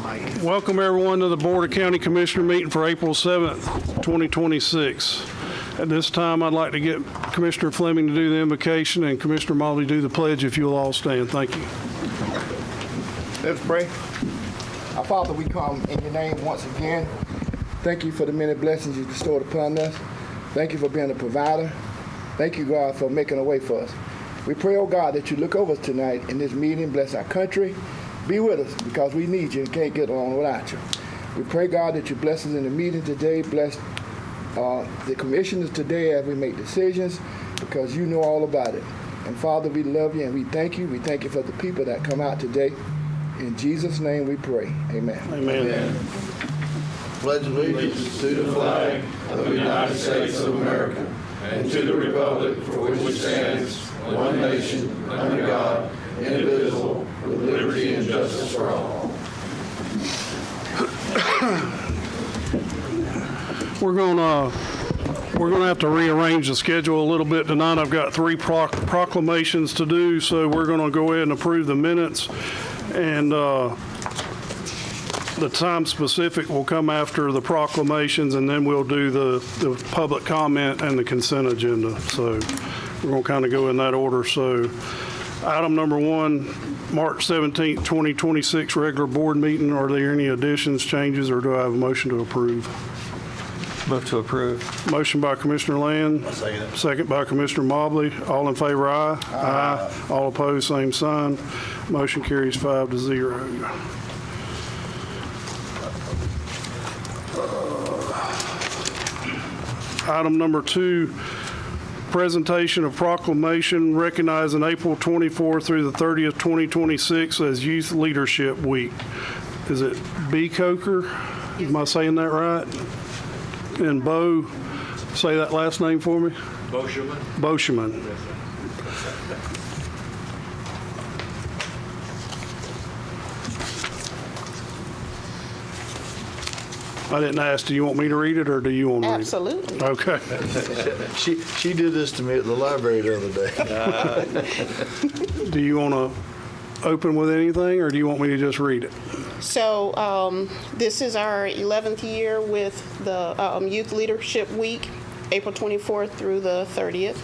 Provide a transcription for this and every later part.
Welcome everyone to the Board of County Commissioner meeting for April 7th, 2026. At this time, I'd like to get Commissioner Fleming to do the invocation and Commissioner Mobley do the pledge if you'll all stand. Thank you. Let's pray. Our Father, we come in your name once again. Thank you for the many blessings you bestowed upon us. Thank you for being a provider. Thank you, God, for making a way for us. We pray, oh God, that you look over us tonight in this meeting. Bless our country. Be with us because we need you and can't get along without you. We pray, God, that you bless us in the meeting today. Bless the commissioners today as we make decisions because you know all about it. And Father, we love you and we thank you. We thank you for the people that come out today. In Jesus' name we pray. Amen. Amen. Amen. Pledge allegiance to the flag of the United States of America and to the republic for which it stands, one nation, under God, indivisible, with liberty and justice for all. We're gonna have to rearrange the schedule a little bit tonight. I've got three proclamations to do, so we're gonna go ahead and approve the minutes. And the time specific will come after the proclamations, and then we'll do the public comment and the consent agenda. So we're gonna kind of go in that order. So item number one, March 17th, 2026 regular board meeting. Are there any additions, changes, or do I have a motion to approve? Move to approve. Motion by Commissioner Land. Second it. Second by Commissioner Mobley. All in favor, aye. Aye. All opposed, same sign. Motion carries 5-0. Item number two, presentation of proclamation recognizing April 24th through the 30th, 2026 as Youth Leadership Week. Is it B. Coker? Am I saying that right? And Bo, say that last name for me. Boschman. Boschman. I didn't ask, do you want me to read it or do you want to read it? Absolutely. Okay. She did this to me at the library the other day. Do you want to open with anything or do you want me to just read it? So this is our 11th year with the Youth Leadership Week, April 24th through the 30th.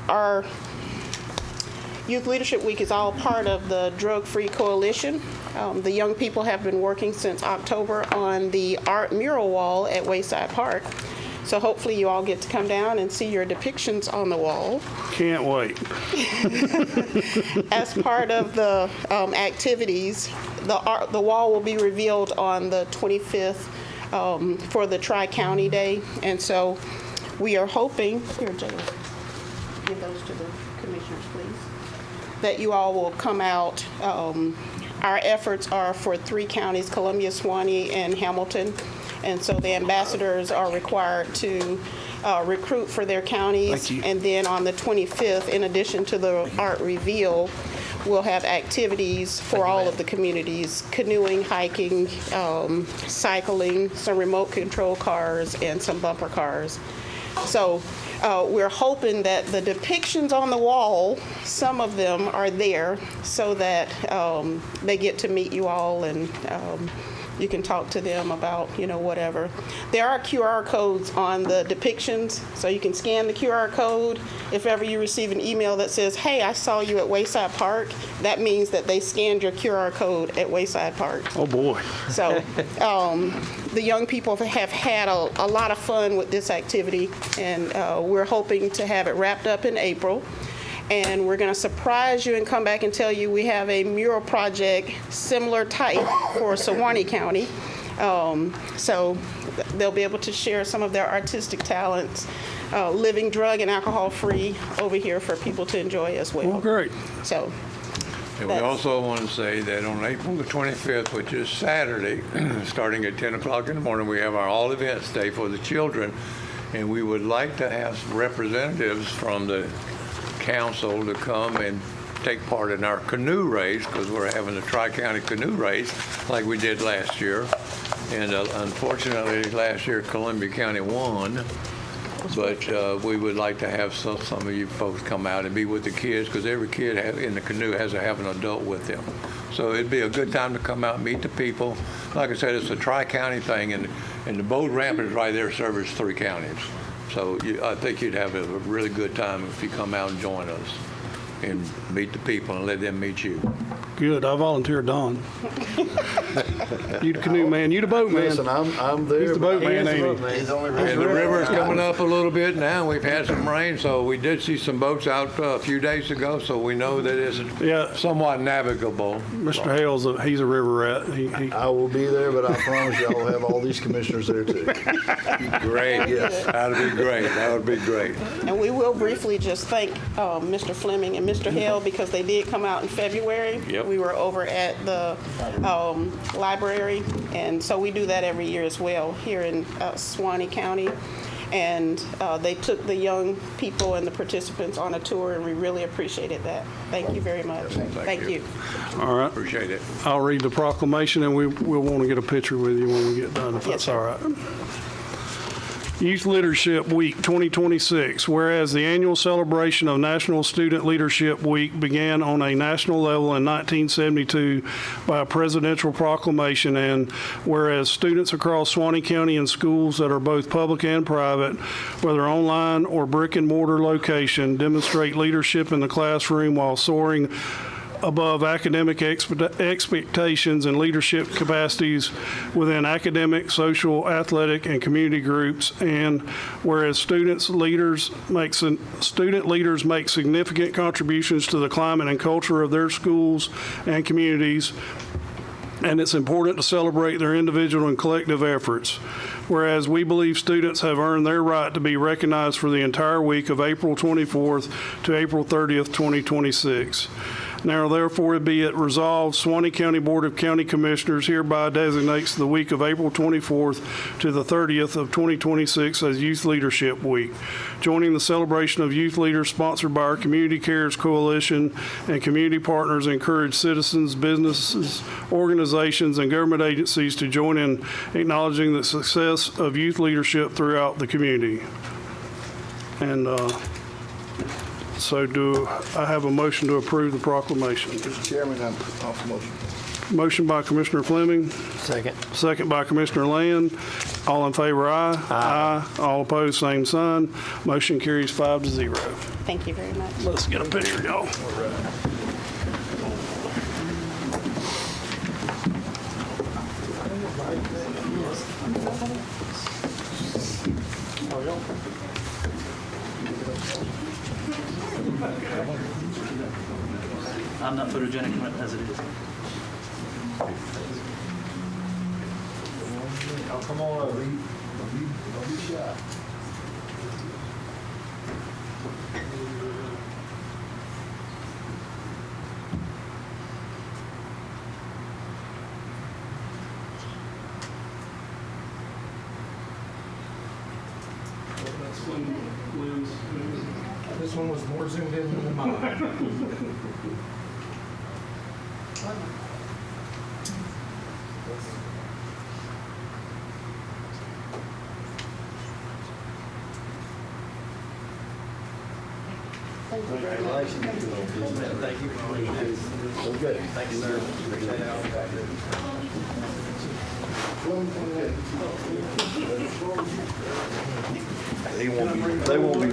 Our Youth Leadership Week is all part of the Drug-Free Coalition. The young people have been working since October on the art mural wall at Wayside Park. So hopefully you all get to come down and see your depictions on the wall. Can't wait. As part of the activities, the wall will be revealed on the 25th for the Tri-County Day. And so we are hoping, here, Jay, give those to the commissioners, please, that you all will come out. Our efforts are for 3 counties, Columbia, Suwannee, and Hamilton. And so the ambassadors are required to recruit for their counties. Thank you. And then on the 25th, in addition to the art reveal, we'll have activities for all of the communities, canoeing, hiking, cycling, some remote control cars, and some bumper cars. So we're hoping that the depictions on the wall, some of them are there so that they get to meet you all and you can talk to them about, whatever. There are QR codes on the depictions, so you can scan the QR code. If ever you receive an email that says, hey, I saw you at Wayside Park, that means that they scanned your QR code at Wayside Park. Oh, boy. So the young people have had a lot of fun with this activity, and we're hoping to have it wrapped up in April. And we're going to surprise you and come back and tell you we have a mural project similar type for Suwannee County. So they'll be able to share some of their artistic talents, living drug and alcohol free over here for people to enjoy as well. Well, great. So. And we also want to say that on April the 25th, which is Saturday, starting at 10 o'clock in the morning, we have our all events day for the children. And we would like to have representatives from the council to come and take part in our canoe race, because we're having a Tri-County canoe race like we did last year. And unfortunately, last year Columbia County won. But we would like to have some of you folks come out and be with the kids, because every kid in the canoe has to have an adult with them. So it'd be a good time to come out and meet the people. Like I said, it's a tri-county thing, and the boat ramp is right there, serves 3 counties. So I think you'd have a really good time if you come out and join us and meet the people and let them meet you. Good, I volunteered Don. You the canoe man, you the boat man. Listen, I'm there. He's the boat man, ain't he? He's only And the river is coming up a little bit now. We've had some rain, so we did see some boats out a few days ago, so we know that it's Yeah. somewhat navigable. Mr. Hale's he's a river rat. He I will be there, but I promise you I'll have all these commissioners there too. Great. Yes. That would be great. That would be great. And we will briefly just thank Mr. Fleming and Mr. Hale because they did come out in February. Yep. We were over at the library, and so we do that every year as well here in Suwannee County. And they took the young people and the participants on a tour, and we really appreciated that. Thank you very much. Thank you. all right. Appreciate it. I'll read the proclamation, and we'll want to get a picture with you when we get done, if that's sir. all right. Youth Leadership Week 2026, whereas the annual celebration of National Student Leadership Week began on a national level in 1972 by a presidential proclamation, and whereas students across Suwannee County in schools that are both public and private, whether online or brick and mortar location, demonstrate leadership in the classroom while soaring above academic expectations and leadership capacities within academic, social, athletic, and community groups. And whereas student leaders make significant contributions to the climate and culture of their schools and communities, and it's important to celebrate their individual and collective efforts. Whereas we believe students have earned their right to be recognized for the entire week of April 24th to April 30th, 2026. Now, therefore, be it resolved, Suwannee County Board of County Commissioners hereby designates the week of April 24th to the 30th of 2026 as Youth Leadership Week. Joining the celebration of youth leaders sponsored by our Community Cares Coalition and community partners encourage citizens, businesses, organizations, and government agencies to join in acknowledging the success of youth leadership throughout the community. And so do I have a motion to approve the proclamation? Mr. Chairman, I'm off motion. Motion by Commissioner Fleming, Second. second by Commissioner Land. All in favor, aye. Aye. All opposed, same sign. Motion carries 5-0. Thank you very much. Let's get a picture, y'all. I'm not photogenic as it is. Come on, don't be shy. This one was more zoomed in than mine. Thank you. Okay. Thank you, sir. Appreciate it. They won't be.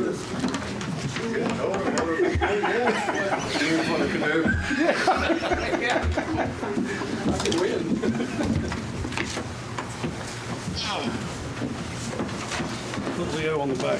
Put Leo on the back.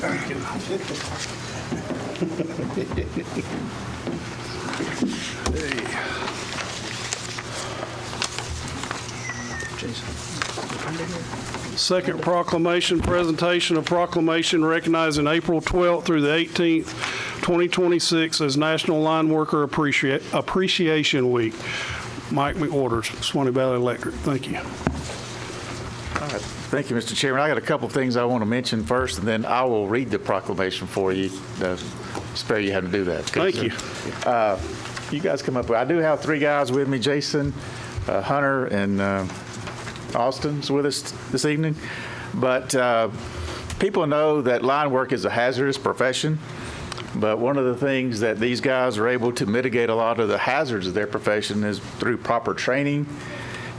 Second proclamation, presentation of proclamation recognizing April 12th through the 18th, 2026 as National Line Worker Appreciation Week. Mike McWaters, Suwannee Valley Electric. Thank you. All right. Thank you, Mr. Chairman. I got a couple of things I want to mention first, and then I will read the proclamation for you to spare you having to do that. Thank you. You guys come up with, I do have 3 guys with me, Jason, Hunter, and Austin's with us this evening. But People know that line work is a hazardous profession, but one of the things that these guys are able to mitigate a lot of the hazards of their profession is through proper training.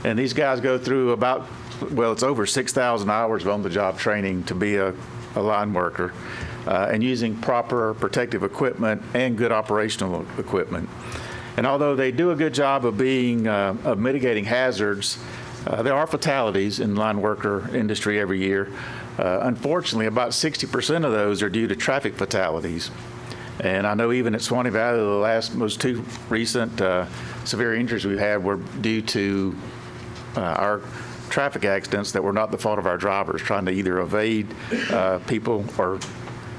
And these guys go through it's over 6,000 hours of on-the-job training to be a line worker, and using proper protective equipment and good operational equipment. And although they do a good job of mitigating hazards, there are fatalities in the line worker industry every year. Unfortunately, about 60% of those are due to traffic fatalities. And I know even at Suwannee Valley, the most two recent severe injuries we've had were due to our traffic accidents that were not the fault of our drivers, trying to either evade people or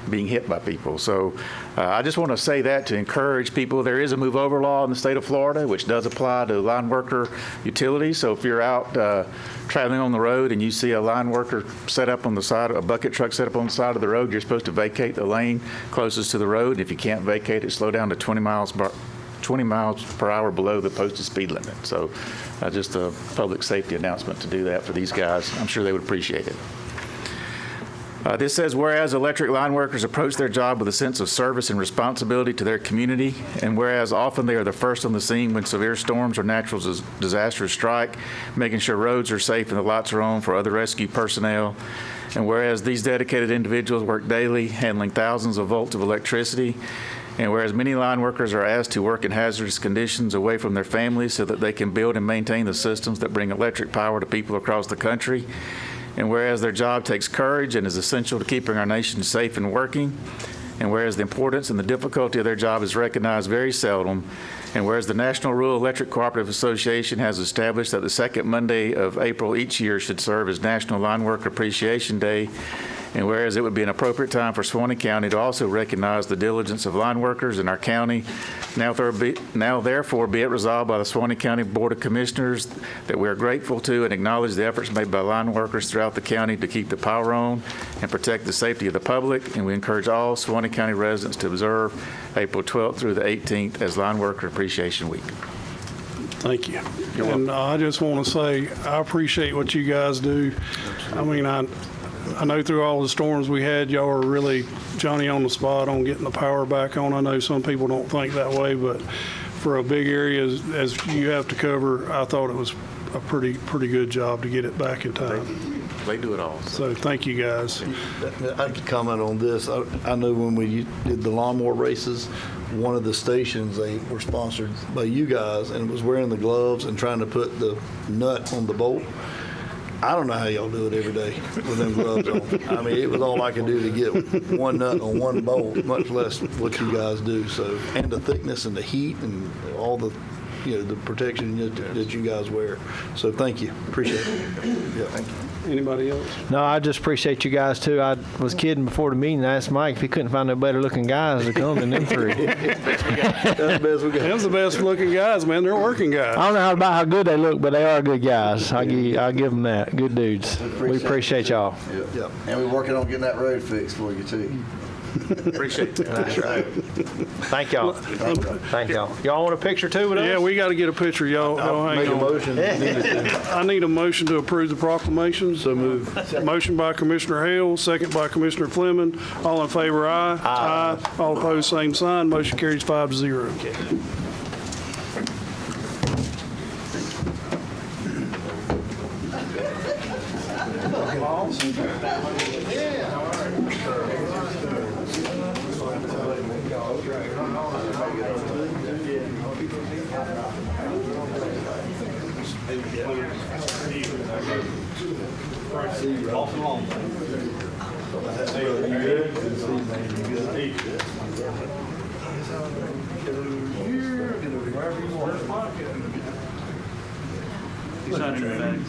being hit by people. So I just want to say that to encourage people. There is a move over law in the state of Florida, which does apply to line worker utilities. So if you're out traveling on the road and you see a line worker set up on the side, a bucket truck set up on the side of the road, you're supposed to vacate the lane closest to the road. If you can't vacate it, slow down to 20 miles per hour below the posted speed limit. So just a public safety announcement to do that for these guys. I'm sure they would appreciate it. This says, whereas electric line workers approach their job with a sense of service and responsibility to their community, and whereas often they are the first on the scene when severe storms or natural disasters strike, making sure roads are safe and the lights are on for other rescue personnel, and whereas these dedicated individuals work daily handling thousands of volts of electricity, and whereas many line workers are asked to work in hazardous conditions away from their families so that they can build and maintain the systems that bring electric power to people across the country, and whereas their job takes courage and is essential to keeping our nation safe and working, and whereas the importance and the difficulty of their job is recognized very seldom, and whereas the National Rural Electric Cooperative Association has established that the second Monday of April each year should serve as National Line Worker Appreciation Day, and whereas it would be an appropriate time for Suwannee County to also recognize the diligence of line workers in our county, now therefore be it resolved by the Suwannee County Board of Commissioners that we are grateful to and acknowledge the efforts made by line workers throughout the county to keep the power on and protect the safety of the public, and we encourage all Suwannee County residents to observe April 12th through the 18th as Line Worker Appreciation Week. Thank you. And I just want to say, I appreciate what you guys do. I mean, I know through all the storms we had, y'all are really Johnny on the spot on getting the power back on. I know some people don't think that way, but for a big area as you have to cover, I thought it was a pretty good job to get it back in time. They do it all. So thank you guys. I could comment on this. I know when we did the lawnmower races, one of the stations, they were sponsored by you guys and was wearing the gloves and trying to put the nut on the bolt. I don't know how y'all do it every day with them gloves on. I mean, it was all I could do to get one nut on one bolt, much less what you guys do. So, and the thickness and the heat and all the, the protection that you guys wear. So, thank you. Appreciate it. Yeah, thank you. Anybody else? No, I just appreciate you guys too. I was kidding before the meeting. I asked Mike if he couldn't find no better looking guys to come than them three. That's the best we got. Them's the best looking guys, man. They're working guys. I don't know about how good they look, but they are good guys. I'll give them that. Good dudes. We appreciate y'all. Yeah. And we're working on getting that road fixed for you too. Appreciate it. That's right. Thank y'all. Thank y'all. Y'all want a picture too with us? Yeah, we got to get a picture, y'all. Hang Make a on. motion. I need a motion to approve the proclamations. So move. Motion by Commissioner Hale, second by Commissioner Fleming. All in favor, aye. Aye. All opposed, same sign. Motion carries 5-0. You signed in your bags.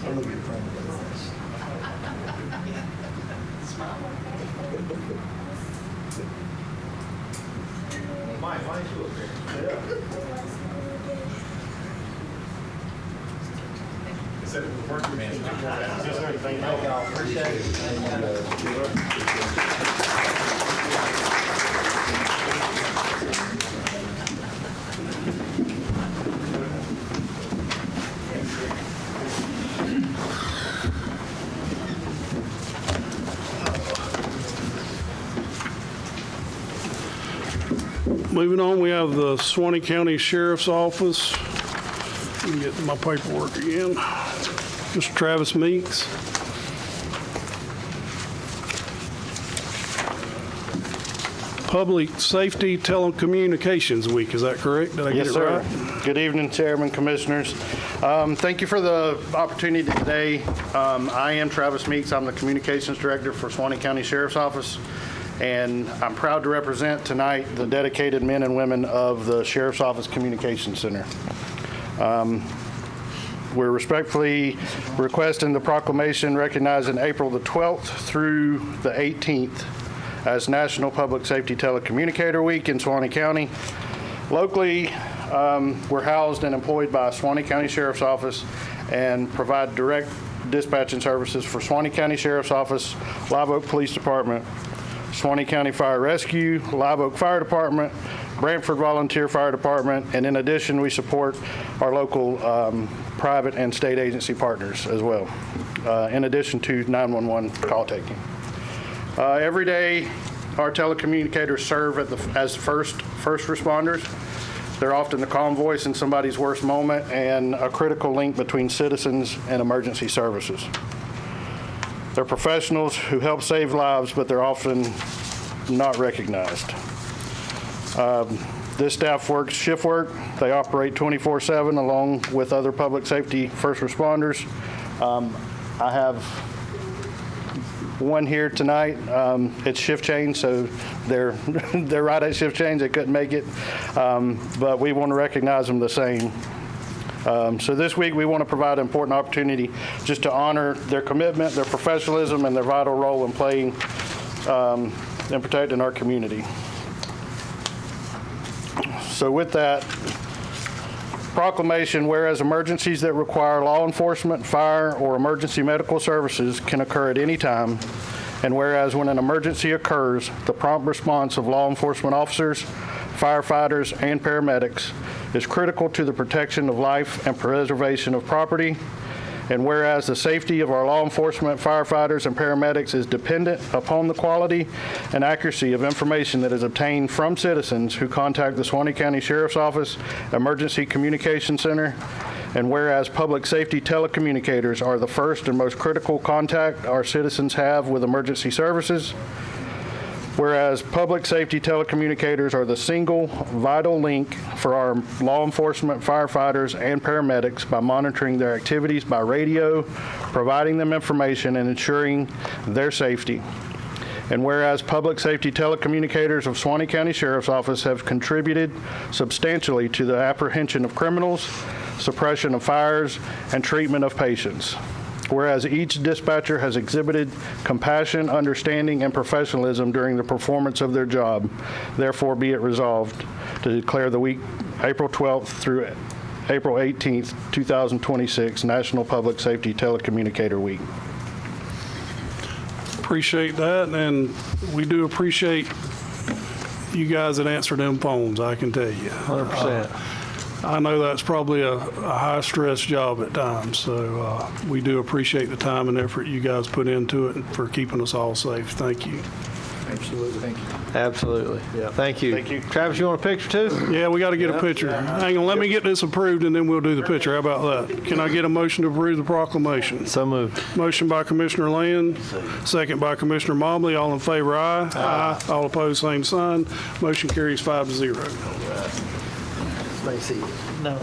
Moving on, we have the Suwannee County Sheriff's Office. Let me get my paperwork again. Mr. Travis Meeks. Public Safety Telecommunications Week, is that correct? Did I get Yes, it sir. right? Good evening, Chairman, Commissioners. Thank you for the opportunity today. I am Travis Meeks. I'm the Communications Director for Suwannee County Sheriff's Office, and I'm proud to represent tonight the dedicated men and women of the Sheriff's Office Communications Center. We're respectfully requesting the proclamation recognizing April the 12th through the 18th as National Public Safety Telecommunicator Week in Suwannee County. Locally, we're housed and employed by Suwannee County Sheriff's Office and provide direct dispatching services for Suwannee County Sheriff's Office, Live Oak Police Department, Suwannee County Fire Rescue, Live Oak Fire Department, Brantford Volunteer Fire Department, and in addition, we support our local private and state agency partners as well, in addition to 911 call taking. Every day, our telecommunicators serve as first responders. They're often the calm voice in somebody's worst moment and a critical link between citizens and emergency services. They're professionals who help save lives, but they're often not recognized. This staff works shift work. They operate 24/7 along with other public safety first responders. I have one here tonight. It's shift change, so they're right at shift change. They couldn't make it, but we want to recognize them the same. So this week we want to provide an important opportunity just to honor their commitment, their professionalism, and their vital role in playing and protecting our community. So with that proclamation, whereas emergencies that require law enforcement, fire, or emergency medical services can occur at any time, and whereas when an emergency occurs, the prompt response of law enforcement officers, firefighters, and paramedics is critical to the protection of life and preservation of property, and whereas the safety of our law enforcement, firefighters, and paramedics is dependent upon the quality and accuracy of information that is obtained from citizens who contact the Suwannee County Sheriff's Office Emergency Communication Center, and whereas public safety telecommunicators are the first and most critical contact our citizens have with emergency services, whereas public safety telecommunicators are the single vital link for our law enforcement, firefighters, and paramedics by monitoring their activities by radio, providing them information, and ensuring their safety. And whereas public safety telecommunicators of Suwannee County Sheriff's Office have contributed substantially to the apprehension of criminals, suppression of fires, and treatment of patients. Whereas each dispatcher has exhibited compassion, understanding, and professionalism during the performance of their job, therefore be it resolved to declare the week April 12th through April 18th, 2026 National Public Safety Telecommunicator Week. Appreciate that, and we do appreciate you guys that answer them phones, I can tell you. 100%. I know that's probably a high-stress job at times, so we do appreciate the time and effort you guys put into it and for keeping us all safe. Thank you. Absolutely. Thank you. Absolutely. Yeah. Thank you. Thank you. Travis, you want a picture too? Yeah, we got to get a picture. Hang on, let me get this approved, and then we'll do the picture. How about that? Can I get a motion to approve the proclamation? So moved. Motion by Commissioner Land, second by Commissioner Mobley. All in favor, aye. Aye. All opposed, same sign. Motion carries 5-0. Let me see. No.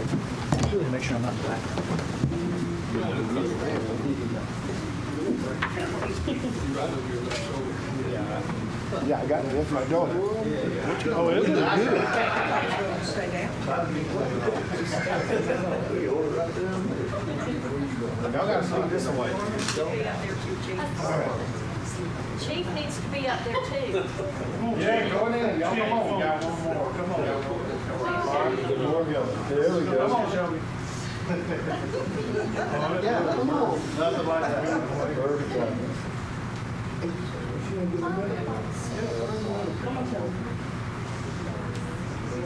Make sure I'm not back. Yeah, I got it. That's my daughter. Oh, isn't it good? Y'all gotta sneak this away. Chief needs to be up there too. Yeah, go in there. Y'all come on. We got one more. Come on. More yellow. There we go. Come on, Shelby. Yeah, come on. Nothing like that. Perfect.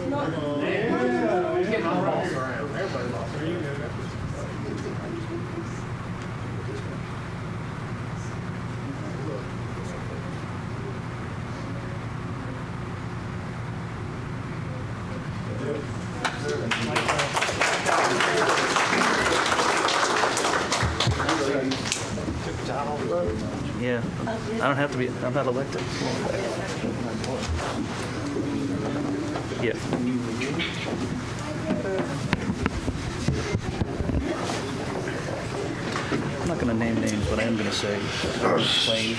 Yeah, he's getting all right. Everybody lost. There you go. Yeah, I don't have to be, I'm not elected. Yeah. I'm not going to name names, but I am going to say plain.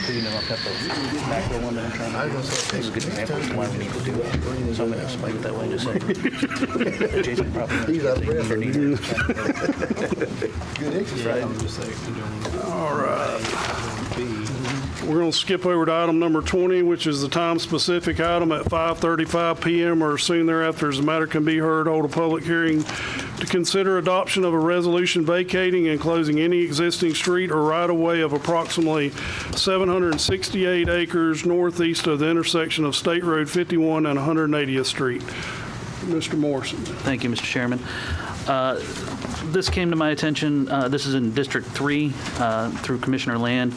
You know, I've got the macro one that I'm trying to do. This is a good example of why we need to do it. So I'm going to explain it that way and just say, Jason probably He's out of breath. Good exercise. All right. We're going to skip over to item number 20, which is the time-specific item at 5:35 PM or soon thereafter, as the matter can be heard, hold a public hearing to consider adoption of a resolution vacating and closing any existing street or right-of-way of approximately 768 acres northeast of the intersection of State Road 51 and 180th Street. Mr. Morrison. Thank you, Mr. Chairman. This came to my attention, this is in District 3 through Commissioner Land,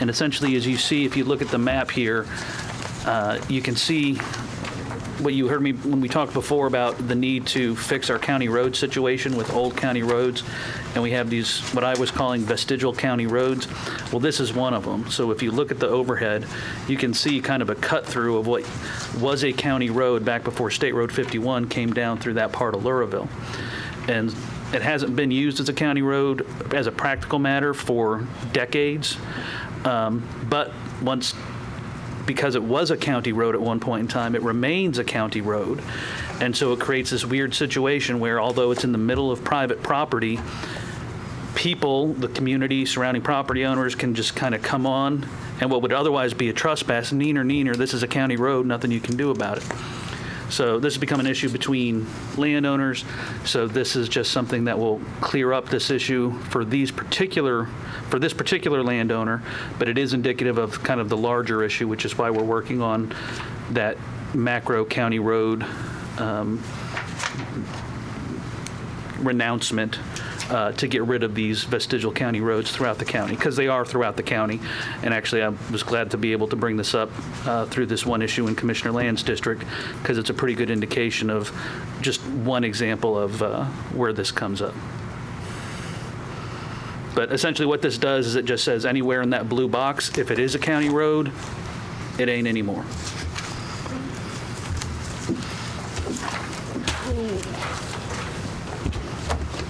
and essentially, as you see, if you look at the map here, you can see what you heard me when we talked before about the need to fix our county road situation with old county roads, and we have these, what I was calling vestigial county roads. Well, this is one of them. So if you look at the overhead, you can see kind of a cut through of what was a county road back before State Road 51 came down through that part of Lurville. And it hasn't been used as a county road as a practical matter for decades, but because it was a county road at one point in time, it remains a county road. And so it creates this weird situation where, although it's in the middle of private property, people, the community, surrounding property owners can just kind of come on, and what would otherwise be a trespass, neener, this is a county road, nothing you can do about it. So this has become an issue between landowners. So this is just something that will clear up this issue for this particular landowner, but it is indicative of kind of the larger issue, which is why we're working on that macro county road renouncement to get rid of these vestigial county roads throughout the county, because they are throughout the county. And actually, I was glad to be able to bring this up through this one issue in Commissioner Land's district, because it's a pretty good indication of just one example of where this comes up. But essentially what this does is it just says anywhere in that blue box, if it is a county road, it ain't anymore.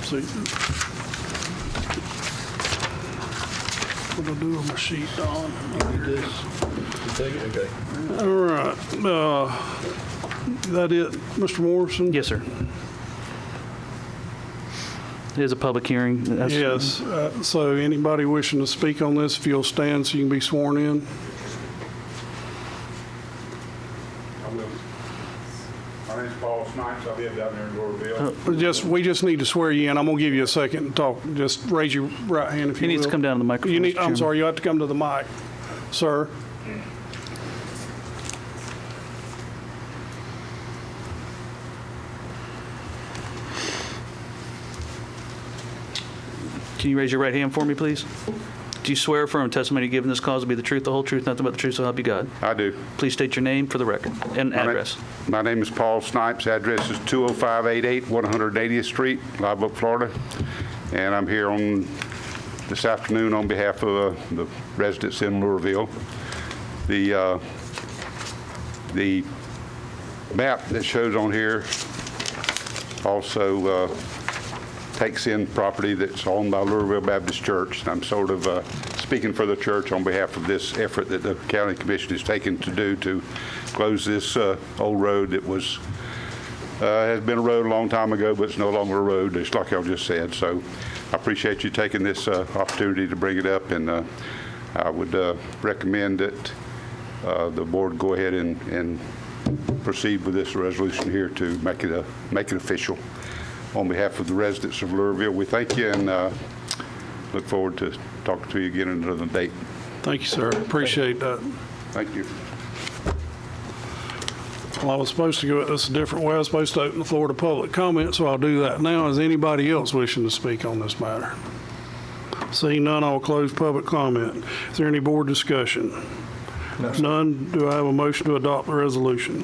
See, what I'll do on my sheet, Don. Take it? Okay. All right. That it, Mr. Morrison? Yes, sir. It is a public hearing. Yes. So anybody wishing to speak on this, if you'll stand so you can be sworn in. My name's Paul Snipes. I live down there in Louisville. We just need to swear you in. I'm going to give you a second to talk. Just raise your right hand if you will. He needs to come down to the microphone. I'm sorry, you have to come to the mic, sir. Can you raise your right hand for me, please? Do you swear affirm testimony you give in this cause will be the truth, the whole truth, nothing but the truth, so help you God? I do. Please state your name for the record and address. My name is Paul Snipes. Address is 20588 180th Street, Live Oak, Florida. And I'm here this afternoon on behalf of the residents in Louisville. The map that shows on here also takes in property that's owned by Louisville Baptist Church. And I'm sort of speaking for the church on behalf of this effort that the county commission has taken to do to close this old road that has been a road a long time ago, but it's no longer a road, just like y'all just said. So I appreciate you taking this opportunity to bring it up, and I would recommend that the board go ahead and proceed with this resolution here to make it official. On behalf of the residents of Louisville, we thank you and look forward to talking to you again at another date. Thank you, sir. Appreciate that. Thank you. Well, I was supposed to go at this a different way. I was supposed to open the floor to public comment, so I'll do that now. Is anybody else wishing to speak on this matter? Seeing none, I will close public comment. Is there any board discussion? None. Do I have a motion to adopt the resolution?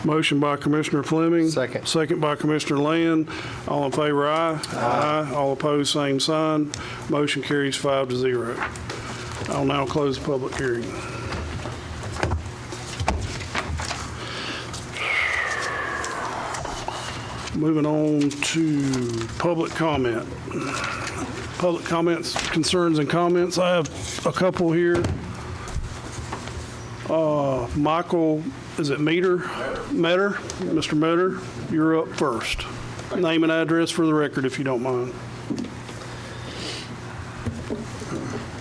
Motion by Commissioner Fleming. Second. Second by Commissioner Land. All in favor, aye. Aye. All opposed, same sign. Motion carries 5-0. I'll now close the public hearing. Moving on to public comment. Public comments, concerns and comments. I have a couple here. Michael, is it Meter? Mr. Metter, you're up first. Name and address for the record, if you don't mind.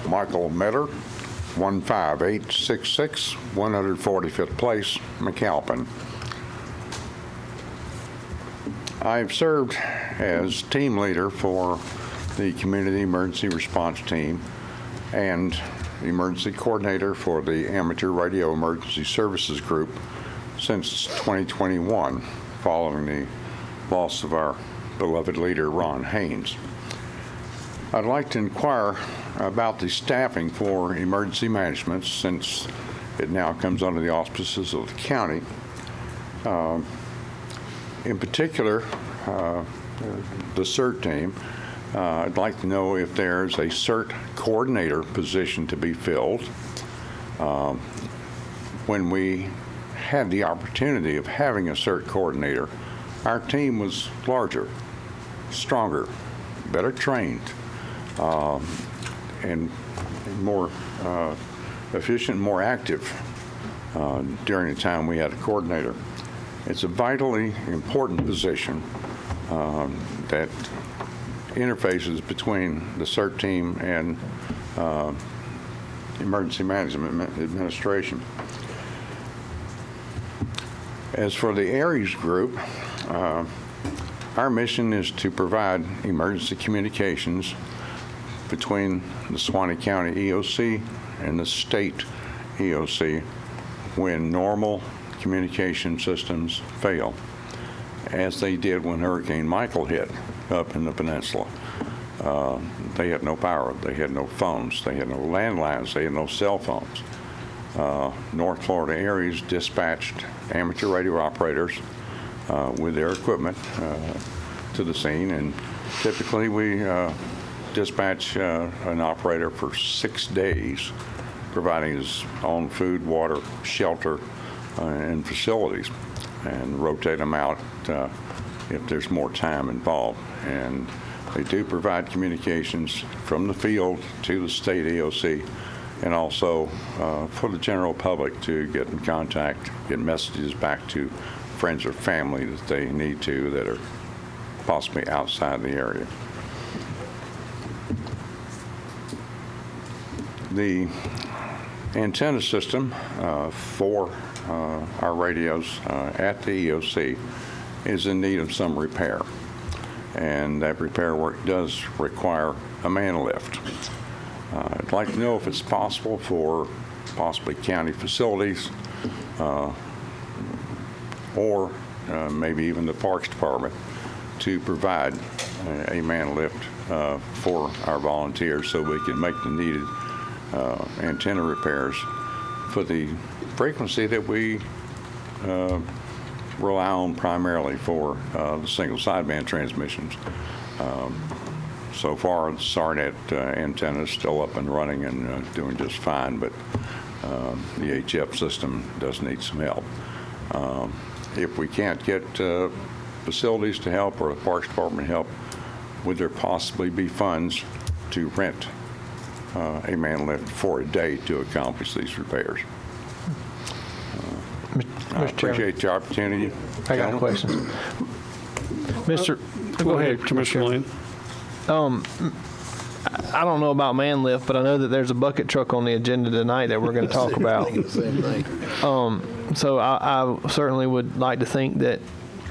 Michael Metter, 15866 145th Place, McAlpin. I've served as team leader for the Community Emergency Response Team and emergency coordinator for the Amateur Radio Emergency Services Group since 2021, following the loss of our beloved leader, Ron Haynes. I'd like to inquire about the staffing for emergency management, since it now comes under the auspices of the county. In particular, the CERT team, I'd like to know if there's a CERT coordinator position to be filled. When we had the opportunity of having a CERT coordinator, our team was larger, stronger, better trained, and more efficient, more active during the time we had a coordinator. It's a vitally important position that interfaces between the CERT team and Emergency Management Administration. As for the ARES group, our mission is to provide emergency communications between the Suwannee County EOC and the state EOC when normal communication systems fail, as they did when Hurricane Michael hit up in the peninsula. They had no power, they had no phones, they had no landlines, they had no cell phones. North Florida ARES dispatched amateur radio operators with their equipment to the scene, and typically we dispatch an operator for 6 days, providing his own food, water, shelter, and facilities, and rotate them out if there's more time involved. And they do provide communications from the field to the state EOC, and also for the general public to get in contact, get messages back to friends or family that they need to that are possibly outside the area. The antenna system for our radios at the EOC is in need of some repair, and that repair work does require a man lift. I'd like to know if it's possible for possibly county facilities or maybe even the Parks Department to provide a man lift for our volunteers, so we can make the needed antenna repairs for the frequency that we rely on primarily for the single sideband transmissions. So far, the SARNet antenna is still up and running and doing just fine, but the HF system does need some help. If we can't get facilities to help or the Parks Department help, would there possibly be funds to rent a man lift for a day to accomplish these repairs? I appreciate the opportunity. I got questions. Go ahead, Commissioner Lane. I don't know about man lift, but I know that there's a bucket truck on the agenda tonight that we're going to talk about. So I certainly would like to think that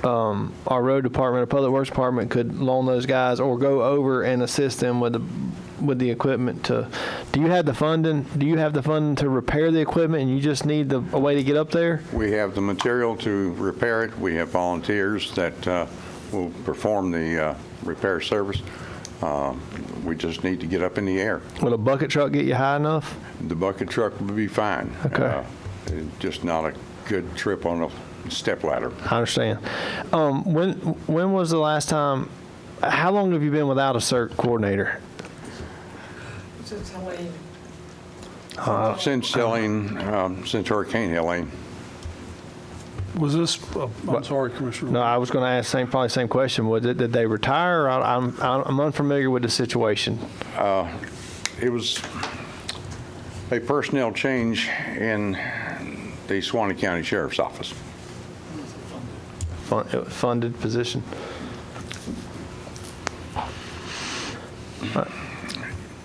our road department or public works department could loan those guys or go over and assist them with the equipment. Do you have the funding? Do you have the funding to repair the equipment, and you just need a way to get up there? We have the material to repair it. We have volunteers that will perform the repair service. We just need to get up in the air. Will a bucket truck get you high enough? The bucket truck will be fine. Okay. Just not a good trip on a step ladder. I understand. When was the last time? How long have you been without a CERT coordinator? Since Halloween. Since Hurricane Helene. Was this, I'm sorry, Commissioner. No, I was going to ask probably the same question. Was it, did they retire? I'm unfamiliar with the situation. It was a personnel change in the Suwannee County Sheriff's Office. Funded position.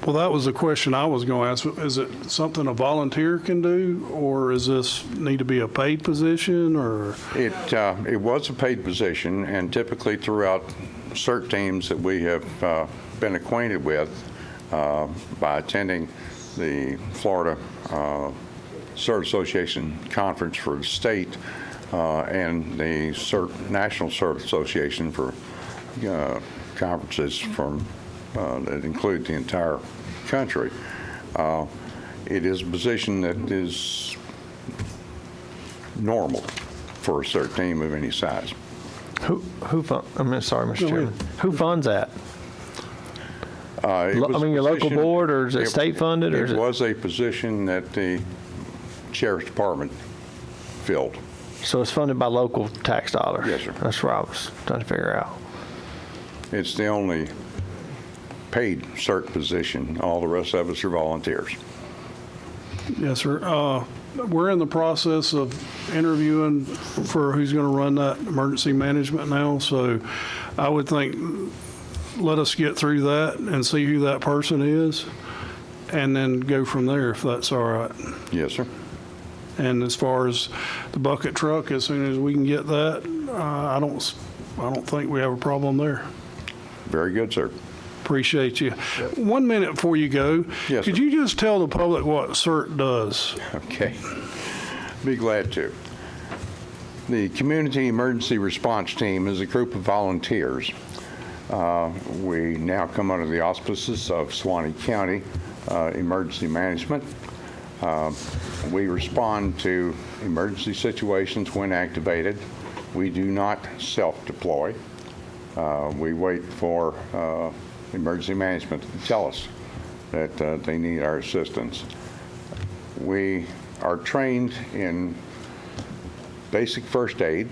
Well, that was the question I was going to ask. Is it something a volunteer can do, or is this need to be a paid position, or? It was a paid position, and typically throughout CERT teams that we have been acquainted with by attending the Florida CERT Association Conference for the state and the National CERT Association for conferences from that include the entire country. It is a position that is normal for a CERT team of any size. Sorry, Mr. Chairman. Who funds that? Your local board, or is it state funded? Or it was a position that the Sheriff's Department filled. So it's funded by local tax dollars? Yes, sir. That's what I was trying to figure out. It's the only paid CERT position. All the rest of us are volunteers. Yes, sir. We're in the process of interviewing for who's going to run that emergency management now. So I would think let us get through that and see who that person is, and then go from there, if that's all right. Yes, sir. And as far as the bucket truck, as soon as we can get that, I don't think we have a problem there. Very good, sir. Appreciate you. 1 minute before you go, yes, could sir. you just tell the public what CERT does? Okay. Be glad to. The Community Emergency Response Team is a group of volunteers. We now come under the auspices of Suwannee County Emergency Management. We respond to emergency situations when activated. We do not self-deploy. We wait for emergency management to tell us that they need our assistance. We are trained in basic first aid.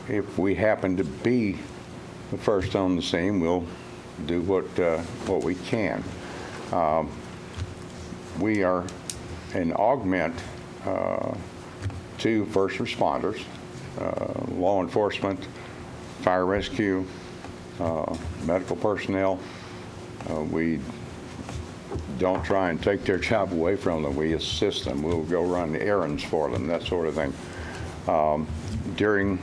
If we happen to be the first on the scene, we'll do what we can. We are an augment to first responders, law enforcement, fire rescue, medical personnel. We don't try and take their job away from them. We assist them. We'll go run errands for them, that sort of thing. During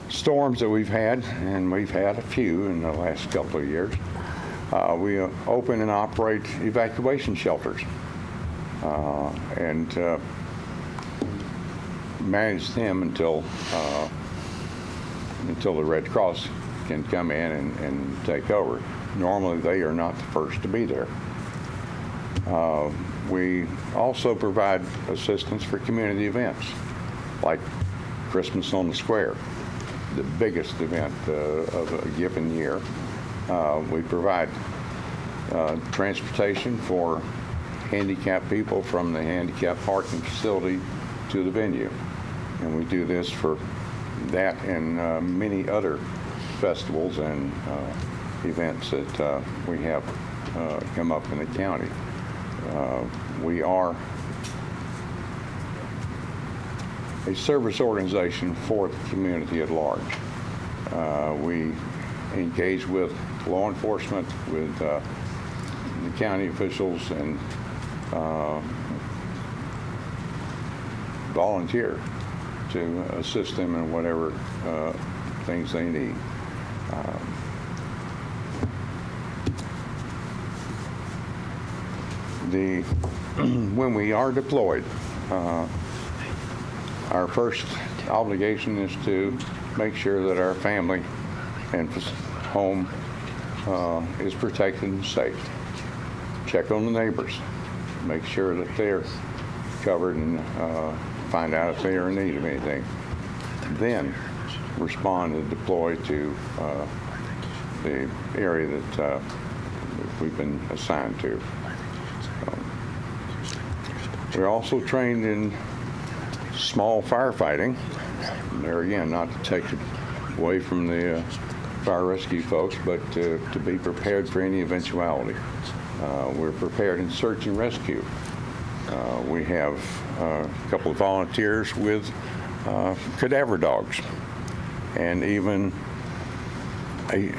storms that we've had, and we've had a few in the last couple of years, we open and operate evacuation shelters and manage them until the Red Cross can come in and take over. Normally, they are not the first to be there. We also provide assistance for community events, like Christmas on the Square, the biggest event of a given year. We provide transportation for handicapped people from the handicapped parking facility to the venue. And we do this for that and many other festivals and events that we have come up in the county. We are a service organization for the community at large. We engage with law enforcement, with the county officials, and volunteer to assist them in whatever things they need. When we are deployed, our first obligation is to make sure that our family and home is protected and safe. Check on the neighbors, make sure that they're covered, and find out if they are in need of anything. Then respond and deploy to the area that we've been assigned to. We're also trained in small firefighting. There again, not to take it away from the fire rescue folks, but to be prepared for any eventuality. We're prepared in search and rescue. We have a couple of volunteers with cadaver dogs, and even a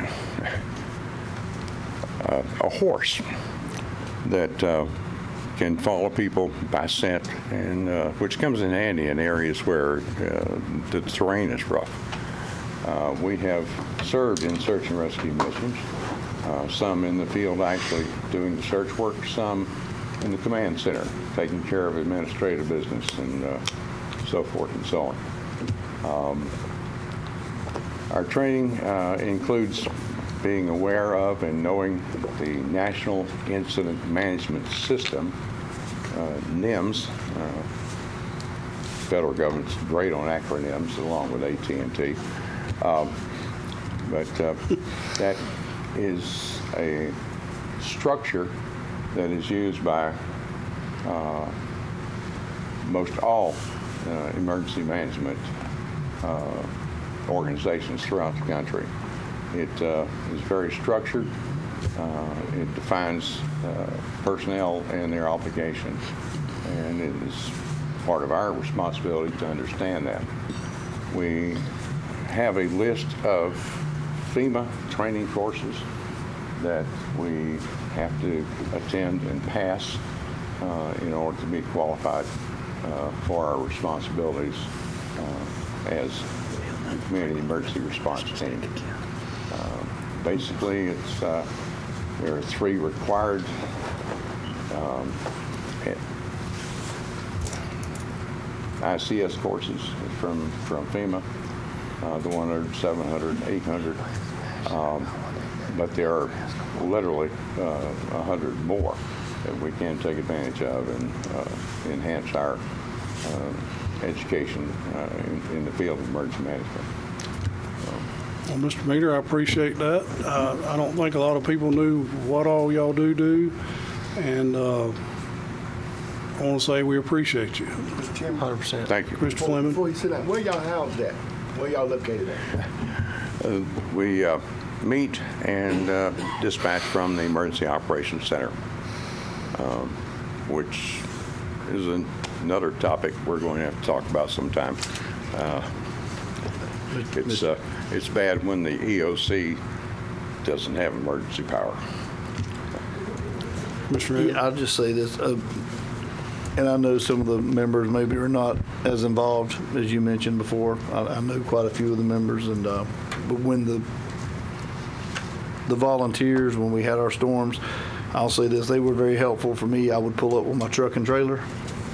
horse that can follow people by scent, and which comes in handy in areas where the terrain is rough. We have served in search and rescue missions, some in the field actually doing the search work, some in the command center taking care of administrative business and so forth and so on. Our training includes being aware of and knowing the National Incident Management System, NIMS. Federal government's great on acronyms, along with AT&T. But that is a structure that is used by most all emergency management organizations throughout the country. It is very structured. It defines personnel and their obligations, and it is part of our responsibility to understand that. We have a list of FEMA training courses that we have to attend and pass in order to be qualified for our responsibilities as a community emergency response team. Basically, it's there are 3 required ICS courses from FEMA, the 100, 700, 800, but there are literally 100 more that we can take advantage of and enhance our education in the field of emergency management. Well, Mr. Meter, I appreciate that. I don't think a lot of people knew what all y'all do, and I want to say we appreciate you. Mr. Chairman. 100%. Thank you. Mr. Fleming? Before you sit down, where y'all housed at? Where y'all located at? We meet and dispatch from the Emergency Operations Center, which is another topic we're going to have to talk about sometime. It's bad when the EOC doesn't have emergency power. Mr. Ed? Yeah, I'll just say this, and I know some of the members maybe are not as involved as you mentioned before. I know quite a few of the members, and but when the volunteers, when we had our storms, I'll say this, they were very helpful for me. I would pull up with my truck and trailer.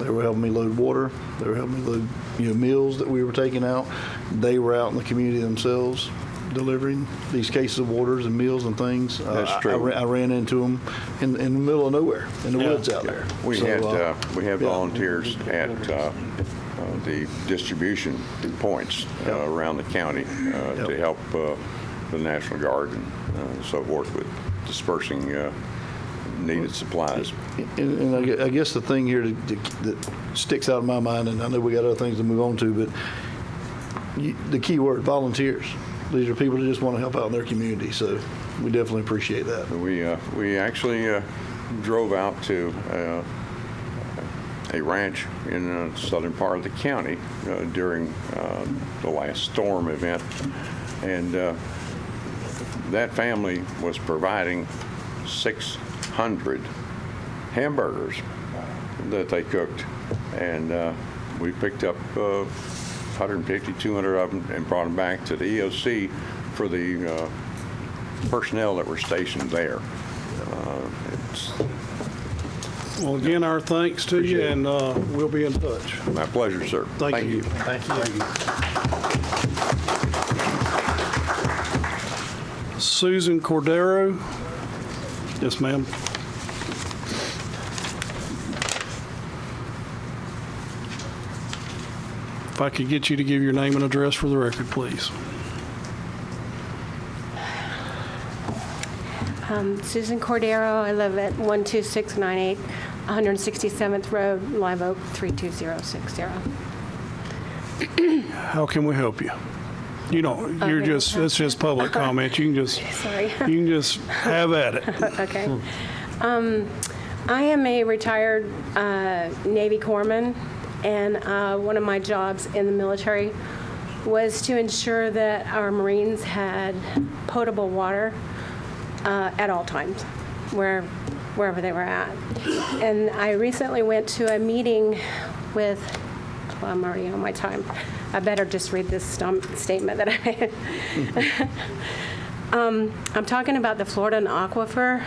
They were helping me load water. They were helping me load, meals that we were taking out. They were out in the community themselves delivering these cases of waters and meals and things. That's true. I ran into them in the middle of nowhere, in the woods out there. We had volunteers at the distribution points around the county to help the National Guard and so forth with dispersing needed supplies. And I guess the thing here that sticks out in my mind, and I know we got other things to move on to, but the key word, volunteers. These are people that just want to help out in their community, so we definitely appreciate that. We actually drove out to a ranch in the southern part of the county during the last storm event, and that family was providing 600 hamburgers that they cooked, and we picked up 150, 200 of them and brought them back to the EOC for the personnel that were stationed there. Well, again, our thanks to you, and we'll be in touch. My pleasure, sir. Thank you. Thank you. Susan Cordero. Yes, ma'am. If I could get you to give your name and address for the record, please. Susan Cordero. I live at 12698 167th Road, Live Oak, 32060. How can we help you? You don't, you're just, it's just public comment. You can just, Sorry. you can just have at it. Okay. I am a retired Navy corpsman, and one of my jobs in the military was to ensure that our Marines had potable water at all times, wherever they were at. And I recently went to a meeting with, well, I'm already on my time. I better just read this statement that I made. I'm talking about the Florida Aquifer.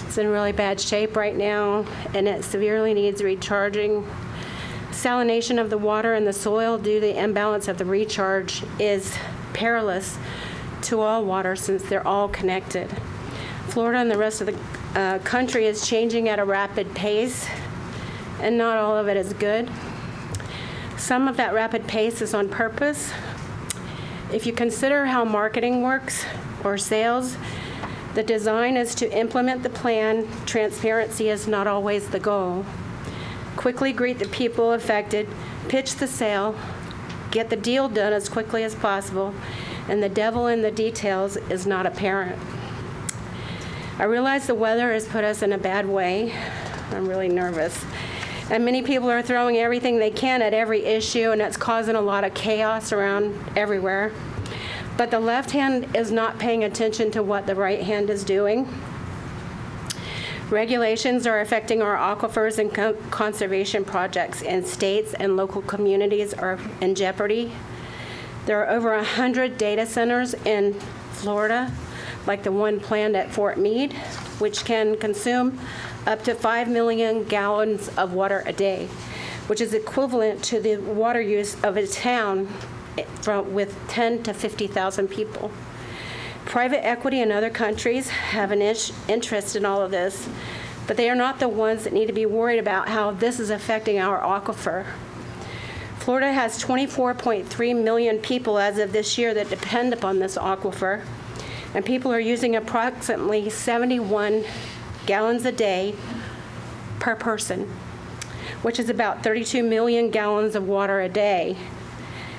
It's in really bad shape right now, and it severely needs recharging. Salination of the water in the soil due to the imbalance of the recharge is perilous to all water since they're all connected. Florida and the rest of the country is changing at a rapid pace, and not all of it is good. Some of that rapid pace is on purpose. If you consider how marketing works or sales, the design is to implement the plan. Transparency is not always the goal. Quickly greet the people affected, pitch the sale, get the deal done as quickly as possible, and the devil in the details is not apparent. I realize the weather has put us in a bad way. I'm really nervous. And many people are throwing everything they can at every issue, and it's causing a lot of chaos around everywhere. But the left hand is not paying attention to what the right hand is doing. Regulations are affecting our aquifers and conservation projects, and states and local communities are in jeopardy. There are over 100 data centers in Florida, like the one planned at Fort Meade, which can consume up to 5 million gallons of water a day, which is equivalent to the water use of a town with 10 to 50,000 people. Private equity in other countries have an interest in all of this, but they are not the ones that need to be worried about how this is affecting our aquifer. Florida has 24.3 million people as of this year that depend upon this aquifer, and people are using approximately 71 gallons a day per person, which is about 32 million gallons of water a day.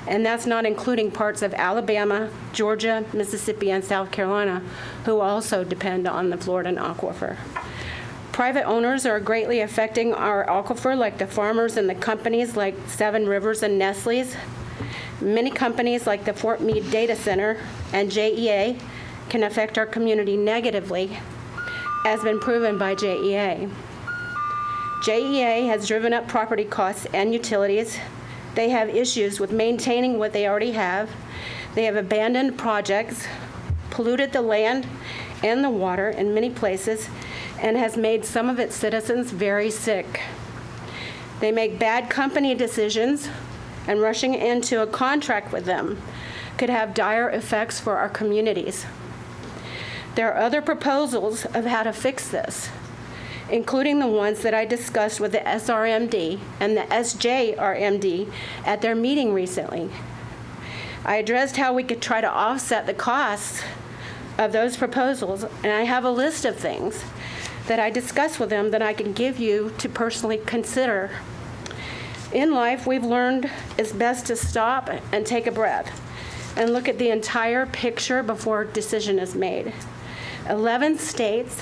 And that's not including parts of Alabama, Georgia, Mississippi, and South Carolina, who also depend on the Florida aquifer. Private owners are greatly affecting our aquifer, like the farmers and the companies like Seven Rivers and Nestle's. Many companies like the Fort Meade Data Center and JEA can affect our community negatively, as been proven by JEA. JEA has driven up property costs and utilities. They have issues with maintaining what they already have. They have abandoned projects, polluted the land and the water in many places, and has made some of its citizens very sick. They make bad company decisions, and rushing into a contract with them could have dire effects for our communities. There are other proposals of how to fix this, including the ones that I discussed with the SRMD and the SJRMD at their meeting recently. I addressed how we could try to offset the costs of those proposals, and I have a list of things that I discussed with them that I can give you to personally consider. In life, we've learned it's best to stop and take a breath and look at the entire picture before a decision is made. 11 states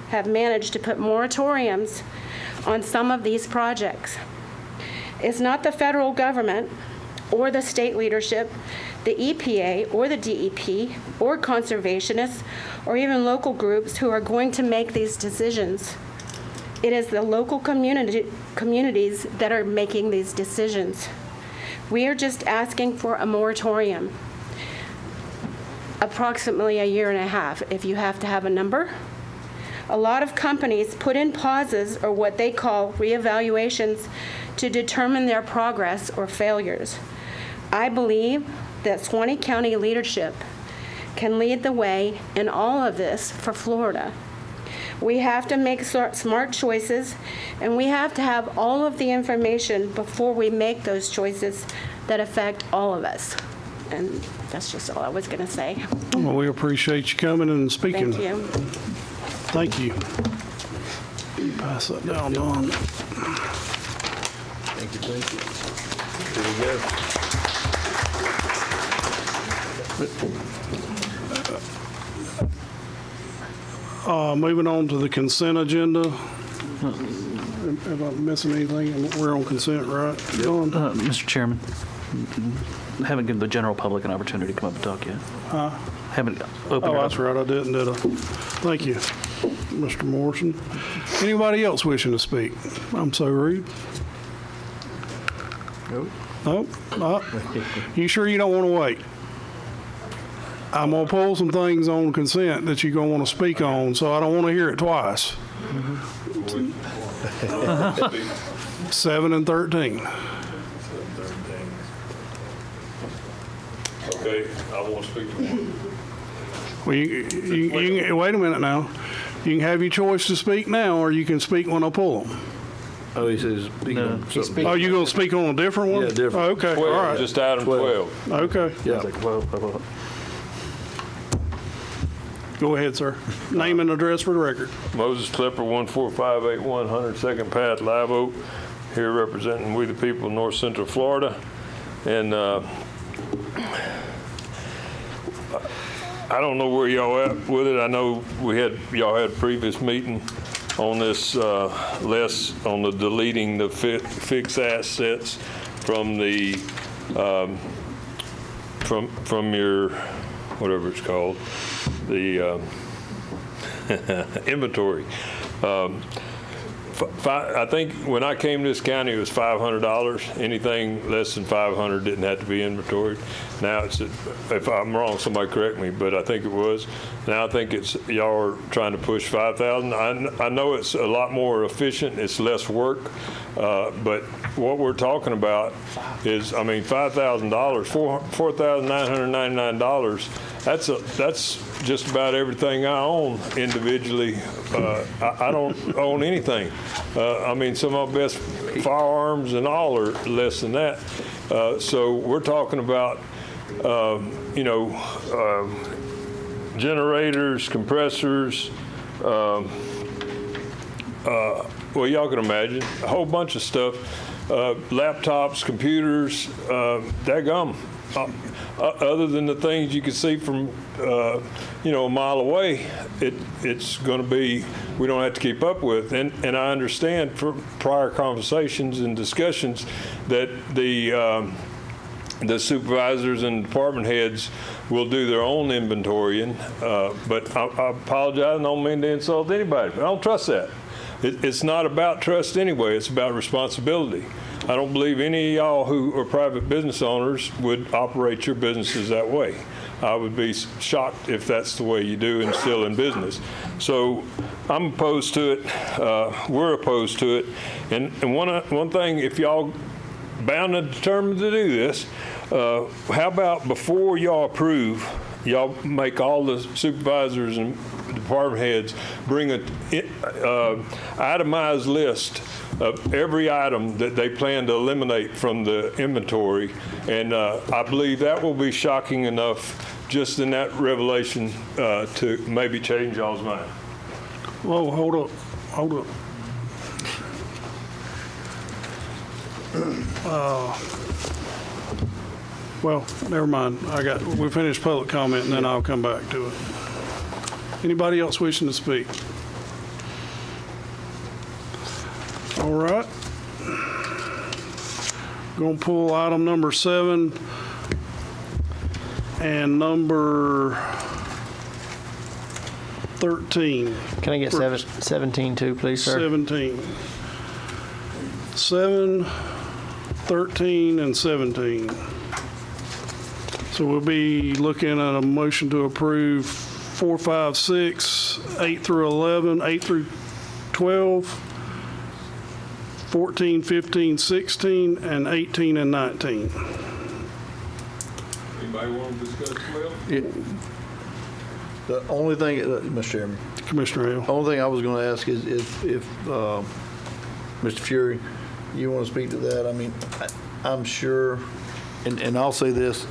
have managed to put moratoriums on some of these projects. It's not the federal government or the state leadership, the EPA or the DEP or conservationists or even local groups who are going to make these decisions. It is the local communities that are making these decisions. We are just asking for a moratorium, approximately 1.5 years, if you have to have a number. A lot of companies put in pauses or what they call reevaluations to determine their progress or failures. I believe that Suwannee County leadership can lead the way in all of this for Florida. We have to make smart choices, and we have to have all of the information before we make those choices that affect all of us. And that's just all I was going to say. Well, we appreciate you coming and speaking. Thank you. Thank you. Pass that down, Don. Thank you, thank you. Here we go. Moving on to the consent agenda. Am I missing anything? We're on consent, right? Don? Mr. Chairman, haven't given the general public an opportunity to come up and talk yet. Haven't opened Oh, it that's up. right, I didn't, did I? Thank you, Mr. Morrison. Anybody else wishing to speak? I'm so rude. Nope. Nope. You sure you don't want to wait? I'm going to pull some things on consent that you're going to want to speak on, so I don't want to hear it twice. 7 and 13. Okay, I want to speak to one. Well, you wait a minute now. You can have your choice to speak now, or you can speak when I pull them. Oh, he says, speak on something. Oh, you going to speak on a different one? Yeah, different. Oh, okay, all 12, right. just item 12. Okay, Yeah. go ahead, sir. Name and address for the record. Moses Clipper, 14581 102nd Path, Live Oak, here representing We the People of North Central Florida. And I don't know where y'all at with it. I know y'all had a previous meeting on this list on the deleting the fixed assets from the from your whatever it's called, the inventory. I think when I came to this county, it was $500. Anything less than $500 didn't have to be inventoried. Now it's, if I'm wrong, somebody correct me, but I think it was. Now I think it's, y'all are trying to push 5,000. I know it's a lot more efficient. It's less work. But what we're talking about is, I mean, $5,000, $4,999. That's just about everything I own individually. I don't own anything. I mean, some of my best firearms and all are less than that. So we're talking about, generators, compressors, well, y'all can imagine, a whole bunch of stuff, laptops, computers, daggum. Other than the things you can see from, a mile away, it's going to be, we don't have to keep up with. And I understand from prior conversations and discussions that the supervisors and department heads will do their own inventorying. But I apologize, I don't mean to insult anybody, but I don't trust that. It's not about trust anyway, it's about responsibility. I don't believe any of y'all who are private business owners would operate your businesses that way. I would be shocked if that's the way you do and still in business. So I'm opposed to it. We're opposed to it. And one thing, if y'all bound and determined to do this, how about before y'all approve, y'all make all the supervisors and department heads bring a itemized list of every item that they plan to eliminate from the inventory. And I believe that will be shocking enough just in that revelation to maybe change y'all's mind. Whoa, hold up. Well, never mind. We finished public comment and then I'll come back to it. Anybody else wishing to speak? All right. Going to pull item number 7 and number 13. Can I get 17 too, please, sir? 17. 7, 13, and 17. So we'll be looking at a motion to approve 4, 5, 6, 8 through 11, 8 through 12, 14, 15, 16, and 18 and 19. Anybody want to discuss 12? The only thing, Mr. Chairman, Commissioner Hale. the only thing I was going to ask is if Mr. Fury, you want to speak to that? I mean, I'm sure, and I'll say this,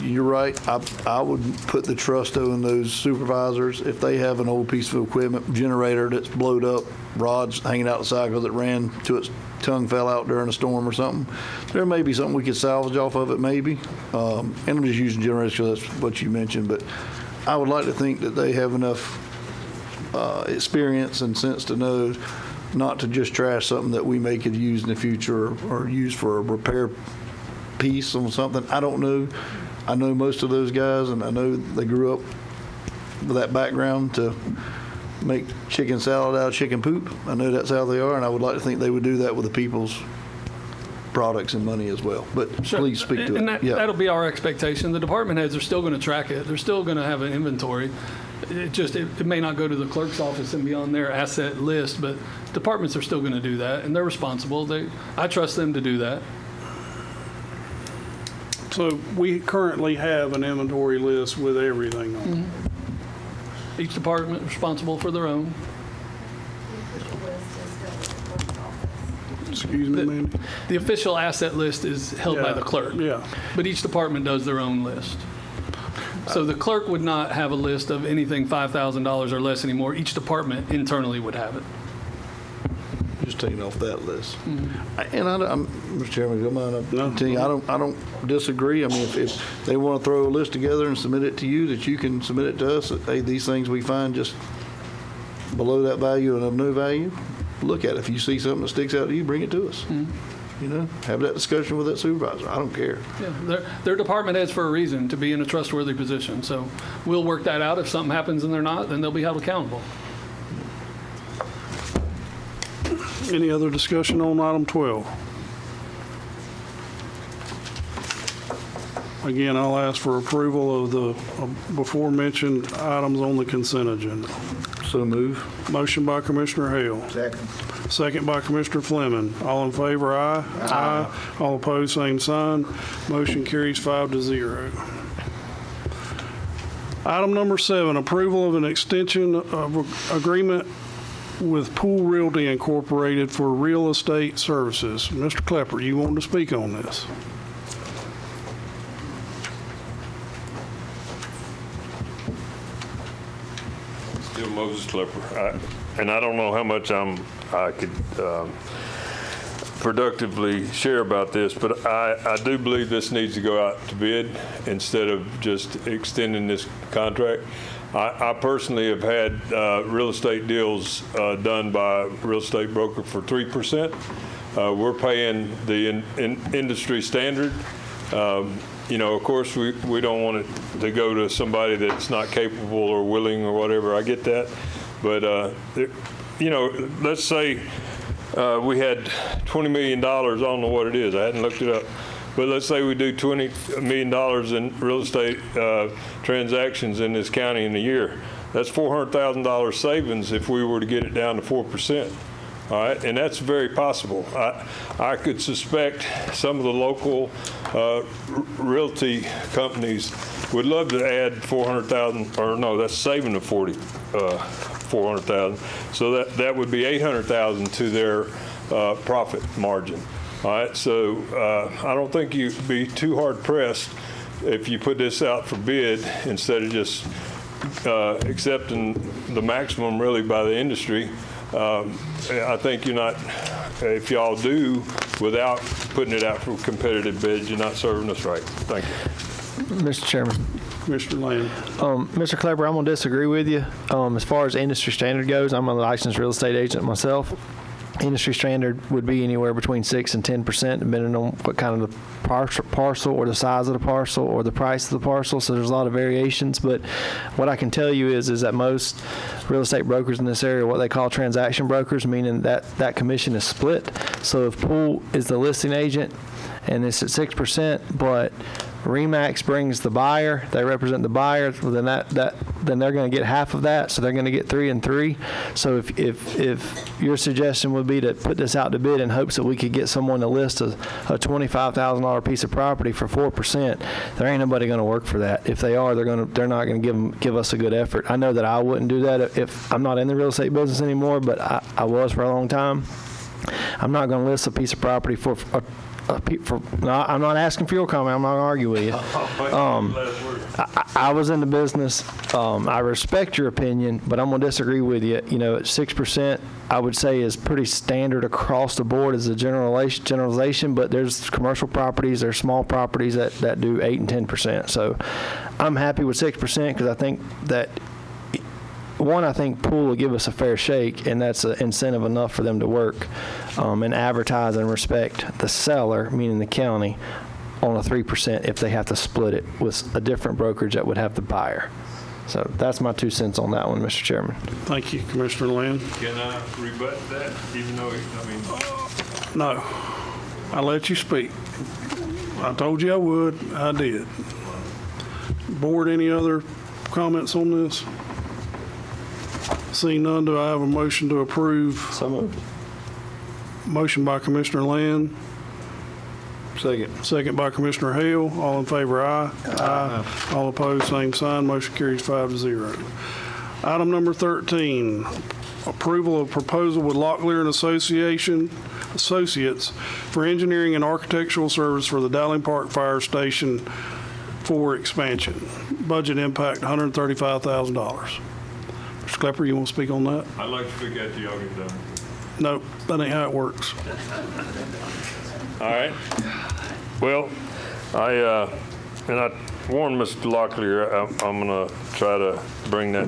You're right. I would put the trust though in those supervisors. If they have an old piece of equipment, generator that's blowed up, rods hanging out the side because it ran to its tongue fell out during a storm or something, there may be something we could salvage off of it maybe. And I'm just using generators because that's what you mentioned, but I would like to think that they have enough experience and sense to know not to just trash something that we may could use in the future or use for a repair piece on something. I don't know. I know most of those guys, and I know they grew up with that background to make chicken salad out of chicken poop. I know that's how they are, and I would like to think they would do that with the people's products and money as well. But Sure. please speak to and it. That'll be our expectation. The department heads are still going to track it. They're still going to have an inventory. It may not go to the clerk's office and be on their asset list, but departments are still going to do that, and they're responsible. I trust them to do that. So we currently have an inventory list with everything on it. Mm-hmm. Each department is responsible for their own. Excuse me, ma'am? The official asset list is held by the clerk. Yeah. But each department does their own list. So the clerk would not have a list of anything $5,000 or less anymore. Each department internally would have it. Just taking off that list. Mm-hmm. And Mr. Chairman, if you don't mind, I don't disagree. I mean, if they want to throw a list together and submit it to you, that you can submit it to us, that, hey, these things we find just below that value and of no value, look at it. If you see something that sticks out to you, bring it to us. Mm-hmm. You know, have that discussion with that supervisor. I don't care. Yeah, they're department heads for a reason, to be in a trustworthy position. So we'll work that out. If something happens and they're not, then they'll be held accountable. Any other discussion on item 12? Again, I'll ask for approval of the before mentioned items on the consent agenda. So move. Motion by Commissioner Hale. Second. Second by Commissioner Fleming. All in favor, aye. Aye. All opposed, same sign. Motion carries 5-0. Item number 7, approval of an extension of agreement with Pool Realty Incorporated for real estate services. Mr. Klepper, you want to speak on this? Still Moses Klepper. And I don't know how much I could productively share about this, but I do believe this needs to go out to bid instead of just extending this contract. I personally have had real estate deals done by a real estate broker for 3%. We're paying the industry standard. You know, of course, we don't want it to go to somebody that's not capable or willing or whatever. I get that. But, you know, let's say we had $20 million. I don't know what it is. I hadn't looked it up. But let's say we do $20 million in real estate transactions in this county in a year. That's $400,000 savings if we were to get it down to 4%. All right, and that's very possible. I could suspect some of the local realty companies would love to add 400,000, or no, that's saving the 400,000. So that would be 800,000 to their profit margin. All right, so I don't think you'd be too hard pressed if you put this out for bid instead of just accepting the maximum really by the industry. I think you're not, if y'all do without putting it out for competitive bids, you're not serving us right. Thank you. Mr. Chairman. Commissioner Land. Mr. Klepper, I'm going to disagree with you. As far as industry standard goes, I'm a licensed real estate agent myself. Industry standard would be anywhere between 6 and 10%, depending on what kind of the parcel or the size of the parcel or the price of the parcel. So there's a lot of variations. But what I can tell you is that most real estate brokers in this area are what they call transaction brokers, meaning that commission is split. So if Pool is the listing agent and it's at 6%, but Remax brings the buyer, they represent the buyer, well, then they're going to get half of that, so they're going to get 3 and 3. So if your suggestion would be to put this out to bid in hopes that we could get someone to list a $25,000 piece of property for 4%, there ain't nobody going to work for that. If they are, they're not going to give us a good effort. I know that I wouldn't do that if I'm not in the real estate business anymore, but I was for a long time. I'm not going to list a piece of property for I'm not asking for your comment. I'm not going to argue with you. I was in the business. I respect your opinion, but I'm going to disagree with you. You know, at 6%, I would say is pretty standard across the board as a generalization, but there's commercial properties, there's small properties that do 8 and 10%. So I'm happy with 6% because I think that, one, I think Pool will give us a fair shake, and that's an incentive enough for them to work and advertise and respect the seller, meaning the county, on a 3% if they have to split it with a different brokerage that would have the buyer. So that's my 2 cents on that one, Mr. Chairman. Thank you, Commissioner Land. Can I rebut that, even though, No, I let you speak. I told you I would. I did. Board, any other comments on this? Seeing none, do I have a motion to approve? So moved. Motion by Commissioner Land. Second. Second by Commissioner Hale. All in favor, aye. Aye. All opposed, same sign. Motion carries 5-0. Item number 13, approval of proposal with Locklear and Associates for engineering and architectural service for the Dowling Park Fire Station 4 expansion. Budget impact $135,000. Mr. Klepper, you want to speak on that? I'd like to speak after y'all get done. Nope, that ain't how it works. All right. Well, I warned Mr. Locklear I'm going to try to bring that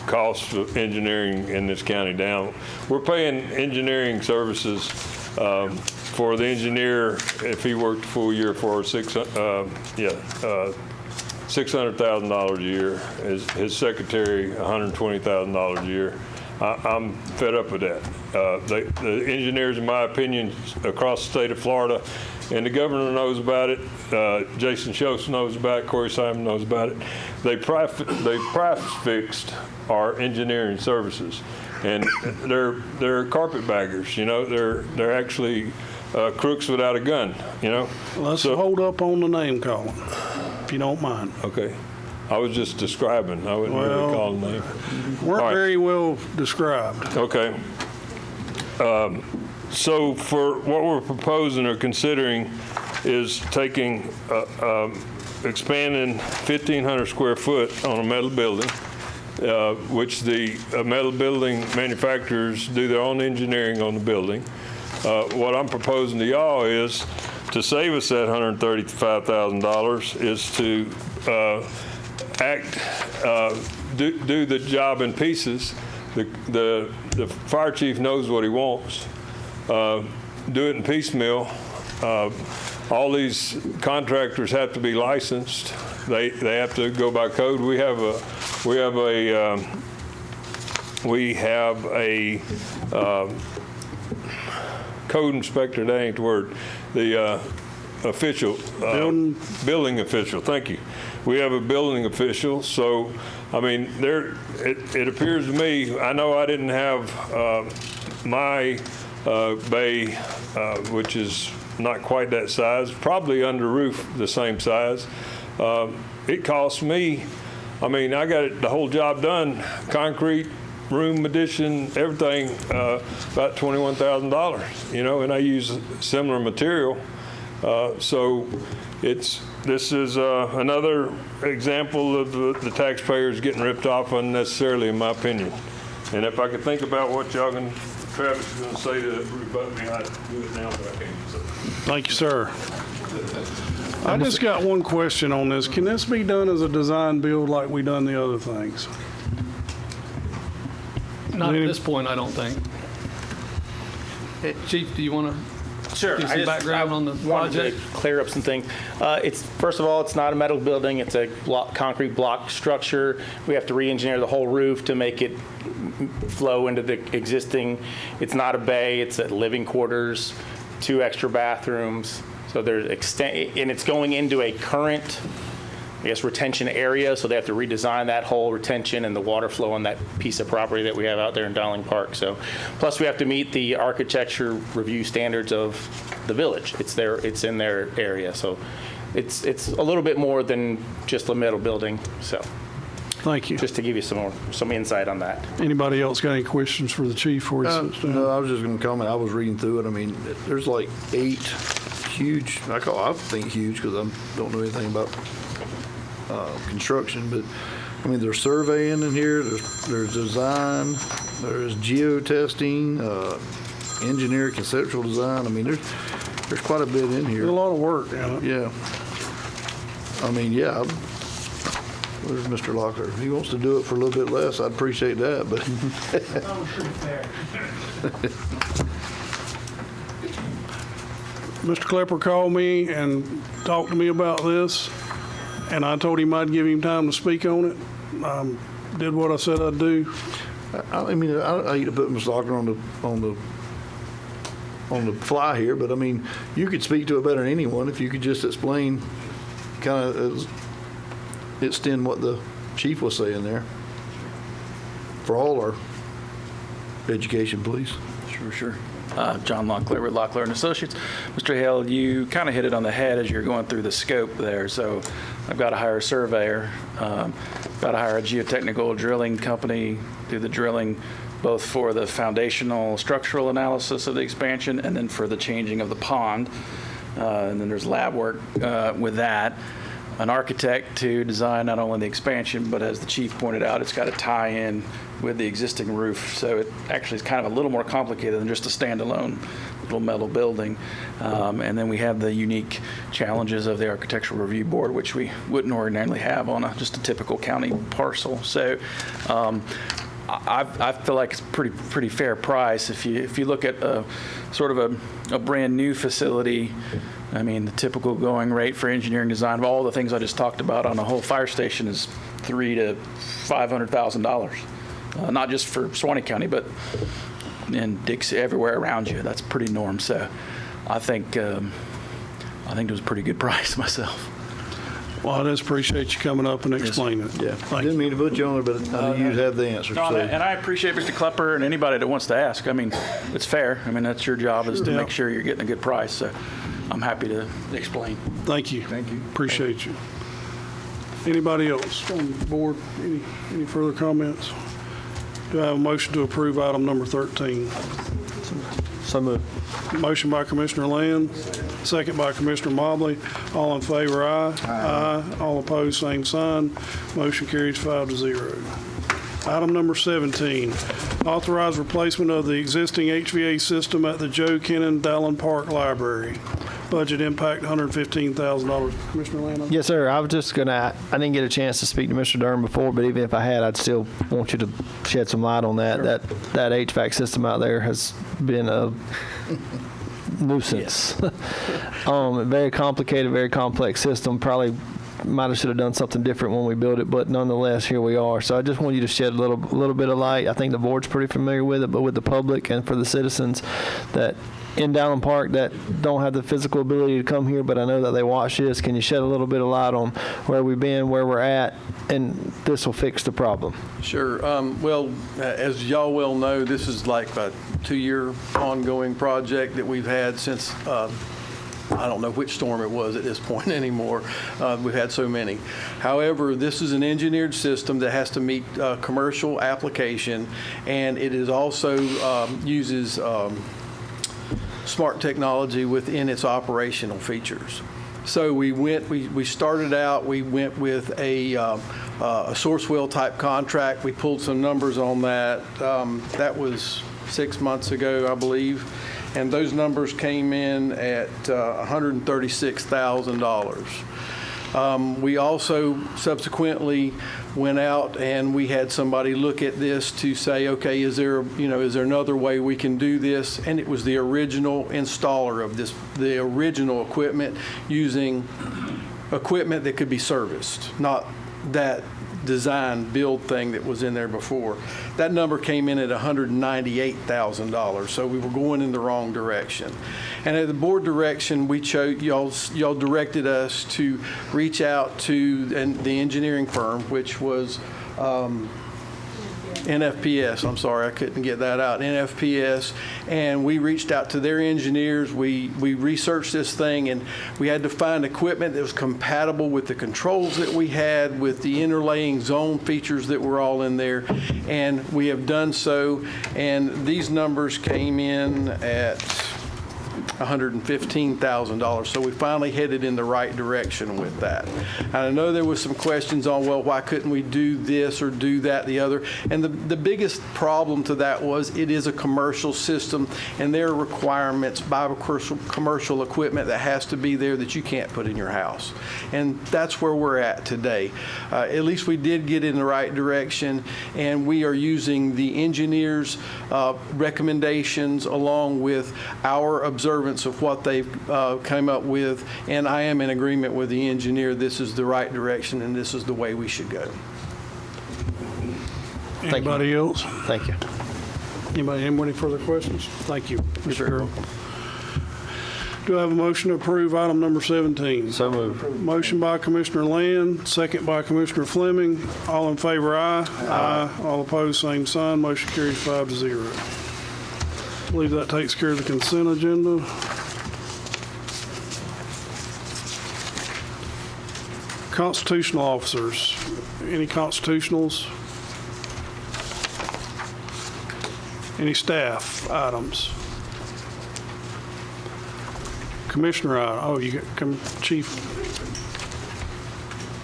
cost of engineering in this county down. We're paying engineering services for the engineer if he worked a full year for $600,000 a year. His secretary, $120,000 a year. I'm fed up with that. The engineers, in my opinion, across the state of Florida, and the governor knows about it, Jason Schultz knows about it, Corey Simon knows about it, they price fixed our engineering services. And they're carpetbaggers, you know, they're actually crooks without a gun, you know. Let's hold up on the name calling, if you don't mind. Okay. I was just describing. I wouldn't really call them name. Weren't very well described. Okay. So for what we're proposing or considering is taking, expanding 1,500 square foot on a metal building, which the metal building manufacturers do their own engineering on the building. What I'm proposing to y'all is to save us that $135,000 is to do the job in pieces. The fire chief knows what he wants. Do it in piecemeal. All these contractors have to be licensed. They have to go by code. We have a code inspector. That ain't the word. The official, building official. Thank you. We have a building official. So, I mean, it appears to me, I know I didn't have my bay, which is not quite that size, probably under roof the same size. It cost me, I mean, I got the whole job done, concrete, room addition, everything, about $21,000, you know, and I use similar material. So this is another example of the taxpayers getting ripped off unnecessarily, in my opinion. And if I could think about what Travis is going to say to rebut me, I'd do it now, but I can't. So. Thank you, sir. I just got one question on this. Can this be done as a design build like we done the other things? Not at this point, I don't think. Chief, do you want to give some background on the project? To clear up some things. First of all, it's not a metal building. It's a concrete block structure. We have to re-engineer the whole roof to make it flow into the existing. It's not a bay. It's a living quarters, 2 extra bathrooms. So there's and it's going into a current, I guess, retention area, so they have to redesign that whole retention and the water flow on that piece of property that we have out there in Dowling Park. So, plus we have to meet the architecture review standards of the village. It's in their area, so it's a little bit more than just a metal building. So, thank you. Just to give you some insight on that. Anybody else got any questions for the chief? No, I was just going to comment. I was reading through it. I mean, there's like 8 huge. I think huge because I don't know anything about construction, but I mean, there's surveying in here. There's design. There's geotesting, engineer, conceptual design. I mean, there's quite a bit in here. There's a lot of work in it. Yeah. I mean, yeah. Where's Mr. Locklear? If he wants to do it for a little bit less, I'd appreciate that, but. Mr. Klepper called me and talked to me about this, and I told him I'd give him time to speak on it. Did what I said I'd do. I mean, I hate to put Mr. Locklear on the fly here, but I mean, you could speak to it better than anyone if you could just explain, kind of extend what the chief was saying there for all our education, please. Sure. John Locklear with Locklear and Associates. Mr. Hale, you kind of hit it on the head as you're going through the scope there. So I've got to hire a surveyor, got to hire a geotechnical drilling company, do the drilling both for the foundational structural analysis of the expansion and then for the changing of the pond. And then there's lab work with that. An architect to design not only the expansion, but as the chief pointed out, it's got to tie in with the existing roof. So it actually is kind of a little more complicated than just a standalone little metal building. And then we have the unique challenges of the Architectural Review Board, which we wouldn't ordinarily have on just a typical county parcel. So I feel like it's pretty fair price. If you look at sort of a brand new facility, I mean, the typical going rate for engineering design of all the things I just talked about on a whole fire station is $300,000 to $500,000. Not just for Suwannee County, but in Dixie, everywhere around you. That's pretty norm. So I think it was a pretty good price myself. Well, I just appreciate you coming up and explaining it. Yeah, I didn't mean to put you on it, but I knew you'd have the answer. No, So. and I appreciate Mr. Klepper and anybody that wants to ask. I mean, it's fair. I mean, that's your job is to make sure you're getting a good price. So I'm happy to explain. Thank you. Appreciate you. Anybody else on the board? Any further comments? Do I have a motion to approve item number 13? So moved. Motion by Commissioner Land, second by Commissioner Mobley. All in favor, aye. Aye. All opposed, same sign. Motion carries 5-0. Item number 17, authorize replacement of the existing HVAC system at the Joe Kennan Dallin Park Library. Budget impact $115,000. Commissioner Land? Yes, sir. I was just I didn't get a chance to speak to Mr. Durham before, but even if I had, I'd still want you to shed some light on that. Sure. That HVAC system out there has been a nuisance. Very complicated, very complex system. Probably might have should have done something different when we built it, but nonetheless, here we are. So I just want you to shed a little bit of light. I think the board's pretty familiar with it, but with the public and for the citizens that in Dallin Park that don't have the physical ability to come here, but I know that they watch this. Can you shed a little bit of light on where we've been, where we're at, and this will fix the problem? Sure. Well, as y'all well know, this is like a 2-year ongoing project that we've had since I don't know which storm it was at this point anymore. We've had so many. However, this is an engineered system that has to meet commercial application, and it is also uses smart technology within its operational features. So we started out, we went with a Sourcewell type contract. We pulled some numbers on that. That was 6 months ago, I believe. And those numbers came in at $136,000. We also subsequently went out and we had somebody look at this to say, okay, is there another way we can do this? And it was the original installer of the original equipment, using equipment that could be serviced, not that design build thing that was in there before. That number came in at $198,000, so we were going in the wrong direction. And at the board direction, we chose y'all directed us to reach out to the engineering firm, which was NFPS. I'm sorry, I couldn't get that out. NFPS, and we reached out to their engineers. We researched this thing, and we had to find equipment that was compatible with the controls that we had, with the interlaying zone features that were all in there, and we have done so. And these numbers came in at $115,000. So we finally headed in the right direction with that. And I know there was some questions on, well, why couldn't we do this or do that, the other? And the biggest problem to that was it is a commercial system, and there are requirements by commercial equipment that has to be there that you can't put in your house. And that's where we're at today. At least we did get in the right direction, and we are using the engineers' recommendations along with our observance of what they've come up with, and I am in agreement with the engineer. This is the right direction, and this is the way we should go. Anybody else? Thank you. Anybody have any further questions? Thank you, Mr. Earl. Do I have a motion to approve item number 17? So moved. Motion by Commissioner Land, second by Commissioner Fleming. All in favor, aye. Aye. All opposed, same sign. Motion carries 5-0. I believe that takes care of the consent agenda. Constitutional officers. Any constitutionals? Any staff items? Commissioner, oh, you got Chief.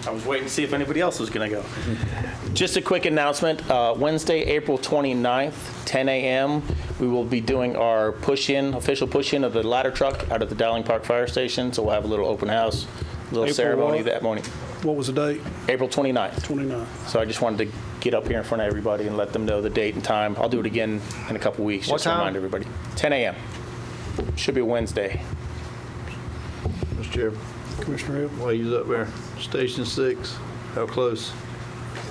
I was waiting to see if anybody else was going to go. Just a quick announcement. Wednesday, April 29th, 10 a.m., we will be doing our push-in, official push-in of the ladder truck out of the Dowling Park Fire Station. So we'll have a little open house, a little ceremony that morning. What was the date? April 29th. 29th. So I just wanted to get up here in front of everybody and let them know the date and time. I'll do it again in a couple weeks. What just to time? remind everybody. 10 a.m. Should be Wednesday. Mr. Chairman, Commissioner Hill. while you was up there, Station 6, how close?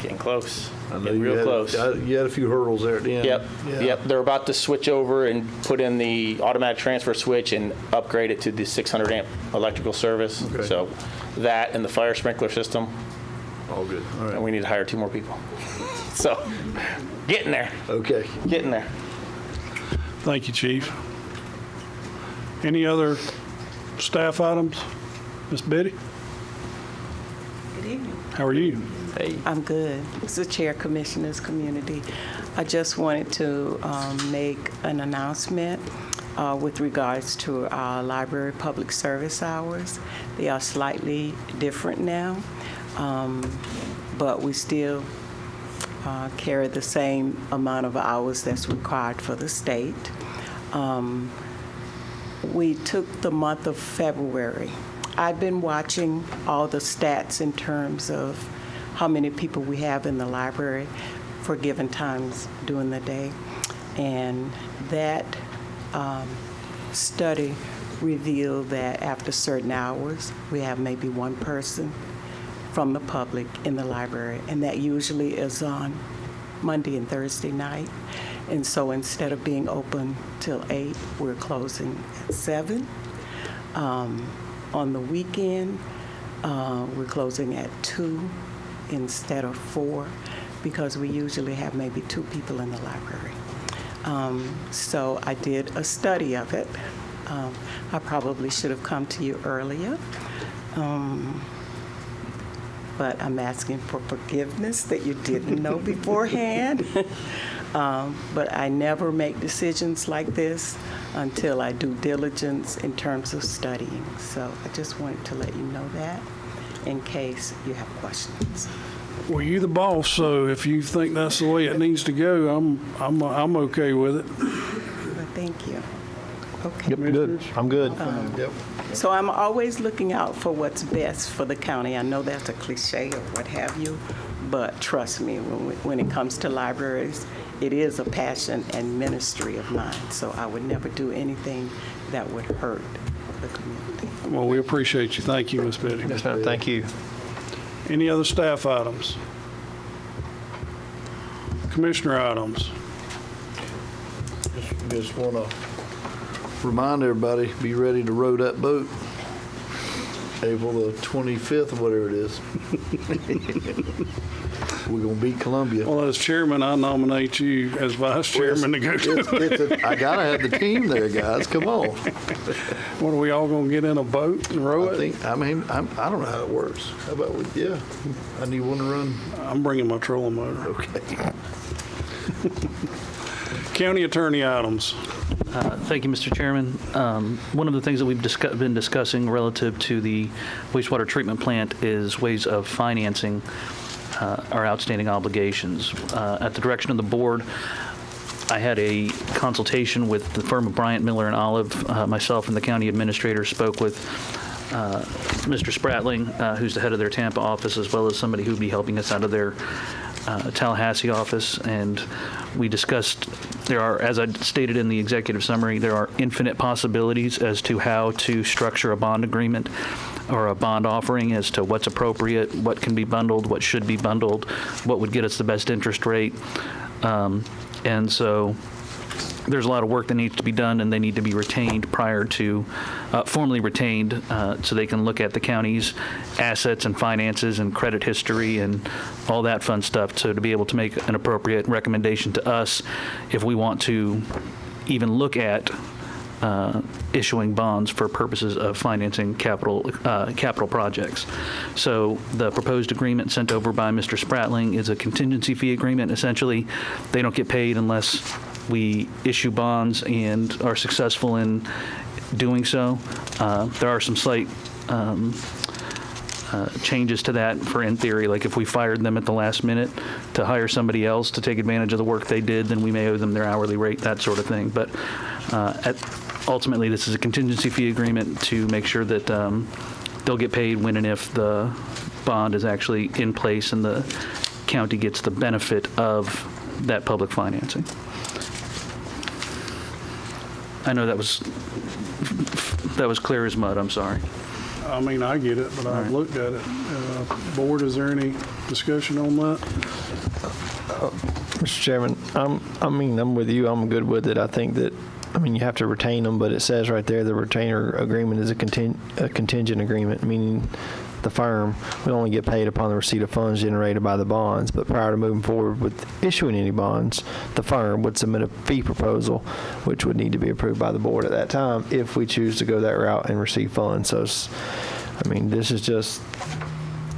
Getting close. I know Getting you real had, close. You had a few hurdles there at the end. Yep, Yeah. yep. They're about to switch over and put in the automatic transfer switch and upgrade it to the 600 amp electrical service. Okay. So that and the fire sprinkler system. All good. All And right. we need to hire 2 more people. So getting there, Okay. getting there. Thank you, Chief. Any other staff items? Ms. Betty? Good evening. How are you? Hey. I'm good. Mr. Chair, Commissioners, Community. I just wanted to make an announcement with regards to our library public service hours. They are slightly different now, but we still carry the same amount of hours that's required for the state. We took the month of February. I've been watching all the stats in terms of how many people we have in the library for given times during the day. And that study revealed that after certain hours, we have maybe one person from the public in the library, and that usually is on Monday and Thursday night. And so instead of being open till 8, we're closing at 7. On the weekend, we're closing at 2 instead of 4 because we usually have maybe 2 people in the library. So I did a study of it. I probably should have come to you earlier. But I'm asking for forgiveness that you didn't know beforehand. But I never make decisions like this until I do diligence in terms of studying. So I just wanted to let you know that in case you have questions. Well, you're the boss, so if you think that's the way it needs to go, I'm okay with it. Well, thank you. Okay. Yep, good. I'm good. Yep. So I'm always looking out for what's best for the county. I know that's a cliche or what have you, but trust me, when it comes to libraries, it is a passion and ministry of mine. So I would never do anything that would hurt the community. Well, we appreciate you. Thank you, Ms. Betty. Yes, ma'am. Thank you. Any other staff items? Commissioner items? Just want to remind everybody, be ready to row that boat April the 25th or whatever it is. We're going to beat Columbia. Well, as chairman, I nominate you as vice chairman to go to. I got to have the team there, guys. Come on. What, are we all going to get in a boat and row it? I don't know how it works. How about I need one to run. I'm bringing my trolling motor. Okay. County attorney items. Thank you, Mr. Chairman. One of the things that we've been discussing relative to the wastewater treatment plant is ways of financing our outstanding obligations. At the direction of the board, I had a consultation with the firm of Bryant, Miller, and Olive. Myself and the county administrator spoke with Mr. Spratling, who's the head of their Tampa office, as well as somebody who would be helping us out of their Tallahassee office, and we discussed there are, as I stated in the executive summary, there are infinite possibilities as to how to structure a bond agreement or a bond offering as to what's appropriate, what can be bundled, what should be bundled, what would get us the best interest rate. And so there's a lot of work that needs to be done, and they need to be retained prior to, formally retained, so they can look at the county's assets and finances and credit history and all that fun stuff, so to be able to make an appropriate recommendation to us if we want to even look at issuing bonds for purposes of financing capital projects. So the proposed agreement sent over by Mr. Spratling is a contingency fee agreement. Essentially, they don't get paid unless we issue bonds and are successful in doing so. There are some slight changes to that for, in theory, like if we fired them at the last minute to hire somebody else to take advantage of the work they did, then we may owe them their hourly rate, that sort of thing. But ultimately, this is a contingency fee agreement to make sure that they'll get paid when and if the bond is actually in place and the county gets the benefit of that public financing. I know that was clear as mud. I'm sorry. I mean, I get it, but I've looked at it. Board, is there any discussion on that? Mr. Chairman, I'm with you. I'm good with it. I think that, you have to retain them, but it says right there the retainer agreement is a contingent agreement, meaning the firm will only get paid upon the receipt of funds generated by the bonds. But prior to moving forward with issuing any bonds, the firm would submit a fee proposal, which would need to be approved by the board at that time if we choose to go that route and receive funds. So, this is just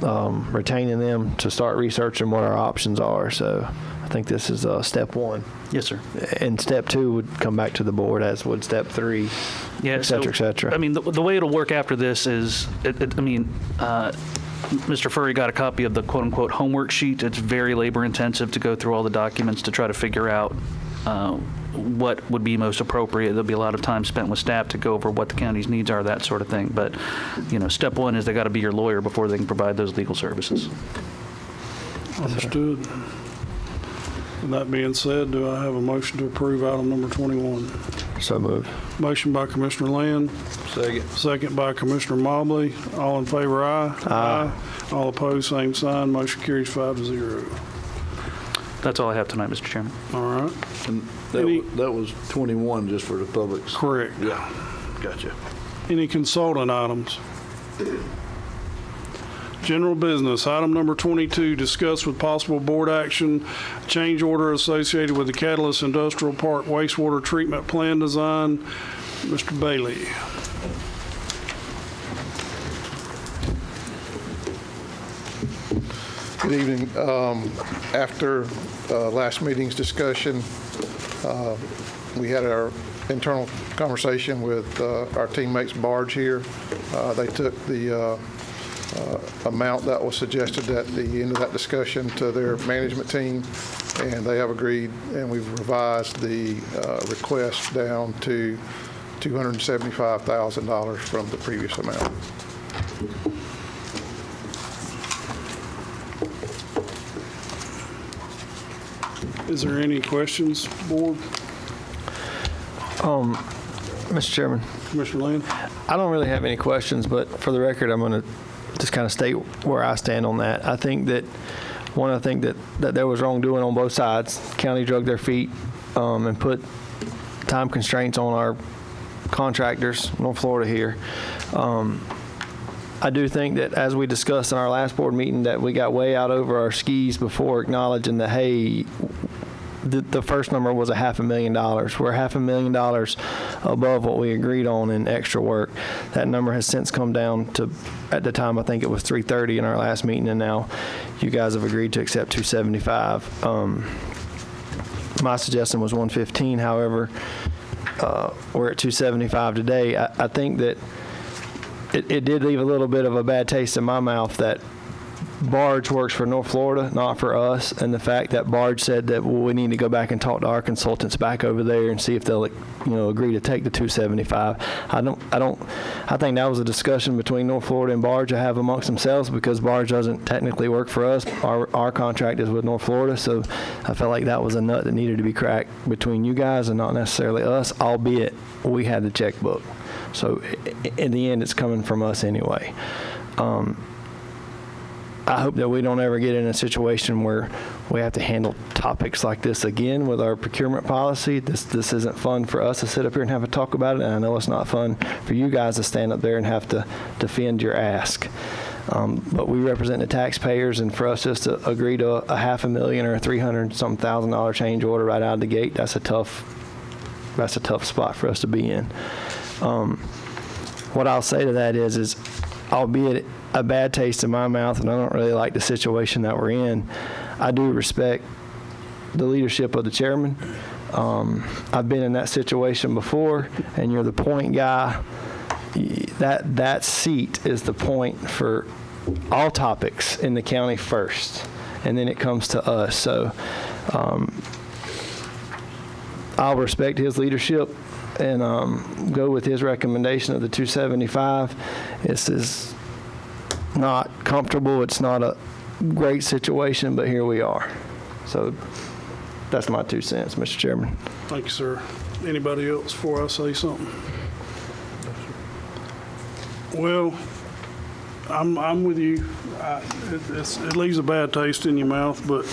retaining them to start researching what our options are. So I think this is step one. Yes, sir. And step two would come back to the board, as would step three, et cetera, et cetera. The way it'll work after this is, Mr. Furry got a copy of the quote-unquote homework sheet. It's very labor-intensive to go through all the documents to try to figure out what would be most appropriate. There'll be a lot of time spent with staff to go over what the county's needs are, that sort of thing. But, step one is they got to be your lawyer before they can provide those legal services. Understood. With that being said, do I have a motion to approve item number 21? So moved. Motion by Commissioner Land. Second. Second by Commissioner Mobley. All in favor, aye. Aye. All opposed, same sign. Motion carries 5-0. That's all I have tonight, Mr. Chairman. All right. And that was 21 just for the public's. Correct. Yeah. Gotcha. Any consultant items? General business, item number 22, discuss with possible board action, change order associated with the Catalyst Industrial Park wastewater treatment plan design. Mr. Bailey. Good evening. After last meeting's discussion, we had our internal conversation with our teammates Barge here. They took the amount that was suggested at the end of that discussion to their management team, and they have agreed, and we've revised the request down to $275,000 from the previous amount. Is there any questions, board? Mr. Chairman. Commissioner Land? I don't really have any questions, but for the record, I'm going to just kind of state where I stand on that. I think that that there was wrongdoing on both sides. County drug their feet and put time constraints on our contractors, North Florida here. I do think that, as we discussed in our last board meeting, that we got way out over our skis before acknowledging that, hey, the first number was $500,000. We're $500,000 above what we agreed on in extra work. That number has since come down to, at the time, I think it was $330 in our last meeting, and now you guys have agreed to accept $275. My suggestion was $115. However, we're at 275 today. I think that it did leave a little bit of a bad taste in my mouth that Barge works for North Florida, not for us, and the fact that Barge said that, well, we need to go back and talk to our consultants back over there and see if they'll, agree to take the 275. I think that was a discussion between North Florida and Barge to have amongst themselves, because Barge doesn't technically work for us. Our contract is with North Florida, so I felt like that was a nut that needed to be cracked between you guys and not necessarily us, albeit we had the checkbook. So in the end, it's coming from us anyway. I hope that we don't ever get in a situation where we have to handle topics like this again with our procurement policy. This isn't fun for us to sit up here and have a talk about it, and I know it's not fun for you guys to stand up there and have to defend your ask. But we represent the taxpayers, and for us just to agree to a $500,000 or a $300,000 change order right out of the gate, that's a tough spot for us to be in. What I'll say to that is albeit a bad taste in my mouth, and I don't really like the situation that we're in, I do respect the leadership of the chairman. I've been in that situation before, and you're the point guy. That seat is the point for all topics in the county first, and then it comes to us. So I'll respect his leadership and go with his recommendation of the 275. This is not comfortable. It's not a great situation, but here we are. So that's my 2 cents, Mr. Chairman. Thank you, sir. Anybody else before I say something? Well, I'm with you. It leaves a bad taste in your mouth, but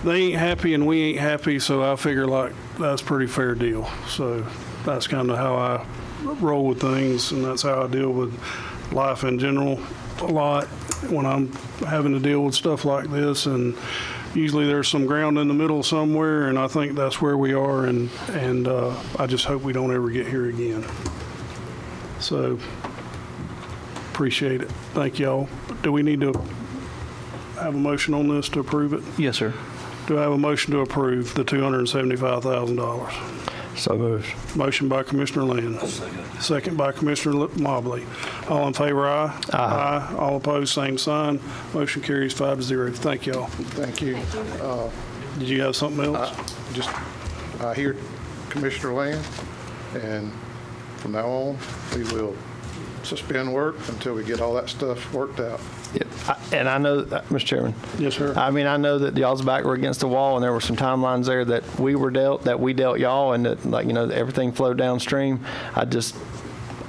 they ain't happy and we ain't happy, so I figure like that's a pretty fair deal. So that's kind of how I roll with things, and that's how I deal with life in general a lot when I'm having to deal with stuff like this. And usually there's some ground in the middle somewhere, and I think that's where we are, and I just hope we don't ever get here again. So appreciate it. Thank y'all. Do we need to have a motion on this to approve it? Yes, sir. Do I have a motion to approve the $275,000? So moved. Motion by Commissioner Land. Second by Commissioner Mobley. All in favor, aye? Aye. All opposed, same sign. Motion carries 5-0. Thank y'all. Thank you. Did you have something else? I hear Commissioner Land, and from now on, we will suspend work until we get all that stuff worked out. Yep. And I know, Mr. Chairman. Yes, sir. I mean, I know that y'all's back were against the wall, and there were some timelines there that we dealt y'all, and that, like, everything flowed downstream. I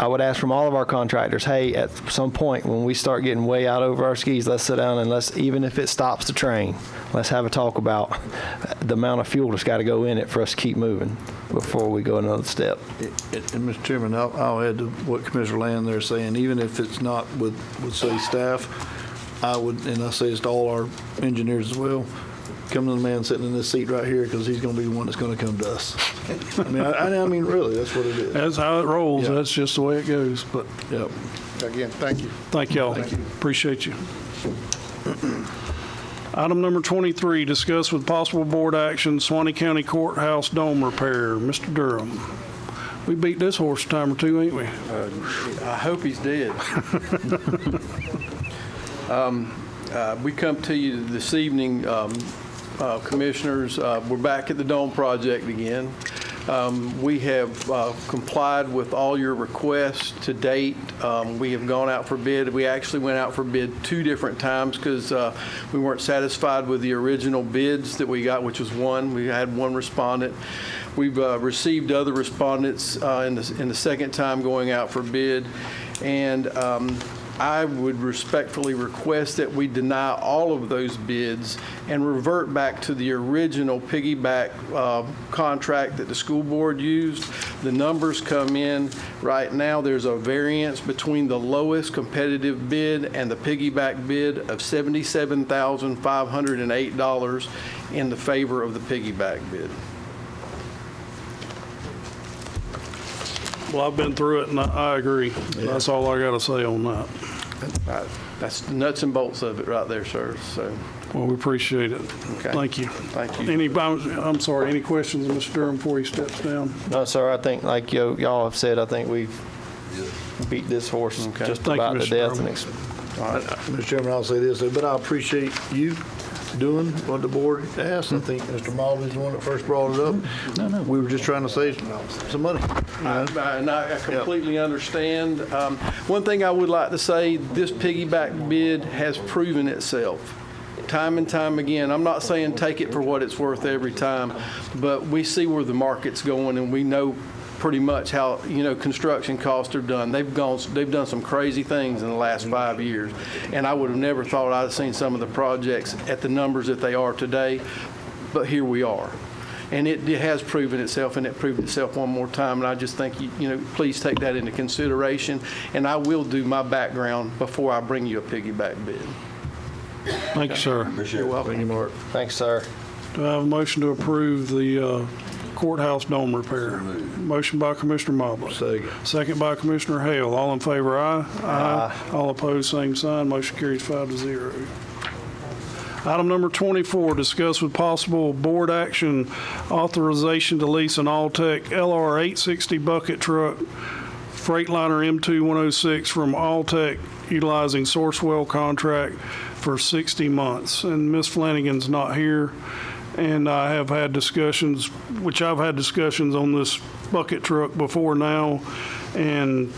would ask from all of our contractors, hey, at some point when we start getting way out over our skis, let's sit down and even if it stops the train, let's have a talk about the amount of fuel that's got to go in it for us to keep moving before we go another step. And Mr. Chairman, I'll add to what Commissioner Land there is saying. Even if it's not with city staff, I would, and I say it's to all our engineers as well, come to the man sitting in this seat right here, because he's going to be the one that's going to come to us. I mean, really, that's what it is. That's how it rolls. Yeah. That's just the way it goes. But yep. Again, thank you. Thank y'all. Thank you. Appreciate you. Item number 23, discuss with possible board action Suwannee County Courthouse dome repair. Mr. Durham. We beat this horse a time or two, ain't we? I hope he's dead. We come to you this evening, Commissioners. We're back at the Dome project again. We have complied with all your requests to date. We have gone out for bid. We actually went out for bid 2 different times because we weren't satisfied with the original bids that we got, which was 1. We had 1 respondent. We've received other respondents in the second time going out for bid, and I would respectfully request that we deny all of those bids and revert back to the original piggyback contract that the school board used. The numbers come in right now. There's a variance between the lowest competitive bid and the piggyback bid of $77,508 in the favor of the piggyback bid. Well, I've been through it, and I agree. Yeah. That's all I got to say on that. That's the nuts and bolts of it right there, sir. So Well, we appreciate it. Okay. Thank you. Thank you. I'm sorry, any questions, Mr. Durham, before he steps down? No, sir, I think, like y'all have said, I think we've beat this horse just Thank you, about to Mr. death. Durham. Mr. Chairman, I'll say this, but I appreciate you doing what the board asked. I think Mr. Malby's the one that first brought it up. No. We were just trying to save some money. And I completely understand. One thing I would like to say, this piggyback bid has proven itself time and time again. I'm not saying take it for what it's worth every time, but we see where the market's going, and we know pretty much how, construction costs are done. They've done some crazy things in the last 5 years, and I would have never thought I'd have seen some of the projects at the numbers that they are today, but here we are. And it has proven itself, and it proved itself one more time, and I just think, please take that into consideration, and I will do my background before I bring you a piggyback bid. Thank you, sir. You're welcome. Thank you, Mark. Thanks, sir. Do I have a motion to approve the courthouse dome repair? Motion by Commissioner Mobley. Second by Commissioner Hale. All in favor, aye. Aye. All opposed, same sign. Motion carries 5-0. Item number 24, discuss with possible board action authorization to lease an Alltech LR 860 bucket truck Freightliner M2-106 from Alltech utilizing Sourcewell contract for 60 months. And Ms. Flanagan's not here. And I have had discussions, I've had discussions on this bucket truck before now, and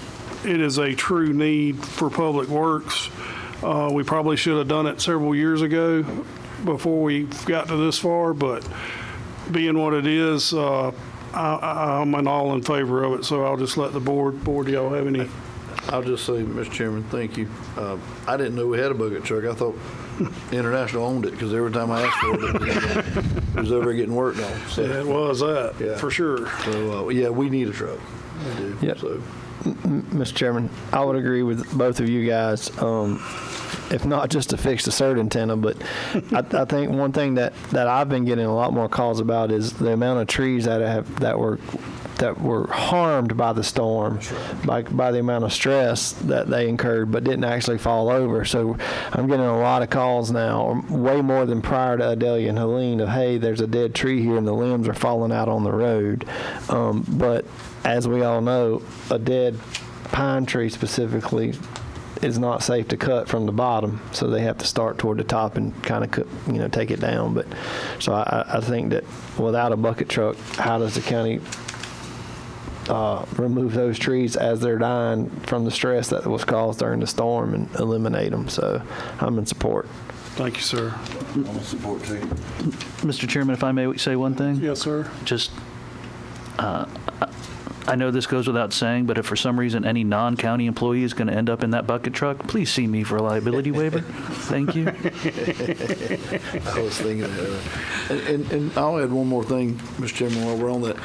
it is a true need for Public Works. We probably should have done it several years ago before we got to this far, but being what it is, I'm all in favor of it, so I'll just let the board, do y'all have any? I'll just say, Mr. Chairman, thank you. I didn't know we had a bucket truck. I thought International owned it, because every time I asked for it was over getting worked on. So, Yeah, it was that, for sure. So, yeah, we need a truck. We do. Yep. So. Mr. Chairman, I would agree with both of you guys, if not just to fix the CERT antenna, but I think one thing that I've been getting a lot more calls about is the amount of trees that were harmed by the storm, by the amount of stress that they incurred, but didn't actually fall over. So I'm getting a lot of calls now, way more than prior to Adelia and Helene, of, hey, there's a dead tree here and the limbs are falling out on the road. But as we all know, a dead pine tree specifically is not safe to cut from the bottom, so they have to start toward the top and kind of take it down. But so I think that without a bucket truck, how does the county remove those trees as they're dying from the stress that was caused during the storm and eliminate them? So I'm in support. Thank you, sir. I'm in support too. Mr. Chairman, if I may say one thing? Yes, sir. Just, I know this goes without saying, but if for some reason any non-county employee is going to end up in that bucket truck, please see me for a liability waiver. Thank you. I was thinking that. And I'll add one more thing, Mr. Chairman, while we're on that.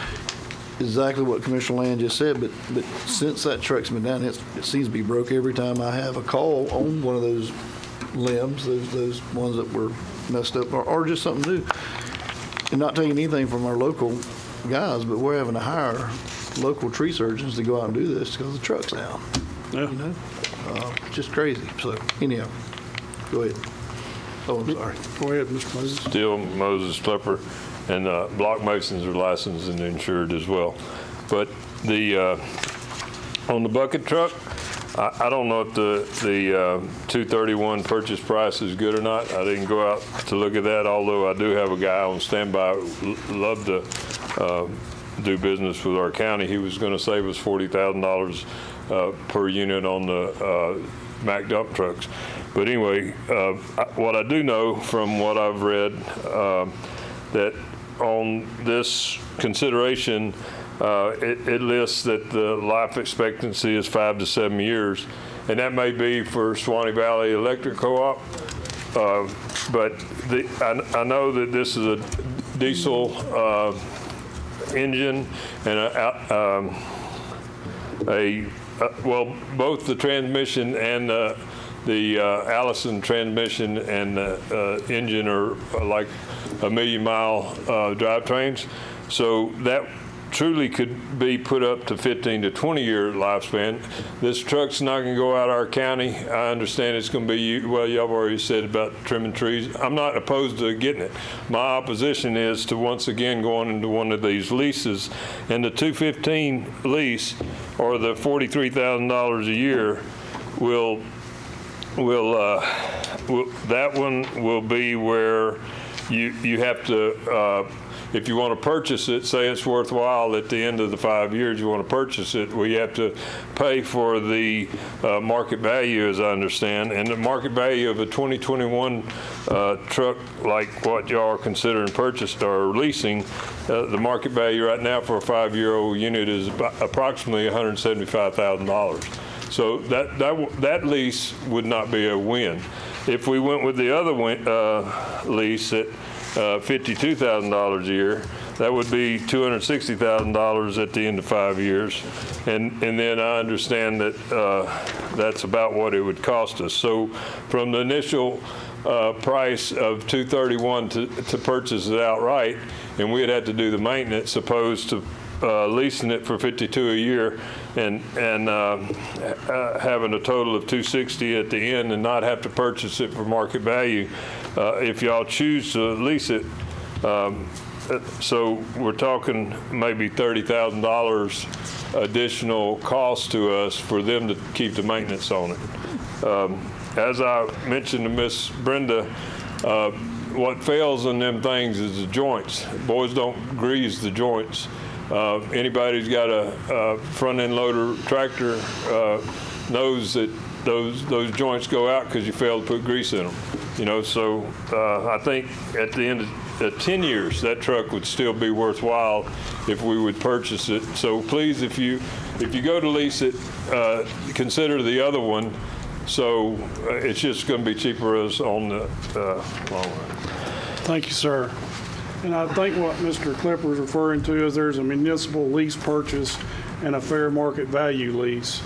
Exactly what Commissioner Land just said, but since that truck's been down, it seems to be broke every time I have a call on one of those limbs, those ones that were messed up, or just something new. And not taking anything from our local guys, but we're having to hire local tree surgeons to go out and do this because the truck's down. Yeah. Just crazy. So anyhow, go ahead. Oh, I'm sorry. Go ahead, Mr. Moses. Still Moses Klepper, and Block Masons are licensed and insured as well. But on the bucket truck, I don't know if the 231 purchase price is good or not. I didn't go out to look at that, although I do have a guy on standby who'd love to do business with our county. He was going to save us $40,000 per unit on the Mack dump trucks. But anyway, what I do know from what I've read, that on this consideration, it lists that the life expectancy is 5 to 7 years, and that may be for Suwannee Valley Electric Co-op. But I know that this is a diesel engine and well, both the transmission and the Allison transmission and engine are like 1 million mile drivetrains. So that truly could be put up to 15 to 20-year lifespan. This truck's not going to go out our county. I understand it's going to be, well, y'all have already said about trimming trees. I'm not opposed to getting it. My opposition is to once again going into one of these leases, and the 215 lease or the $43,000 a year will that one will be where you have to, if you want to purchase it, say it's worthwhile at the end of the 5 years, you want to purchase it, well, you have to pay for the market value, as I understand. And the market value of a 2021 truck, like what y'all are considering purchased or leasing, the market value right now for a 5-year-old unit is approximately $175,000. So that lease would not be a win. If we went with the other lease at $52,000 a year, that would be $260,000 at the end of 5 years. And then I understand that that's about what it would cost us. So from the initial price of $231 to purchase it outright, and we'd have to do the maintenance opposed to leasing it for $52 a year and having a total of $260 at the end and not have to purchase it for market value. If y'all choose to lease it, so we're talking maybe $30,000 additional cost to us for them to keep the maintenance on it. As I mentioned to Miss Brenda, what fails in them things is the joints. Boys don't grease the joints. Anybody who's got a front-end loader tractor knows that those joints go out because you failed to put grease in them. You know, so I think at the end of 10 years, that truck would still be worthwhile if we would purchase it. So please, if you go to lease it, consider the other one. So it's just going to be cheaper as on the long run. Thank you, sir. And I think what Mr. Clipper is referring to is there's a municipal lease purchase and a fair market value lease.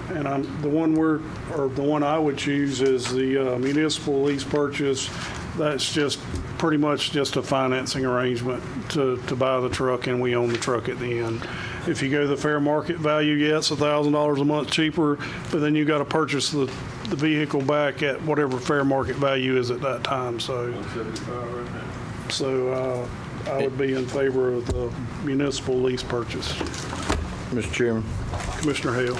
And the one I would choose is the municipal lease purchase. That's just pretty much just a financing arrangement to buy the truck, and we own the truck at the end. If you go the fair market value, yeah, it's $1,000 a month cheaper, but then you got to purchase the vehicle back at whatever fair market value is at that time. So I would be in favor of the municipal lease purchase. Mr. Chairman. Commissioner Hale.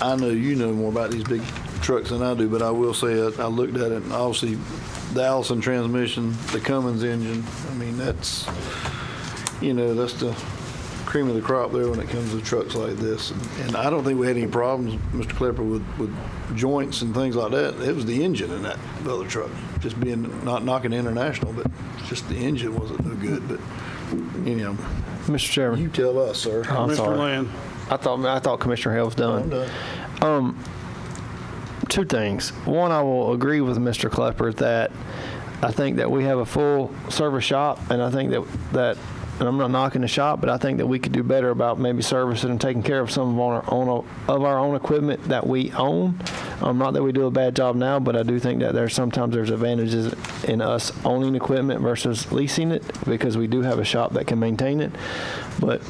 I know you know more about these big trucks than I do, but I will say I looked at it, and obviously the Allison transmission, the Cummins engine, I mean, that's the cream of the crop there when it comes to trucks like this. And I don't think we had any problems, Mr. Clipper, with joints and things like that. It was the engine in that other truck, just being, not knocking International, but just the engine wasn't no good. But, Mr. Chairman. You tell us, sir. Oh, I'm sorry. Land. I thought Commissioner Hale was done. I'm done. Two things. One, I will agree with Mr. Klepper that I think that we have a full service shop, and I think that and I'm not knocking the shop, but I think that we could do better about maybe servicing and taking care of some of our own equipment that we own. Not that we do a bad job now, but I do think that sometimes there's advantages in us owning equipment versus leasing it, because we do have a shop that can maintain it. But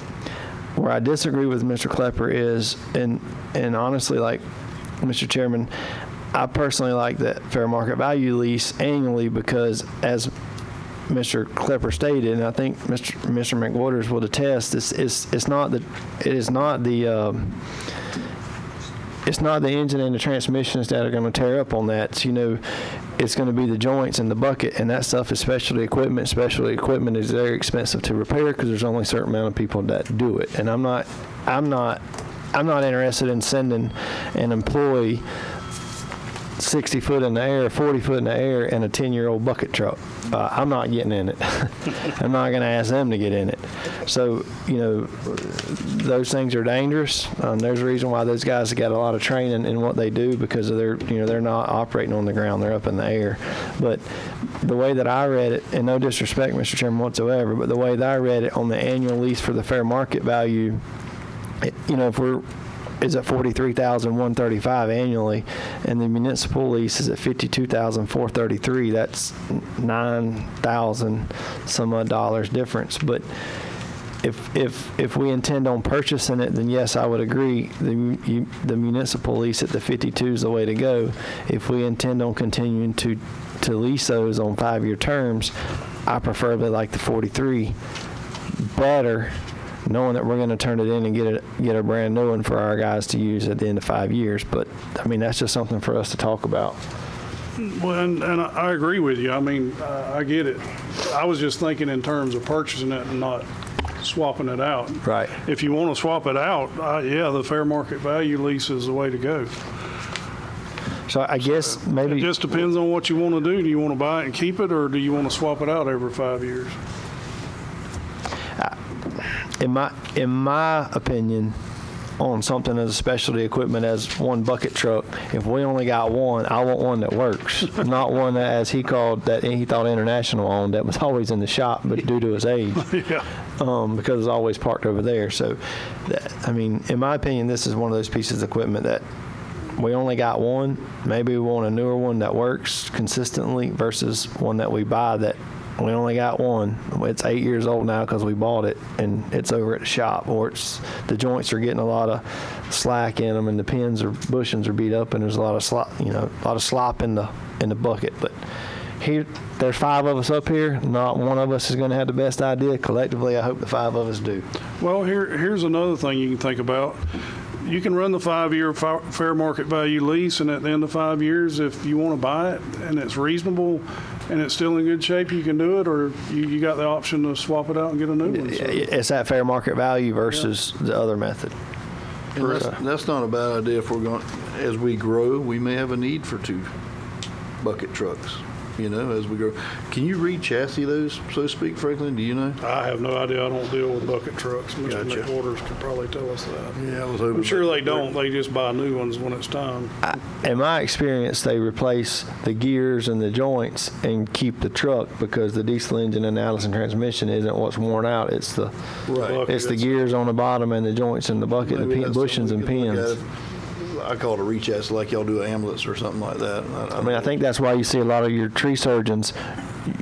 where I disagree with Mr. Klepper is, and honestly, like Mr. Chairman, I personally like that fair market value lease annually, because as Mr. Klepper stated, and I think Mr. McWaters will attest, it's not the engine and the transmissions that are going to tear up on that. It's going to be the joints and the bucket, and that stuff is specialty equipment. Specialty equipment is very expensive to repair because there's only a certain amount of people that do it. And I'm not interested in sending an employee 60 foot in the air, 40 foot in the air, and a 10-year-old bucket truck. I'm not getting in it. I'm not going to ask them to get in it. So, those things are dangerous. There's a reason why those guys have got a lot of training in what they do, because of they're not operating on the ground, they're up in the air. But the way that I read it, and no disrespect, Mr. Chairman, whatsoever, but the way that I read it on the annual lease for the fair market value, is at $43,135 annually, and the municipal lease is at $52,433. That's $9,000 some odd dollars difference. But if we intend on purchasing it, then yes, I would agree. The municipal lease at the 52 is the way to go. If we intend on continuing to lease those on 5-year terms, I preferably like the 43 better, knowing that we're going to turn it in and get a brand new one for our guys to use at the end of 5 years. But I mean, that's just something for us to talk about. Well, and I agree with you. I mean, I get it. I was just thinking in terms of purchasing it and not swapping it out. Right. If you want to swap it out, yeah, the fair market value lease is the way to go. So I guess maybe it just depends on what you want to do. Do you want to buy it and keep it, or do you want to swap it out every 5 years? in my opinion, on something as a specialty equipment as one bucket truck, if we only got one, I want one that works, not one that, as he called, that he thought International owned, that was always in the shop, but due to his age, yeah, because it's always parked over there. So, I mean, in my opinion, this is one of those pieces of equipment that we only got one. Maybe we want a newer one that works consistently versus one that we buy that we only got one. It's 8 years old now because we bought it, and it's over at the shop, or the joints are getting a lot of slack in them, and the pins or bushings are beat up, and there's a lot of slop, in the bucket. But here, there's 5 of us up here. Not one of us is going to have the best idea. Collectively, I hope the 5 of us do. Well, here's another thing you can think about. You can run the 5-year fair market value lease, and at the end of 5 years, if you want to buy it and it's reasonable and it's still in good shape, you can do it, or you got the option to swap it out and get a new one. So. It's that fair market value versus the other method. And that's not a bad idea. If we're going, as we grow, we may have a need for 2 bucket trucks. As we grow. Can you re-chassis those, so to speak, Franklin? Do you know? I have no idea. I don't deal with bucket trucks. Mr. Gotcha. McWaters could probably tell us that. Yeah, I was hoping. I'm sure they don't. They just buy new ones when it's time. In my experience, they replace the gears and the joints and keep the truck, because the diesel engine and the Allison transmission isn't what's worn out. It's the gears on the bottom and the joints in the bucket, the bushings and pins. I call it a re-chassis, like y'all do an ambulance or something like that. I think that's why you see a lot of your tree surgeons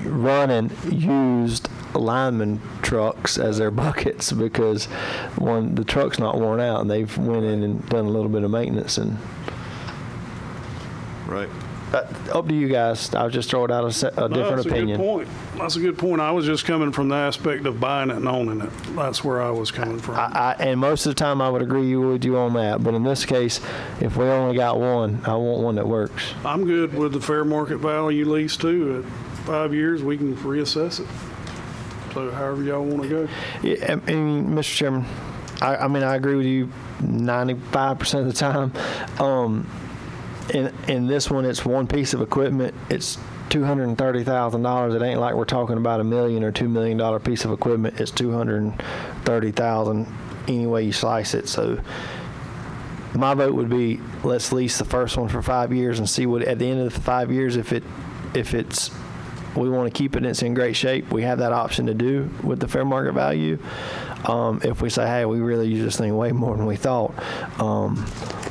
running used lineman trucks as their buckets, because the truck's not worn out, and they've went in and done a little bit of maintenance. And right. Up to you guys. I'll just throw it out a different opinion. Good point. That's a good point. I was just coming from the aspect of buying it and owning it. That's where I was coming from. And most of the time I would agree with you on that. But in this case, if we only got one, I want one that works. I'm good with the fair market value lease too. At 5 years, we can reassess it. So however y'all want to go. Yeah, I mean, Mr. Chairman, I agree with you 95% of the time. In this one, it's one piece of equipment. It's $230,000. It ain't like we're talking about $1 million or $2 million piece of equipment. It's $230,000 any way you slice it. So my vote would be, let's lease the first one for 5 years and see what at the end of the 5 years, if it's we want to keep it and it's in great shape, we have that option to do with the fair market value. If we say, hey, we really use this thing way more than we thought,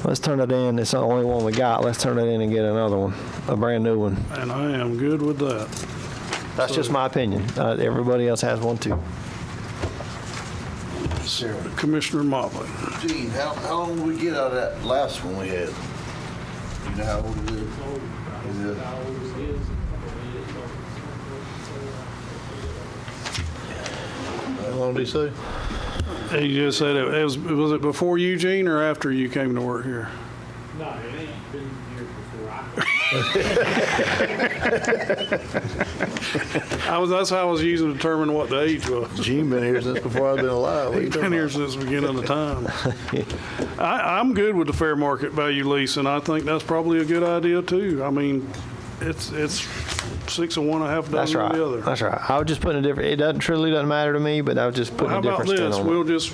let's turn it in. It's the only one we got. Let's turn it in and get another one, a brand new one. And I am good with that. That's just my opinion. Everybody else has one too. Commissioner Motley. Gene, how long did we get out of that last one we had? You know how old it is? How long did he say? He just said it was it before Eugene or after you came to work here? No, it ain't been here before that's how I was using to determine what the age was. Gene been here since before I've been alive. He's been here since the beginning of the time. I'm good with the fair market value lease, and I think that's probably a good idea too. I mean, it's 6 of one, a half dozen of the other. That's right. I would just put in a different. It truly doesn't matter to me, but I would just put a different spin on it. How about this?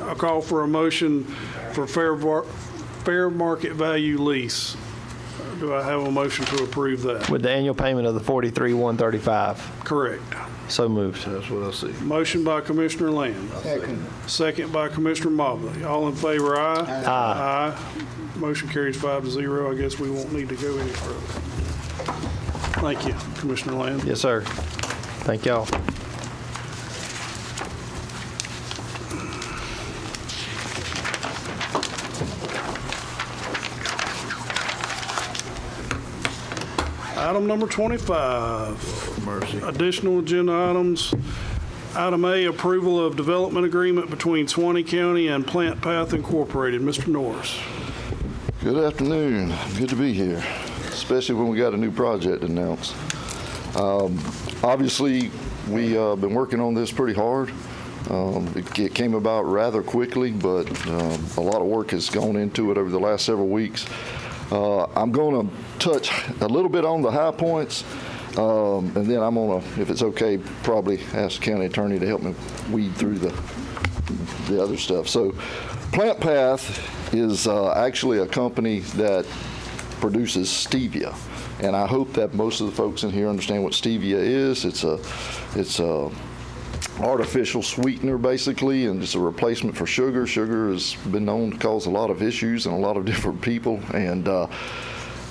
I'll call for a motion for fair market value lease. Do I have a motion to approve that? With the annual payment of the $43,135. Correct. So moved. That's what I see. Motion by Commissioner Land. Second by Commissioner Mobley. All in favor, aye? Aye. Aye. Motion carries 5-0. I guess we won't need to go any further. Thank you, Commissioner Land. Yes, sir. Thank y'all. Item number 25. Mercy. Additional agenda items. Item A, approval of development agreement between Suwannee County and Plant Path Incorporated. Mr. Norris. Good afternoon. Good to be here, especially when we got a new project to announce. Obviously, we been working on this pretty hard. It came about rather quickly, but a lot of work has gone into it over the last several weeks. I'm going to touch a little bit on the high points, and then I'm going to, if it's okay, probably ask the county attorney to help me weed through the other stuff. So Plant Path is actually a company that produces stevia. And I hope that most of the folks in here understand what stevia is. It's a artificial sweetener, basically, and it's a replacement for sugar. Sugar has been known to cause a lot of issues in a lot of different people. And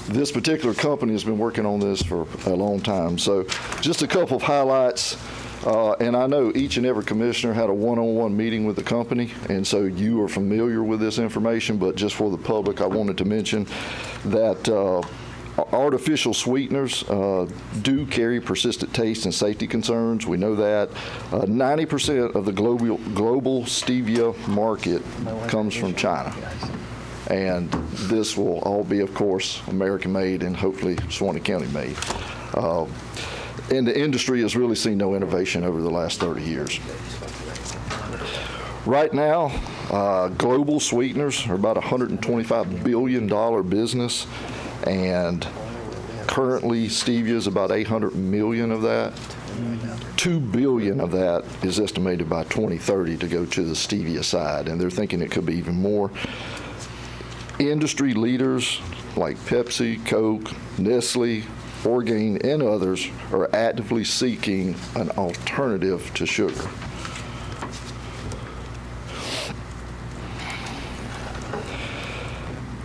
this particular company has been working on this for a long time. So just a couple of highlights. And I know each and every commissioner had a one-on-one meeting with the company, and so you are familiar with this information, but just for the public, I wanted to mention that artificial sweeteners do carry persistent taste and safety concerns. We know that. 90% of the global stevia market comes from China. And this will all be, of course, American-made and hopefully Suwannee County-made. And the industry has really seen no innovation over the last 30 years. Right now, global sweeteners are about a $125 billion business, and currently stevia is about 800 million of that. 2 billion of that is estimated by 2030 to go to the stevia side, and they're thinking it could be even more. Industry leaders like Pepsi, Coke, Nestle, Orgain, and others are actively seeking an alternative to sugar.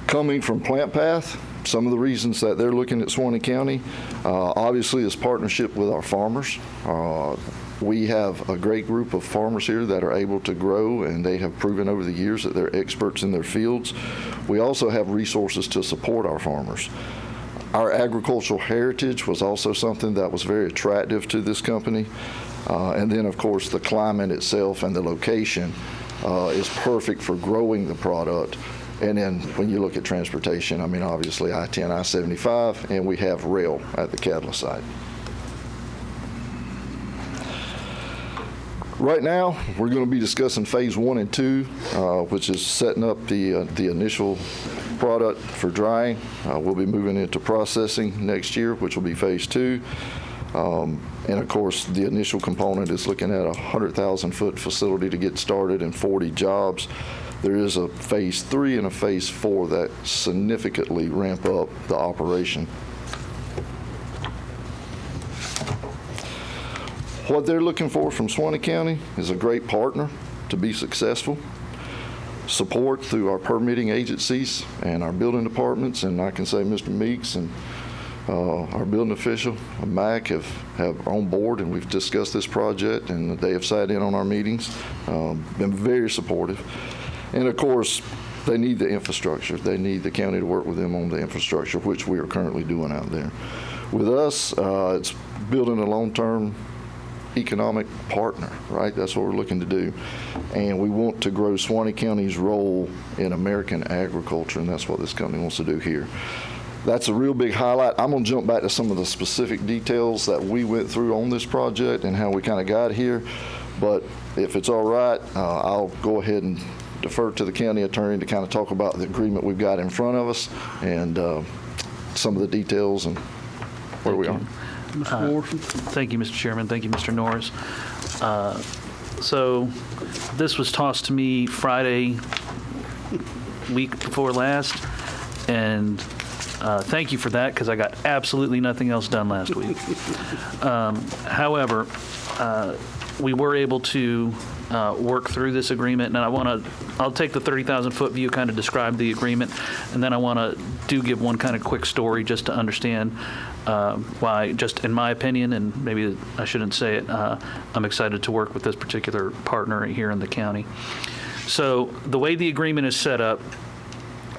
Coming from Plant Path, some of the reasons that they're looking at Suwannee County, obviously, is partnership with our farmers. We have a great group of farmers here that are able to grow, and they have proven over the years that they're experts in their fields. We also have resources to support our farmers. Our agricultural heritage was also something that was very attractive to this company. And then, of course, the climate itself and the location is perfect for growing the product. And then when you look at transportation, I mean, obviously I-10, I-75, and we have rail at the catalyst site. Right now, we're going to be discussing phase 1 and 2, which is setting up the initial product for drying. We'll be moving into processing next year, which will be phase 2. And of course, the initial component is looking at a 100,000-foot facility to get started and 40 jobs. There is a phase 3 and a phase 4 that significantly ramp up the operation. What they're looking for from Suwannee County is a great partner to be successful, support through our permitting agencies and our building departments, and I can say Mr. Meeks and our building official, Mac, have on board, and we've discussed this project, and they have sat in on our meetings, been very supportive. And of course, they need the infrastructure. They need the county to work with them on the infrastructure, which we are currently doing out there. With us, it's building a long-term economic partner, right? That's what we're looking to do. And we want to grow Suwannee County's role in American agriculture, and that's what this company wants to do here. That's a real big highlight. I'm going to jump back to some of the specific details that we went through on this project and how we kind of got here. But if it's all right, I'll go ahead and defer to the county attorney to kind of talk about the agreement we've got in front of us and some of the details and where we are. Mr. Morrison. Thank you, Mr. Chairman. Thank you, Mr. Norris. So this was tossed to me Friday, week before last, and thank you for that, because I got absolutely nothing else done last week. However, we were able to work through this agreement, and I'll take the 30,000-foot view, kind of describe the agreement, and then I want to give one kind of quick story just to understand why, just in my opinion, and maybe I shouldn't say it, I'm excited to work with this particular partner here in the county. So the way the agreement is set up,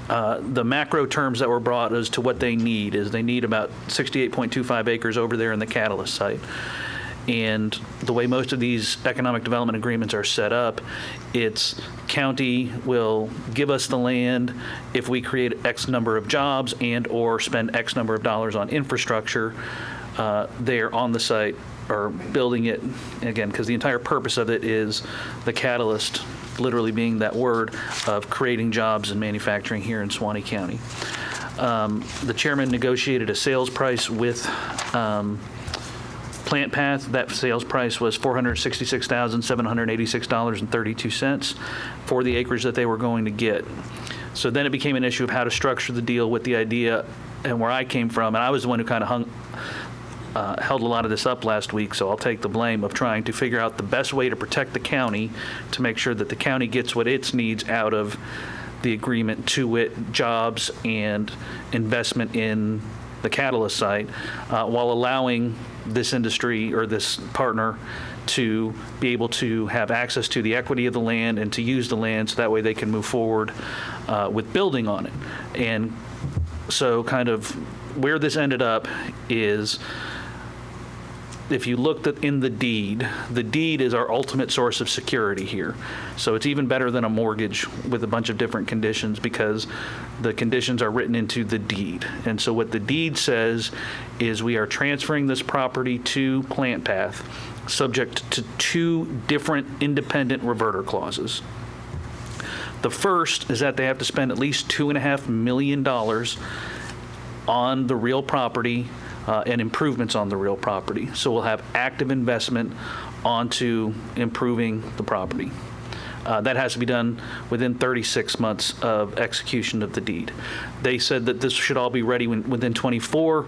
The macro terms that were brought as to what they need is they need about 68.25 acres over there in the catalyst site. And the way most of these economic development agreements are set up, it's county will give us the land if we create X number of jobs and or spend X number of dollars on infrastructure there on the site or building it, again, because the entire purpose of it is the catalyst, literally being that word, of creating jobs and manufacturing here in Suwannee County. The chairman negotiated a sales price with Plant Path. That sales price was $466,786.32 for the acres that they were going to get. So then it became an issue of how to structure the deal with the idea, and where I came from, and I was the one who kind of held a lot of this up last week, so I'll take the blame of trying to figure out the best way to protect the county to make sure that the county gets what it needs out of the agreement, to wit, jobs and investment in the catalyst site, while allowing this industry or this partner to be able to have access to the equity of the land and to use the land so that way they can move forward with building on it. And so kind of where this ended up is, if you looked in the deed is our ultimate source of security here. So it's even better than a mortgage with a bunch of different conditions because the conditions are written into the deed. And so what the deed says is we are transferring this property to Plant Path subject to 2 different independent reverter clauses. The first is that they have to spend at least $2.5 million on the real property and improvements on the real property. So we'll have active investment onto improving the property. That has to be done within 36 months of execution of the deed. They said that this should all be ready within 24.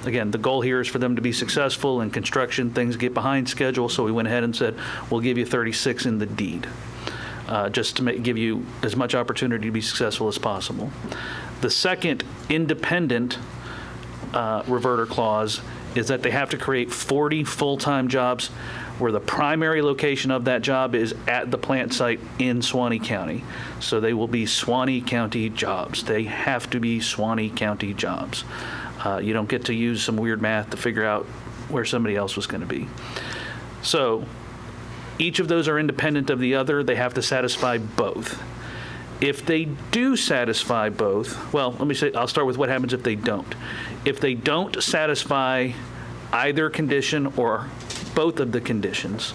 Again, the goal here is for them to be successful in construction. Things get behind schedule, so we went ahead and said, we'll give you 36 in the deed, just to give you as much opportunity to be successful as possible. The second independent reverter clause is that they have to create 40 full-time jobs where the primary location of that job is at the plant site in Suwannee County. So they will be Suwannee County jobs. They have to be Suwannee County jobs. You don't get to use some weird math to figure out where somebody else was going to be. So each of those are independent of the other. They have to satisfy both. If they do satisfy both, well, I'll start with what happens if they don't. If they don't satisfy either condition or both of the conditions,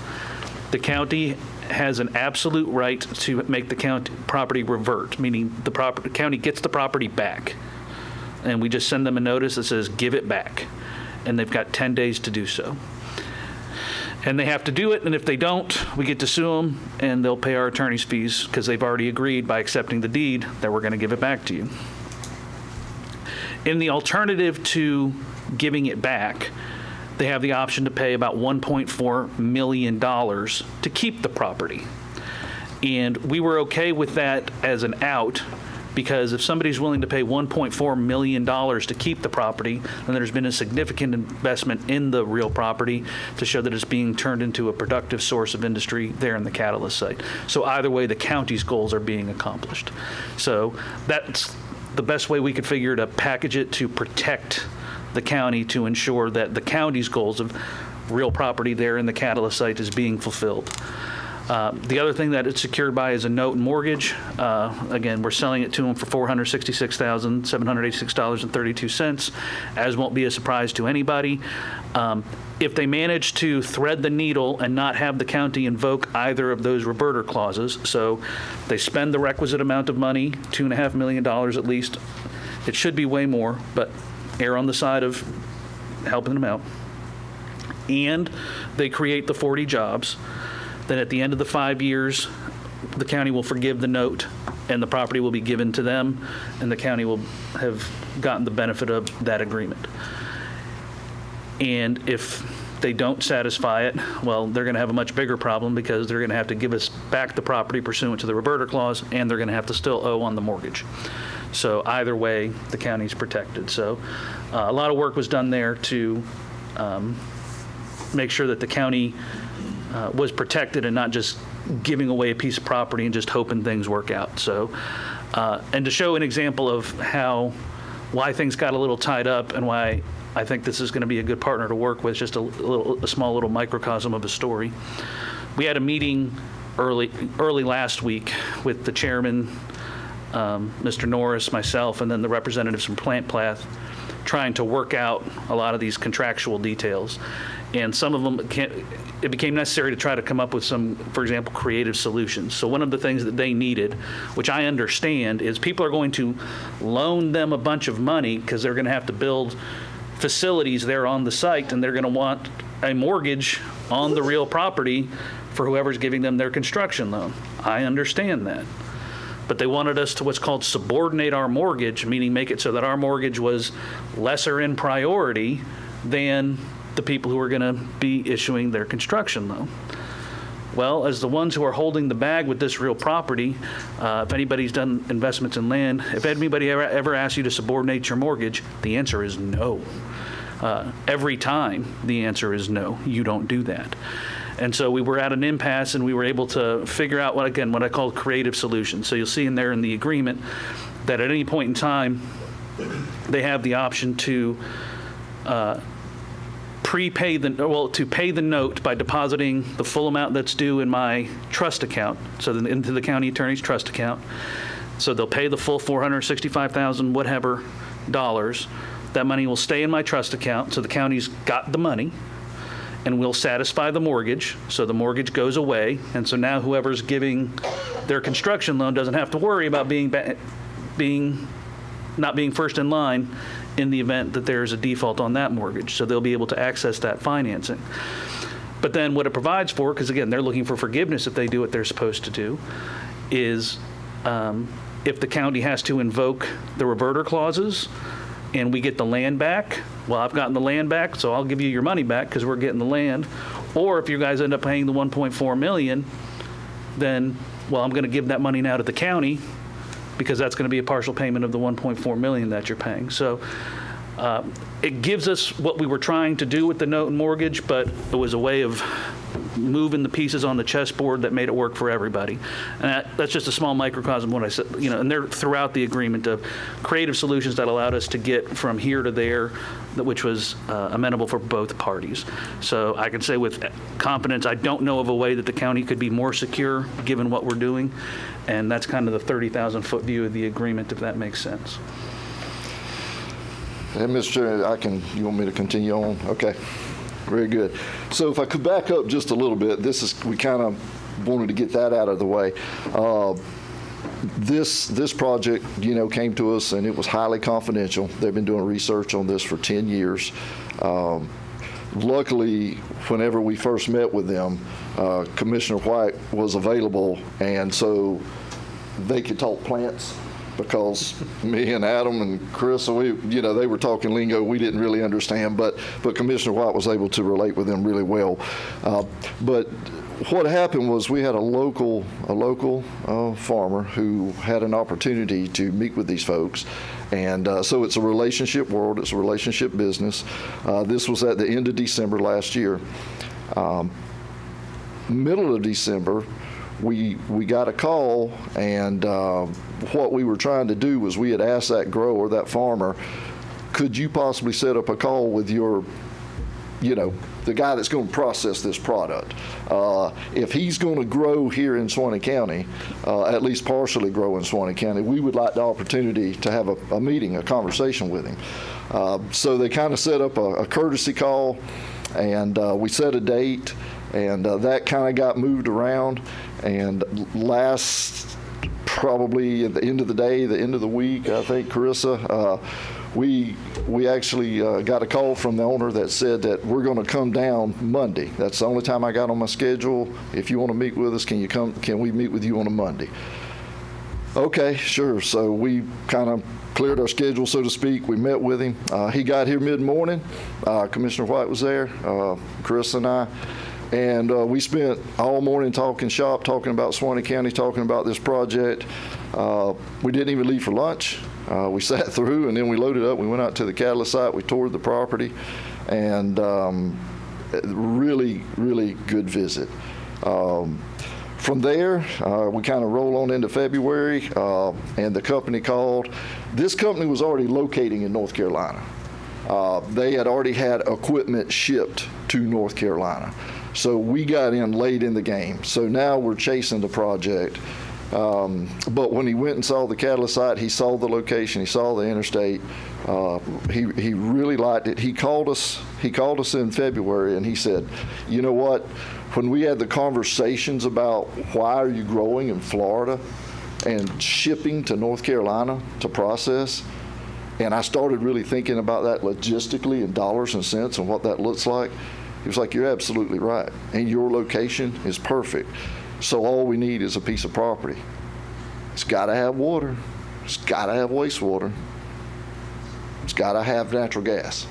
the county has an absolute right to make the county property revert, meaning the county gets the property back. And we just send them a notice that says, give it back. And they've got 10 days to do so. And they have to do it, and if they don't, we get to sue them, and they'll pay our attorney's fees because they've already agreed by accepting the deed that we're going to give it back to you. In the alternative to giving it back, they have the option to pay about $1.4 million to keep the property. And we were okay with that as an out, because if somebody's willing to pay $1.4 million to keep the property, then there's been a significant investment in the real property to show that it's being turned into a productive source of industry there in the catalyst site. So either way, the county's goals are being accomplished. So that's the best way we could figure to package it to protect the county, to ensure that the county's goals of real property there in the catalyst site is being fulfilled. The other thing that it's secured by is a note and mortgage. Again, we're selling it to them for $466,786.32, as won't be a surprise to anybody. If they manage to thread the needle and not have the county invoke either of those reverter clauses, so they spend the requisite amount of money, $2.5 million at least. It should be way more, but err on the side of helping them out. And they create the 40 jobs. Then at the end of the 5 years, the county will forgive the note and the property will be given to them, and the county will have gotten the benefit of that agreement. And if they don't satisfy it, well, they're going to have a much bigger problem, because they're going to have to give us back the property pursuant to the reverter clause, and they're going to have to still owe on the mortgage. So either way, the county's protected. So a lot of work was done there to make sure that the county was protected and not just giving away a piece of property and just hoping things work out. So And to show an example of why things got a little tied up and why I think this is going to be a good partner to work with, just a small little microcosm of a story. We had a meeting early last week with the chairman, Mr. Norris, myself, and then the representatives from Plant Plath, trying to work out a lot of these contractual details. And some of them, it became necessary to try to come up with some, for example, creative solutions. So one of the things that they needed, which I understand, is people are going to loan them a bunch of money because they're going to have to build facilities there on the site, and they're going to want a mortgage on the real property for whoever's giving them their construction loan. I understand that. But they wanted us to what's called subordinate our mortgage, meaning make it so that our mortgage was lesser in priority than the people who are going to be issuing their construction loan. Well, as the ones who are holding the bag with this real property, if anybody's done investments in land, if anybody ever asks you to subordinate your mortgage, the answer is no. Every time the answer is no, you don't do that. And so we were at an impasse, and we were able to figure out what I call creative solutions. So you'll see in there in the agreement that at any point in time, they have the option to pay the note by depositing the full amount that's due in my trust account, so then into the county attorney's trust account. So they'll pay the full $465,000 whatever dollars. That money will stay in my trust account, so the county's got the money, and we'll satisfy the mortgage, so the mortgage goes away, and so now whoever's giving their construction loan doesn't have to worry about not being first in line in the event that there's a default on that mortgage. So they'll be able to access that financing. But then what it provides for, because again, they're looking for forgiveness if they do what they're supposed to do, is if the county has to invoke the reverter clauses and we get the land back, well, I've gotten the land back, so I'll give you your money back because we're getting the land. Or if you guys end up paying the $1.4 million, then, well, I'm going to give that money now to the county, because that's going to be a partial payment of the $1.4 million that you're paying. So it gives us what we were trying to do with the note and mortgage, but it was a way of moving the pieces on the chessboard that made it work for everybody. And that's just a small microcosm of what I said, and they're throughout the agreement of creative solutions that allowed us to get from here to there, which was amenable for both parties. So I can say with confidence, I don't know of a way that the county could be more secure given what we're doing. And that's kind of the 30,000-foot view of the agreement, if that makes sense. And Mr. Chair, you want me to continue on? Okay, very good. So if I could back up just a little bit, we kind of wanted to get that out of the way. This project, came to us, and it was highly confidential. They've been doing research on this for 10 years. Luckily, whenever we first met with them, Commissioner White was available, and so they could talk plants, because me and Adam and Chris, they were talking lingo we didn't really understand, but Commissioner White was able to relate with them really well. But what happened was we had a local farmer who had an opportunity to meet with these folks. And so it's a relationship world, it's a relationship business. This was at the end of December last year. Middle of December, we got a call, and what we were trying to do was we had asked that grower, that farmer, could you possibly set up a call with your, the guy that's going to process this product. If he's going to grow here in Suwannee County, at least partially grow in Suwannee County, we would like the opportunity to have a meeting, a conversation with him. So they kind of set up a courtesy call, and we set a date, and that kind of got moved around. And probably at the end of the day, the end of the week, I think, Carissa, we actually got a call from the owner that said that we're going to come down Monday. That's the only time I got on my schedule. If you want to meet with us, can we meet with you on a Monday? Okay, sure. So we kind of cleared our schedule, so to speak. We met with him. He got here mid-morning. Commissioner White was there, Chris and I. And we spent all morning talking shop, talking about Suwannee County, talking about this project. We didn't even leave for lunch. We sat through, and then we loaded up. We went out to the catalyst site. We toured the property, and really, really good visit. From there, we kind of roll on into February, and the company called. This company was already locating in North Carolina. They had already had equipment shipped to North Carolina. So we got in late in the game. So now we're chasing the project. But when he went and saw the catalyst site, he saw the location, he saw the interstate. He really liked it. He called us in February and he said, you know what, when we had the conversations about why are you growing in Florida and shipping to North Carolina to process, and I started really thinking about that logistically in dollars and cents and what that looks like, he was like, you're absolutely right. And your location is perfect. So all we need is a piece of property. It's got to have water. It's got to have wastewater. It's got to have natural gas.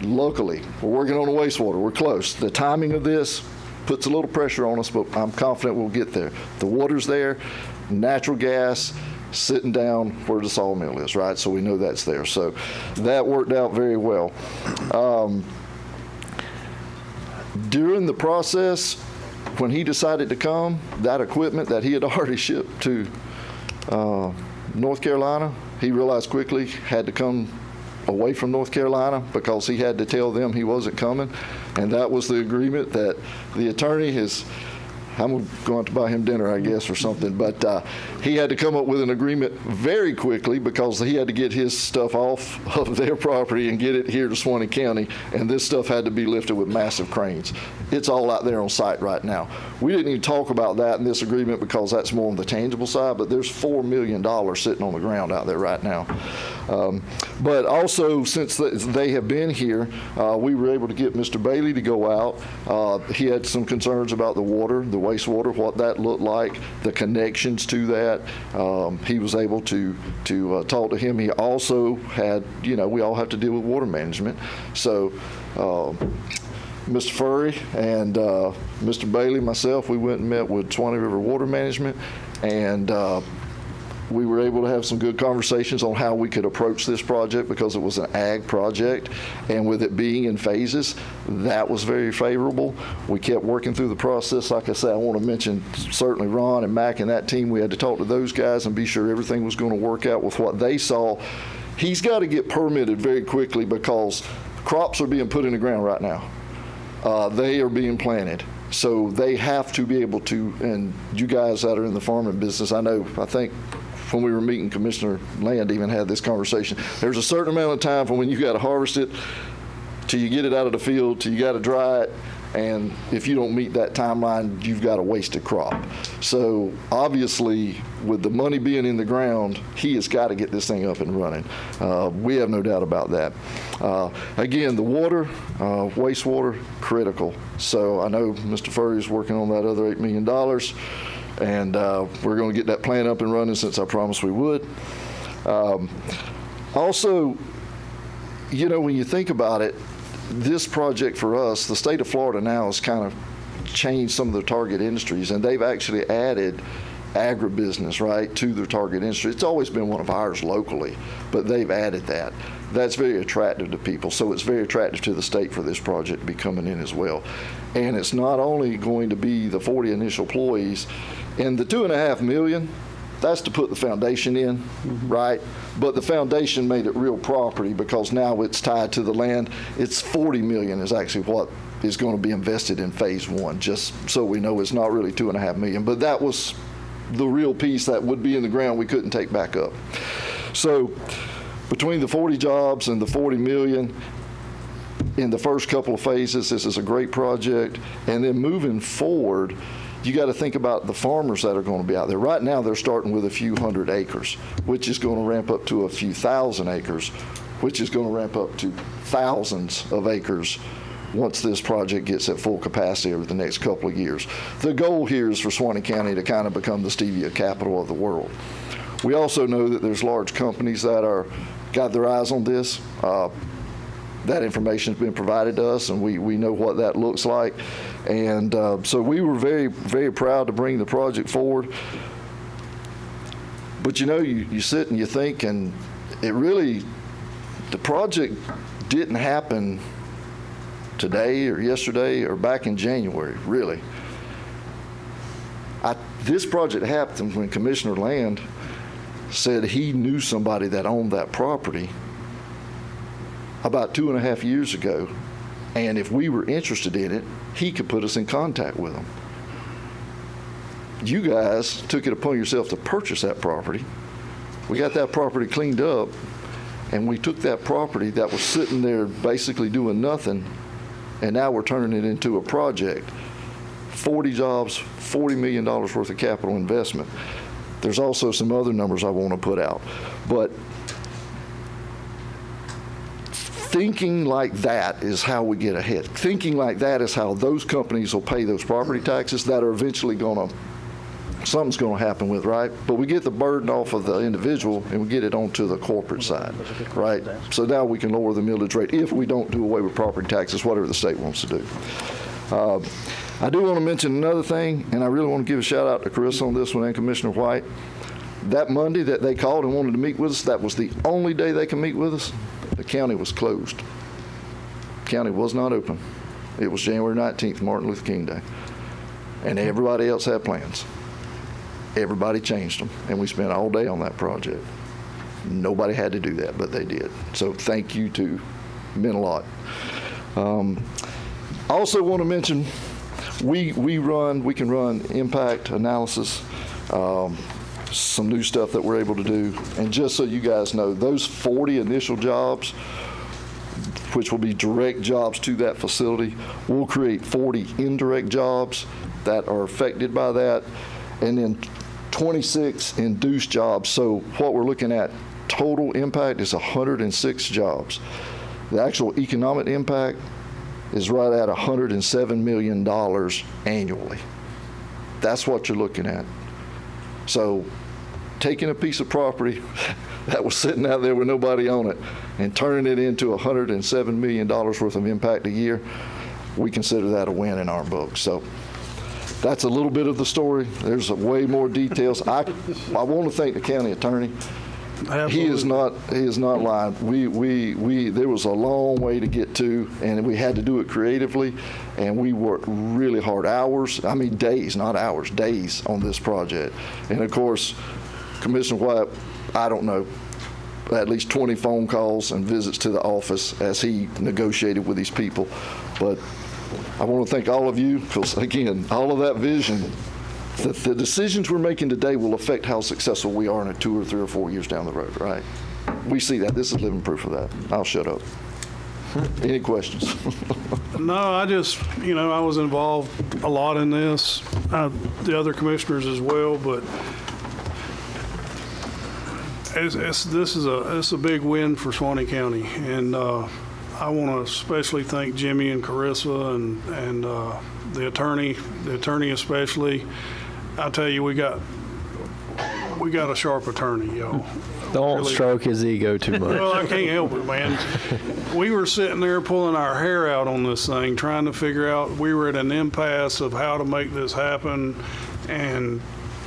Luckily, we're working on the wastewater. We're close. The timing of this puts a little pressure on us, but I'm confident we'll get there. The water's there, natural gas, sitting down where the sawmill is, right? So we know that's there. So that worked out very well. During the process, when he decided to come, that equipment that he had already shipped to North Carolina, he realized quickly had to come away from North Carolina because he had to tell them he wasn't coming. And that was the agreement that the attorney has. I'm going to buy him dinner, I guess, or something. But he had to come up with an agreement very quickly because he had to get his stuff off of their property and get it here to Suwannee County. And this stuff had to be lifted with massive cranes. It's all out there on site right now. We didn't even talk about that in this agreement because that's more on the tangible side, but there's $4 million sitting on the ground out there right now. But also, since they have been here, we were able to get Mr. Bailey to go out. He had some concerns about the water, the wastewater, what that looked like, the connections to that. He was able to talk to him. He also had, we all have to deal with water management. So Mr. Furry and Mr. Bailey, myself, we went and met with Suwannee River Water Management, and we were able to have some good conversations on how we could approach this project because it was an ag project, and with it being in phases, that was very favorable. We kept working through the process. Like I said, I want to mention certainly Ron and Mac and that team. We had to talk to those guys and be sure everything was going to work out with what they saw. He's got to get permitted very quickly because crops are being put in the ground right now. They are being planted. So they have to be able to, and you guys that are in the farming business, I think when we were meeting, Commissioner Land even had this conversation. There's a certain amount of time from when you got to harvest it till you get it out of the field, till you got to dry it, and if you don't meet that timeline, you've got a wasted crop. So obviously, with the money being in the ground, he has got to get this thing up and running. We have no doubt about that. Again, the water, wastewater, critical. So I know Mr. Furry is working on that other $8 million. And we're going to get that plant up and running since I promised we would. Also, when you think about it, this project for us, the state of Florida now has kind of changed some of their target industries, and they've actually added agribusiness, right, to their target industry. It's always been one of ours locally, but they've added that. That's very attractive to people, so it's very attractive to the state for this project to be coming in as well. And it's not only going to be the 40 initial employees, and the $2.5 million, that's to put the foundation in, right? But the foundation made it real property because now it's tied to the land. It's $40 million is actually what is going to be invested in phase one, just so we know it's not really $2.5 million. But that was the real piece that would be in the ground we couldn't take back up. So between the 40 jobs and the $40 million in the first couple of phases, this is a great project. And then moving forward, you got to think about the farmers that are going to be out there. Right now, they're starting with a few hundred acres, which is going to ramp up to a few thousand acres, which is going to ramp up to thousands of acres once this project gets at full capacity over the next couple of years. The goal here is for Suwannee County to kind of become the stevia capital of the world. We also know that there's large companies that got their eyes on this. That information has been provided to us, and we know what that looks like. And so we were very, very proud to bring the project forward. But you sit and you think, and the project didn't happen today or yesterday or back in January, really. This project happened when Commissioner Land said he knew somebody that owned that property about 2.5 years ago, and if we were interested in it, he could put us in contact with them. You guys took it upon yourself to purchase that property. We got that property cleaned up, and we took that property that was sitting there basically doing nothing, and now we're turning it into a project. 40 jobs, $40 million worth of capital investment. There's also some other numbers I want to put out. But thinking like that is how we get ahead. Thinking like that is how those companies will pay those property taxes that are eventually going to, something's going to happen with, right? But we get the burden off of the individual and we get it onto the corporate side, right? So now we can lower the millage rate if we don't do away with property taxes, whatever the state wants to do. I do want to mention another thing, and I really want to give a shout out to Chris on this one and Commissioner White. That Monday that they called and wanted to meet with us, that was the only day they could meet with us. The county was closed. The county was not open. It was January 19th, Martin Luther King Day. And everybody else had plans. Everybody changed them, and we spent all day on that project. Nobody had to do that, but they did. So thank you to, meant a lot. I also want to mention, we can run impact analysis, some new stuff that we're able to do. And just so you guys know, those 40 initial jobs, which will be direct jobs to that facility, will create 40 indirect jobs that are affected by that, and then 26 induced jobs. So what we're looking at, total impact is 106 jobs. The actual economic impact is right at $107 million annually. That's what you're looking at. So taking a piece of property that was sitting out there with nobody on it and turning it into $107 million worth of impact a year, we consider that a win in our book. So that's a little bit of the story. There's way more details. I want to thank the county attorney. Absolutely. He is not lying. There was a long way to get to, and we had to do it creatively, and we worked really hard, days, not hours, days on this project. And of course, Commissioner White, I don't know, at least 20 phone calls and visits to the office as he negotiated with these people. But I want to thank all of you, because again, all of that vision, the decisions we're making today will affect how successful we are in 2 or 3 or 4 years down the road, right? We see that. This is living proof of that. I'll shut up. Any questions? No, I just, I was involved a lot in this, the other commissioners as well, but this is a big win for Suwannee County, and I want to especially thank Jimmy and Carissa and the attorney especially. I tell you, we got a sharp attorney, y'all. Don't really stroke his ego too much. Well, I can't help it, man. We were sitting there pulling our hair out on this thing, trying to figure out, we were at an impasse of how to make this happen, and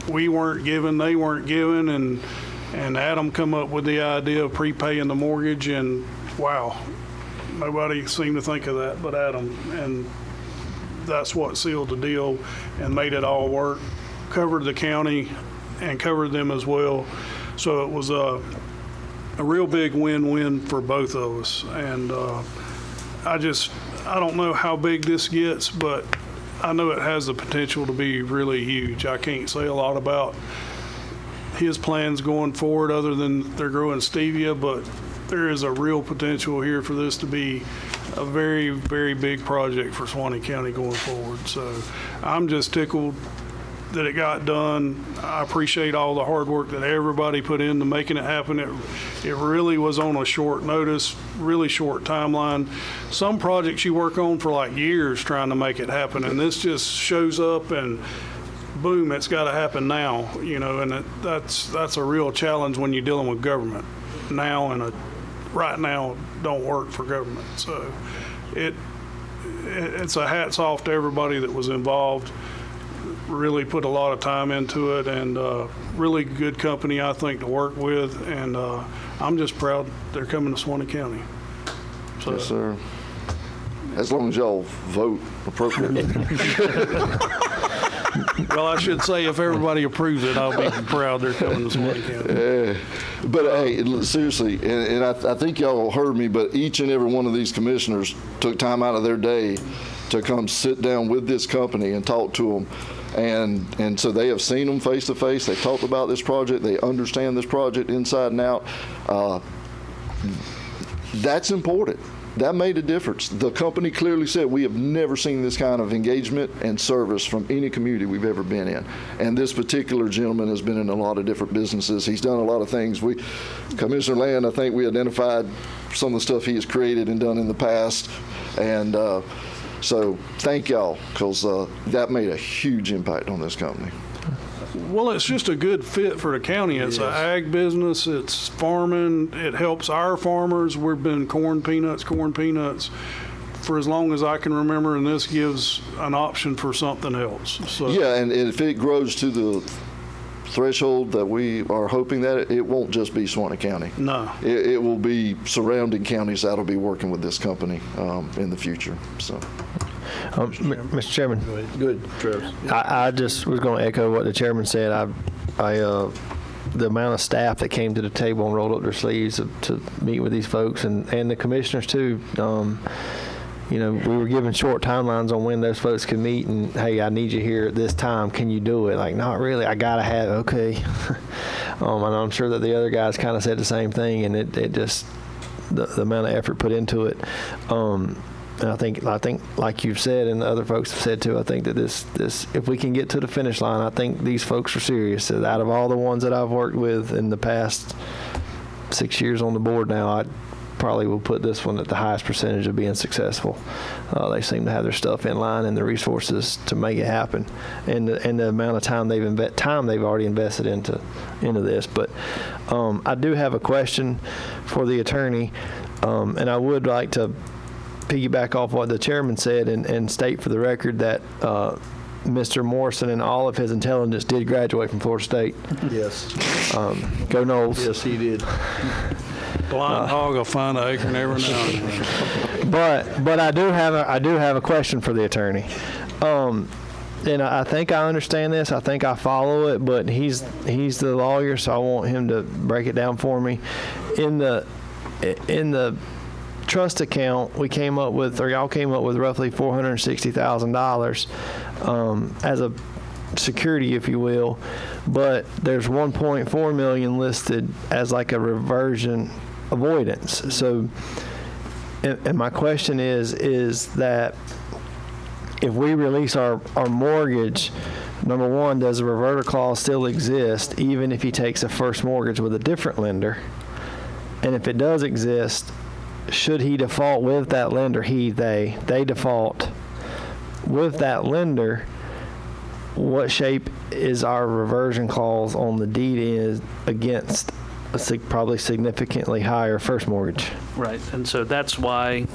we weren't given, they weren't given, and Adam come up with the idea of prepaying the mortgage, and wow, nobody seemed to think of that but Adam, and that's what sealed the deal and made it all work, covered the county and covered them as well. So it was a real big win-win for both of us. And I don't know how big this gets, but I know it has the potential to be really huge. I can't say a lot about his plans going forward other than they're growing stevia, but there is a real potential here for this to be a very, very big project for Suwannee County going forward. So I'm just tickled that it got done. I appreciate all the hard work that everybody put into making it happen. It really was on a short notice, really short timeline. Some projects you work on for like years trying to make it happen, and this just shows up and boom, it's got to happen now, and that's a real challenge when you're dealing with government. Now and right now don't work for government. So it's a hats off to everybody that was involved. Really put a lot of time into it, and really good company, I think, to work with. And I'm just proud they're coming to Suwannee County. So, yes, sir. As long as y'all vote appropriately. Well, I should say if everybody approves it, I'll be proud they're coming to Suwannee County. But hey, seriously, and I think y'all heard me, but each and every one of these commissioners took time out of their day to come sit down with this company and talk to them. And so they have seen them face to face. They talked about this project. They understand this project inside and out. That's important. That made a difference. The company clearly said, we have never seen this kind of engagement and service from any community we've ever been in. And this particular gentleman has been in a lot of different businesses. He's done a lot of things. Commissioner Land, I think we identified some of the stuff he has created and done in the past. And so thank y'all, because that made a huge impact on this company. Well, it's just a good fit for the county. It's an ag business. It's farming. It helps our farmers. We've been corn, peanuts for as long as I can remember, and this gives an option for something else. So. Yeah, and if it grows to the threshold that we are hoping that it won't just be Suwannee County. No. It will be surrounding counties that'll be working with this company in the future. So. Mr. Chairman. Go ahead, Travis. I just was going to echo what the chairman said. The amount of staff that came to the table and rolled up their sleeves to meet with these folks and the commissioners too. We were given short timelines on when those folks could meet, and hey, I need you here at this time. Can you do it? Like, not really. I gotta have it. Okay. And I'm sure that the other guys kind of said the same thing, and it just the amount of effort put into it. And I think like you've said and the other folks have said too, I think that this if we can get to the finish line, I think these folks are serious. Out of all the ones that I've worked with in the past 6 years on the board now, I probably will put this one at the highest percentage of being successful. They seem to have their stuff in line and the resources to make it happen, and the amount of time they've already invested into this. But I do have a question for the attorney, and I would like to piggyback off what the chairman said and state for the record that Mr. Morrison and all of his intelligence did graduate from Florida State. Yes. Go Noles. Yes, he did. Blind hog will find an acorn every now and then. But I do have a question for the attorney. And I think I understand this. I think I follow it, but he's the lawyer, so I want him to break it down for me. In the trust account, y'all came up with roughly $460,000 as a security, if you will, but there's $1.4 million listed as like a reversion avoidance. So, and my question is that if we release our mortgage, number one, does the reverter clause still exist even if he takes a first mortgage with a different lender? And if it does exist, should he default with that lender, they default with that lender, what shape is our reversion clause on the deed is against a probably significantly higher first mortgage? Right, and so that's why,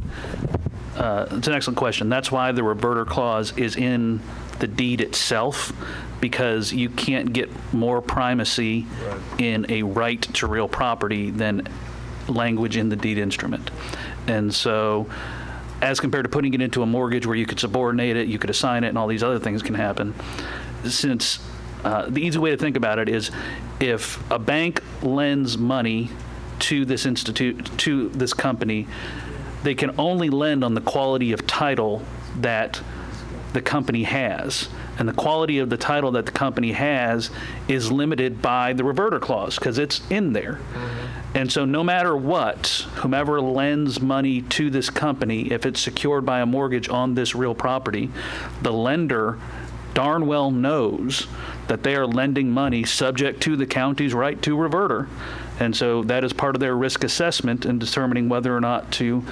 it's an excellent question. That's why the reverter clause is in the deed itself, because you can't get more primacy in a right to real property than language in the deed instrument. And so as compared to putting it into a mortgage where you could subordinate it, you could assign it, and all these other things can happen, since the easy way to think about it is if a bank lends money to this to this company, they can only lend on the quality of title that the company has. And the quality of the title that the company has is limited by the reverter clause because it's in there. And so no matter what, whomever lends money to this company, if it's secured by a mortgage on this real property, the lender darn well knows that they are lending money subject to the county's right to reverter. And so that is part of their risk assessment in determining whether or not to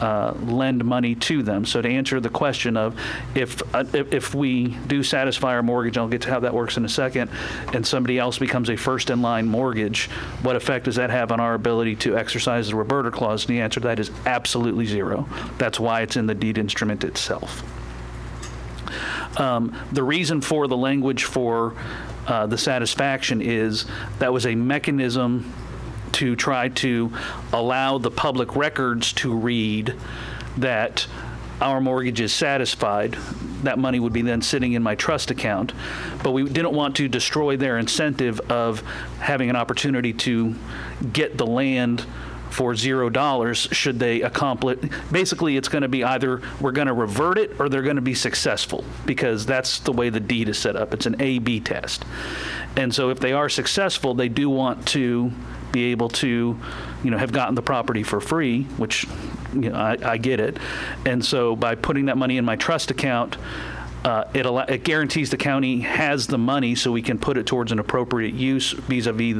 lend money to them. So to answer the question of if we do satisfy our mortgage, I'll get to how that works in a second, and somebody else becomes a first in line mortgage, what effect does that have on our ability to exercise the reverter clause? And the answer to that is absolutely zero. That's why it's in the deed instrument itself. The reason for the language for the satisfaction is that was a mechanism to try to allow the public records to read that our mortgage is satisfied. that money would be then sitting in my trust account. But we didn't want to destroy their incentive of having an opportunity to get the land for $0 should they accomplish. Basically, it's going to be either we're going to revert it or they're going to be successful, because that's the way the deed is set up. It's an A/B test. And so if they are successful, they do want to be able to, have gotten the property for free, which, I get it. And so by putting that money in my trust account, it guarantees the county has the money so we can put it towards an appropriate use vis-a-vis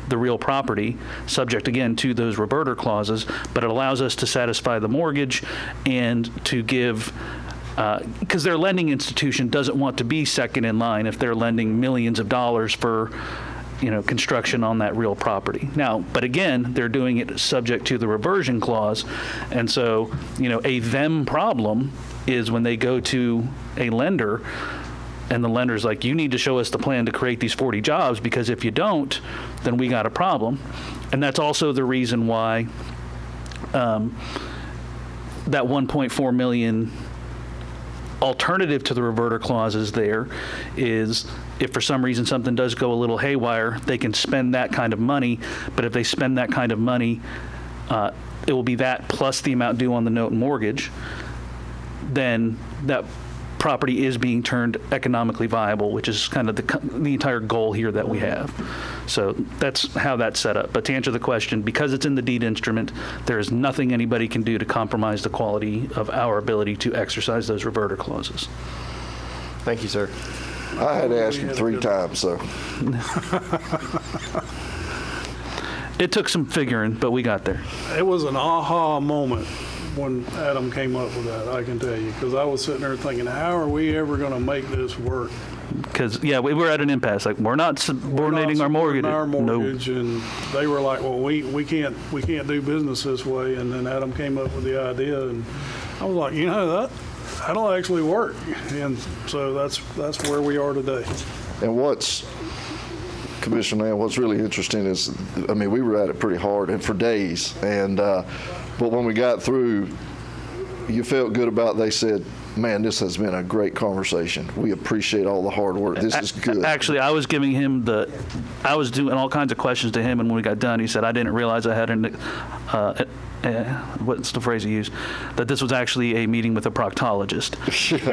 the real property, subject again to those reverter clauses, but it allows us to satisfy the mortgage and to give, because their lending institution doesn't want to be second in line if they're lending millions of dollars for construction on that real property. Now, but again, they're doing it subject to the reversion clause. And so, a them problem is when they go to a lender and the lender's like, you need to show us the plan to create these 40 jobs, because if you don't, then we got a problem. And that's also the reason why that $1.4 million alternative to the reverter clauses there is, if for some reason something does go a little haywire, they can spend that kind of money. But if they spend that kind of money, it will be that plus the amount due on the note and mortgage. Then that property is being turned economically viable, which is kind of the entire goal here that we have. So that's how that's set up. But to answer the question, because it's in the deed instrument, there is nothing anybody can do to compromise the quality of our ability to exercise those reverter clauses. Thank you, sir. I had to ask him 3 times, so. It took some figuring, but we got there. It was an aha moment when Adam came up with that, I can tell you, because I was sitting there thinking, how are we ever going to make this work? Because, we were at an impasse. Like, we're not subordinating our mortgage. And they were like, well, we can't do business this way. And then Adam came up with the idea, and I was like, that'll actually work. And so that's where we are today. And Commissioner, what's really interesting is, we were at it pretty hard and for days. And but when we got through, you felt good about. They said, man, this has been a great conversation. We appreciate all the hard work. This is good. Actually, I was giving him I was doing all kinds of questions to him, and when we got done, he said, I didn't realize I had what's the phrase he used? That this was actually a meeting with a proctologist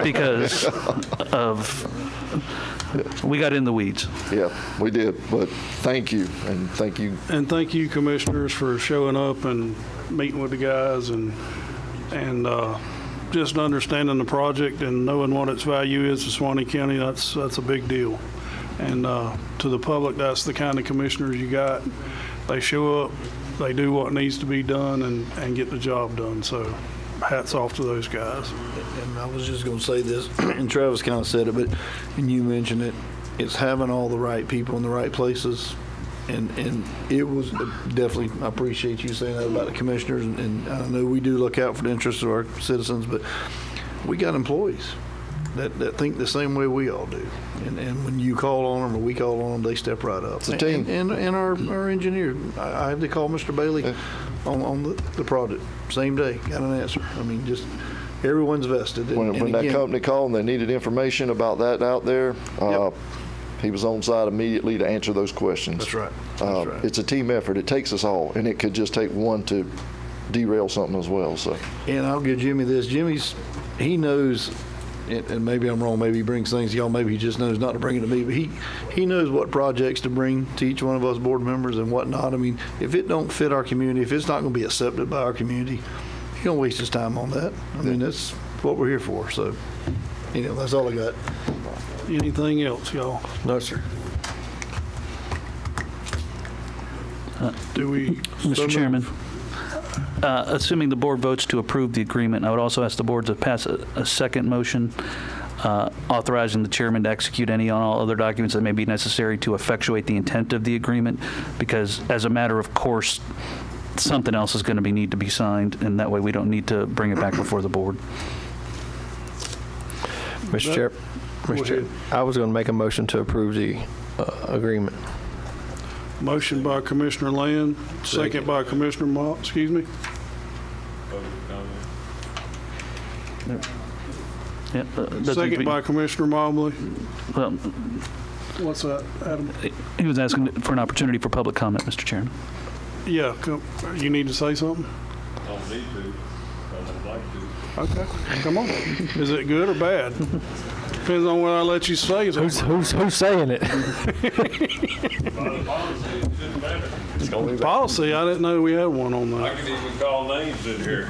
because we got in the weeds. Yeah, we did. But thank you, and thank you. And thank you, commissioners, for showing up and meeting with the guys and just understanding the project and knowing what its value is to Suwannee County. That's a big deal. And to the public, that's the kind of commissioners you got. They show up, they do what needs to be done, and get the job done. So hats off to those guys. And I was just going to say this, and Travis kind of said it, but and you mentioned it, it's having all the right people in the right places. And it was definitely, I appreciate you saying that about the commissioners, and I know we do look out for the interests of our citizens, but we got employees that think the same way we all do. And when you call on them or we call on them, they step right up. It's a team. And our engineer, I had to call Mr. Bailey on the project, same day, got an answer. Just everyone's vested. When that company called and they needed information about that out there, he was on site immediately to answer those questions. That's right. It's a team effort. It takes us all, and it could just take one to derail something as well. So. And I'll give Jimmy this. He knows, and maybe I'm wrong, maybe he brings things to y'all, maybe he just knows not to bring it to me, but he knows what projects to bring to each one of us board members and whatnot. If it don't fit our community, if it's not going to be accepted by our community, he don't waste his time on that. That's what we're here for. So, that's all I got. Anything else, y'all? No, sir. Mr. Chairman, assuming the board votes to approve the agreement, I would also ask the board to pass a second motion authorizing the chairman to execute any and all other documents that may be necessary to effectuate the intent of the agreement, because as a matter of course, something else is going to need to be signed, and that way we don't need to bring it back before the board. Mr. Chair, I was going to make a motion to approve the agreement. Motion by Commissioner Land, second by Commissioner Mott. Excuse me. Yeah, doesn't need to Second be- by Commissioner Mobley. Well, What's that, Adam? he was asking for an opportunity for public comment, Mr. Chairman. Yeah, you need to say something? I don't need to, but I'd like to. Okay, come on. Is it good or bad? Depends on what I let you say. Who's saying it? Policy, I didn't know we had one on I that. could even call names in here.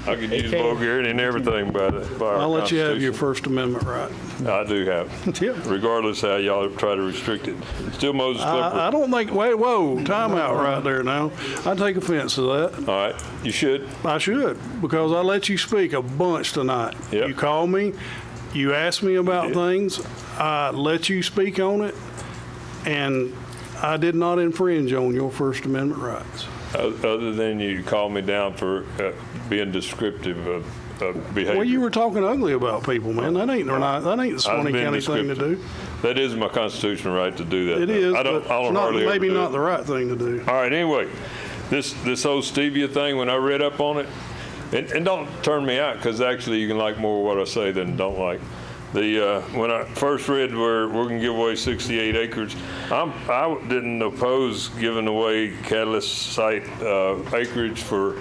I could use vulgarity and everything by our I'll let you have your Constitution. First Amendment right. I do have, Yeah. regardless how y'all try to restrict it. Still Moses Clipper. I don't think, whoa, time out right there now. I take offense to that. All right, you should. I should, because I let you speak a bunch tonight. Yep. You call me, you ask me about things, I let you speak on it, and I did not infringe on your First Amendment rights. Other than you call me down for being descriptive of behavior. Well, you were talking ugly about people, man. That ain't the Suwannee County thing to do. That is my constitutional right to do that. It is, I don't but it's hardly ever maybe do not it. the right thing to do. All right, anyway, this whole stevia thing, when I read up on it, and don't turn me out, because actually you can like more what I say than don't like. When I first read where we're going to give away 68 acres, I didn't oppose giving away catalyst site acreage for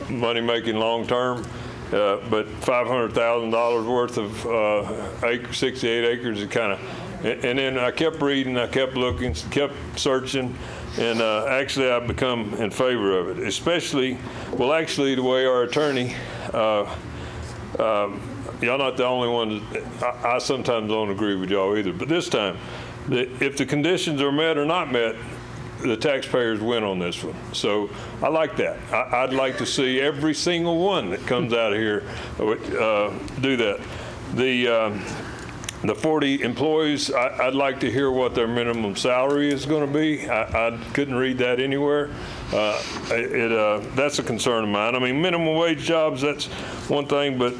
money-making long-term, but $500,000 worth of 68 acres is kind of, and then I kept reading, I kept looking, kept searching, and actually I've become in favor of it, especially, well, actually the way our attorney, y'all not the only ones, I sometimes don't agree with y'all either, but this time, if the conditions are met or not met, the taxpayers win on this one. So I like that. I'd like to see every single one that comes out of here do that. The 40 employees, I'd like to hear what their minimum salary is going to be. I couldn't read that anywhere. That's a concern of mine. I mean, minimum wage jobs, that's one thing, but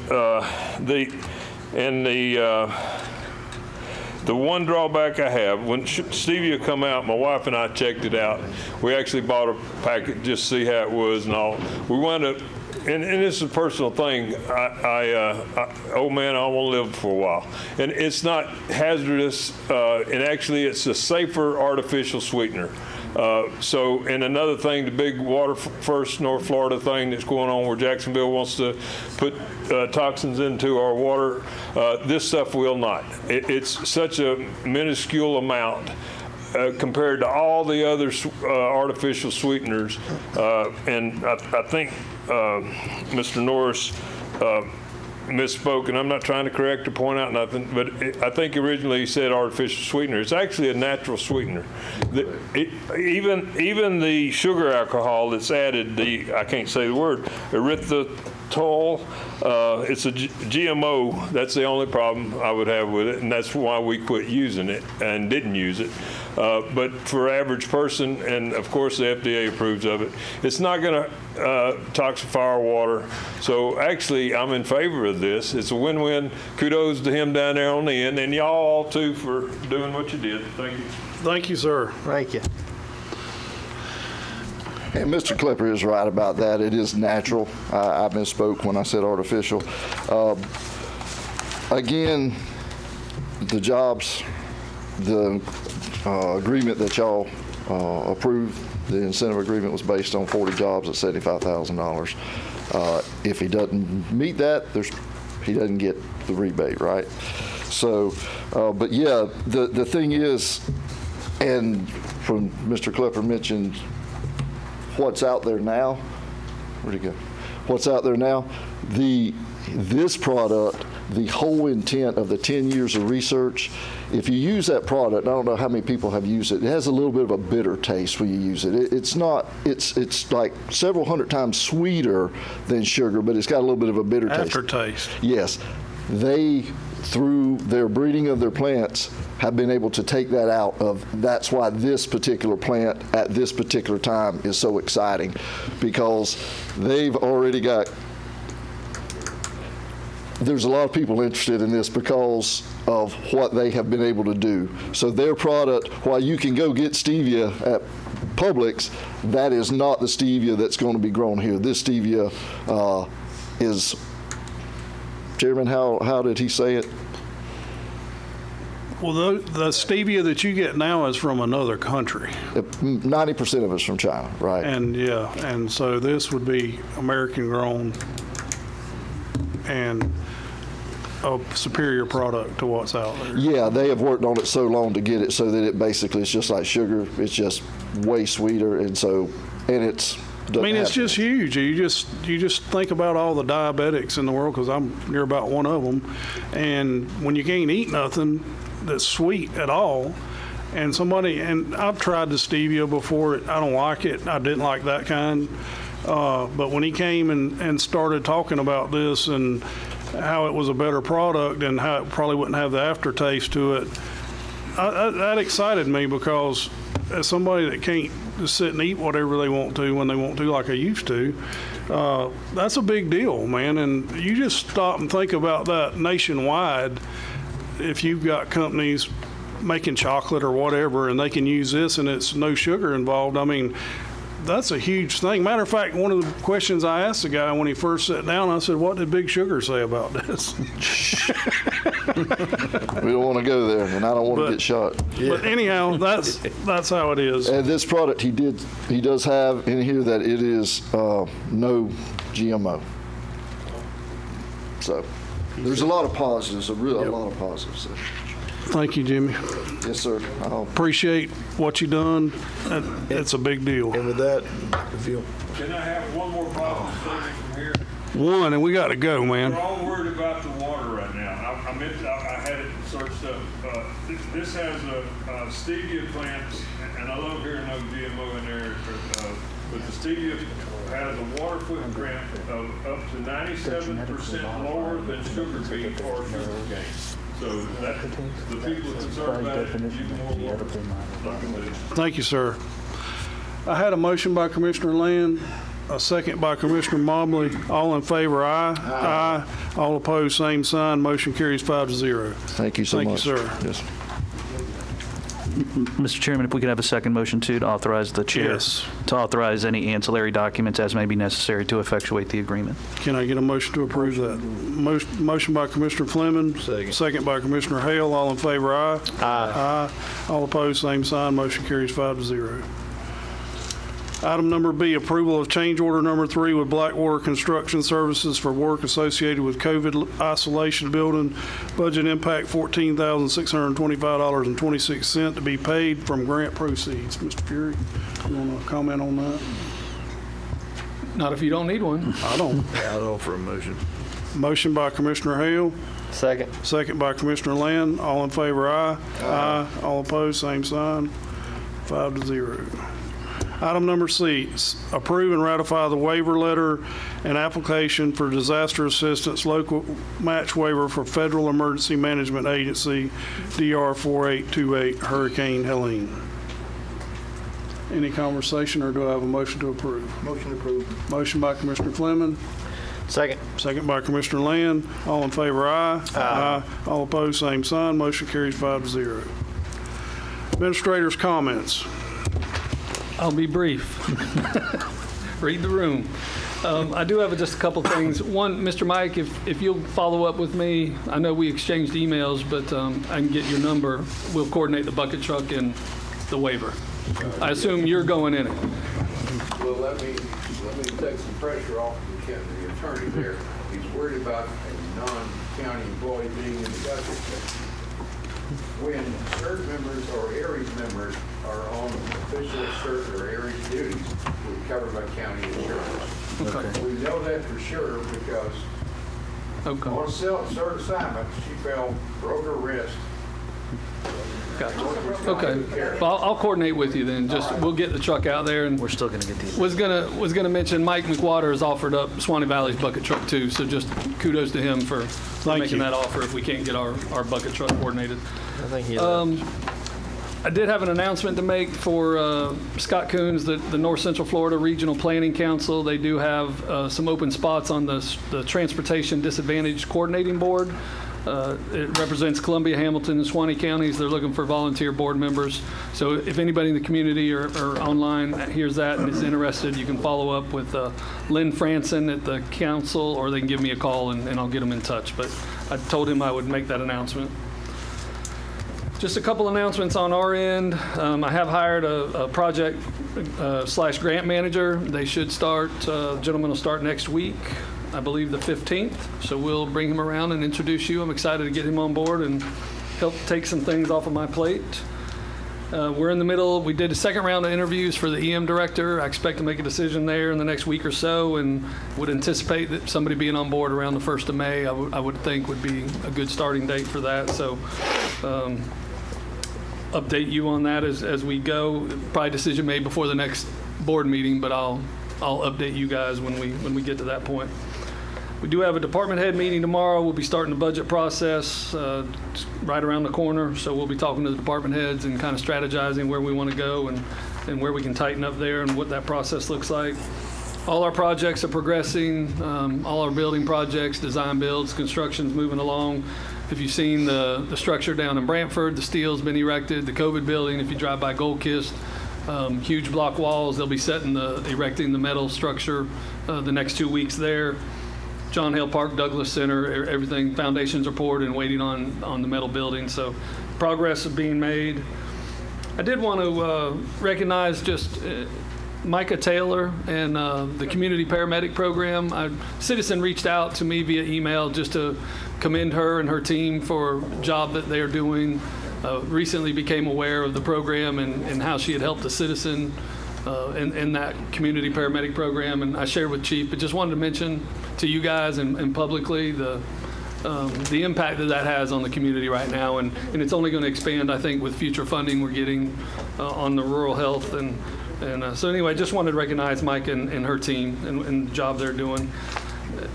the one drawback I have, when stevia come out, my wife and I checked it out. We actually bought a packet just to see how it was and all. We wound up, and this is a personal thing, old man, I want to live for a while. And it's not hazardous, and actually it's a safer artificial sweetener. And another thing, the big Water First North Florida thing that's going on where Jacksonville wants to put toxins into our water, this stuff will not. It's such a minuscule amount compared to all the other artificial sweeteners. And I think Mr. Norris misspoke, and I'm not trying to correct or point out nothing, but I think originally he said artificial sweetener. It's actually a natural sweetener. Even the sugar alcohol that's added, I can't say the word, erythritol, it's a GMO. That's the only problem I would have with it, and that's why we quit using it and didn't use it. But for average person, and of course the FDA approves of it, it's not going to toxify our water. So actually, I'm in favor of this. It's a win-win. Kudos to him down there on the end, and y'all all too for doing what you did. Thank you. Thank you, sir. Thank you. And Mr. Clipper is right about that. It is natural. I misspoke when I said artificial. Again, the jobs, the agreement that y'all approved, the incentive agreement was based on 40 jobs at $75,000. If he doesn't meet that, he doesn't get the rebate, right? So, but yeah, the thing is, and from Mr. Clipper mentioned what's out there now. Where'd he go? What's out there now? This product, the whole intent of the 10 years of research, if you use that product, I don't know how many people have used it, it has a little bit of a bitter taste when you use it. It's like several hundred times sweeter than sugar, but it's got a little bit of a bitter taste. Aftertaste. Yes. They, through their breeding of their plants, have been able to take that out of, that's why this particular plant at this particular time is so exciting, because they've already got, there's a lot of people interested in this because of what they have been able to do. So their product, while you can go get stevia at Publix, that is not the stevia that's going to be grown here. This stevia is Chairman, how did he say it? Well, the stevia that you get now is from another country. 90% of it's from China, right? And yeah, and so this would be American grown and a superior product to what's out there. Yeah, they have worked on it so long to get it so that it basically is just like sugar. It's just way sweeter, and it's. I mean, it's just huge. You just think about all the diabetics in the world, because I'm near about one of them, and when you can't eat nothing that's sweet at all, and I've tried the stevia before. I don't like it. I didn't like that kind. But when he came and started talking about this and how it was a better product and how it probably wouldn't have the aftertaste to it, that excited me, because as somebody that can't just sit and eat whatever they want to when they want to, like I used to, that's a big deal, man. And you just stop and think about that nationwide. If you've got companies making chocolate or whatever, and they can use this and it's no sugar involved, I mean, that's a huge thing. Matter of fact, one of the questions I asked the guy when he first sat down, I said, "What did Big Sugar say about this?" We don't want to go there, and I don't want to get shot. But anyhow, that's how it is. And this product, he does have in here that it is no GMO. So there's a lot of positives, a lot of positives. Thank you, Jimmy. Yes, sir. Appreciate what you done. It's a big deal. And with that, if you Can I have one more problem statement from here? One, and we got to go, man. We're all worried about the water right now. I had it searched up. This has a stevia plant, and I love hearing no GMO in there, but the stevia has a water footprint of up to 97% lower than sugar beet or sugar cane. So the people concerned about it, need more water. Thank you, sir. I had a motion by Commissioner Land, a second by Commissioner Mobley. All in favor, aye. Aye. All opposed, same sign. Motion carries 5-0. Thank you so much. Thank you, sir. Yes. Mr. Chairman, if we could have a second motion to authorize the chair to authorize any ancillary documents as may be necessary to effectuate the agreement. Can I get a motion to approve that? Motion by Commissioner Fleming. Second by Commissioner Hale. All in favor, aye. Aye. All opposed, same sign. Motion carries 5-0. Item number B, approval of change order number 3 with Blackwater Construction Services for work associated with COVID isolation building. Budget impact $14,625.26 to be paid from grant proceeds. Mr. Fury, you want to comment on that? Not if you don't need one. I don't. I'd offer a motion. Motion by Commissioner Hale. Second. Second by Commissioner Land. All in favor, aye. Aye. All opposed, same sign. 5-0. Item number C, approve and ratify the waiver letter and application for disaster assistance local match waiver for Federal Emergency Management Agency, DR 4828 Hurricane Helene. Any conversation, or do I have a motion to approve? Motion approved. Motion by Commissioner Fleming. Second. Second by Commissioner Land. All in favor, aye. Aye. All opposed, same sign. Motion carries 5-0. Administrator's comments. I'll be brief. Read the room. I do have just a couple things. One, Mr. Mike, if you'll follow up with me, I know we exchanged emails, but I can get your number. We'll coordinate the bucket truck and the waiver. I assume you're going in it. Well, let me take some pressure off the attorney there. He's worried about a non-county employee being in the bucket truck. When CERT members or ARES members are on official CERT or ARES duties, we're covered by county insurance. Okay. We know that for sure because on a CERT assignment, she broke her wrist. Gotcha. Okay. Well, I'll coordinate with you then. We'll get the truck out there, and we're still going to get these. Was gonna mention Mike McWater has offered up Suwannee Valley's bucket truck too. So just kudos to him for making that offer. If we can't get our bucket truck coordinated. I think he. I did have an announcement to make for Scott Coons, the North Central Florida Regional Planning Council. They do have some open spots on the Transportation Disadvantaged Coordinating Board. It represents Columbia, Hamilton, and Suwannee counties. They're looking for volunteer board members. So if anybody in the community or online hears that and is interested, you can follow up with Lynn Franson at the council, or they can give me a call and I'll get them in touch. But I told him I would make that announcement. Just a couple announcements on our end. I have hired a project / grant manager. They should start, gentleman will start next week, I believe the 15th. So we'll bring him around and introduce you. I'm excited to get him on board and help take some things off of my plate. We're in the middle. We did a second round of interviews for the EM director. I expect to make a decision there in the next week or so, and would anticipate that somebody being on board around the 1st of May, I would think would be a good starting date for that. So update you on that as we go. Probably decision made before the next board meeting, but I'll update you guys when we get to that point. We do have a department head meeting tomorrow. We'll be starting the budget process right around the corner. So we'll be talking to the department heads and kind of strategizing where we want to go and where we can tighten up there and what that process looks like. All our projects are progressing. All our building projects, design builds, construction's moving along. If you've seen the structure down in Brantford, the steel's been erected. The COVID building, if you drive by Goldkist, huge block walls. They'll be erecting the metal structure the next 2 weeks there. John Hale Park, Douglas Center, everything, foundations are poured and waiting on the metal building. So progress is being made. I did want to recognize just Micah Taylor and the community paramedic program. A citizen reached out to me via email just to commend her and her team for a job that they are doing. Recently became aware of the program and how she had helped a citizen in that community paramedic program, and I shared with Chief, but just wanted to mention to you guys and publicly the impact that has on the community right now, and it's only going to expand, I think, with future funding we're getting on the rural health. And so anyway, just wanted to recognize Mike and her team and the job they're doing.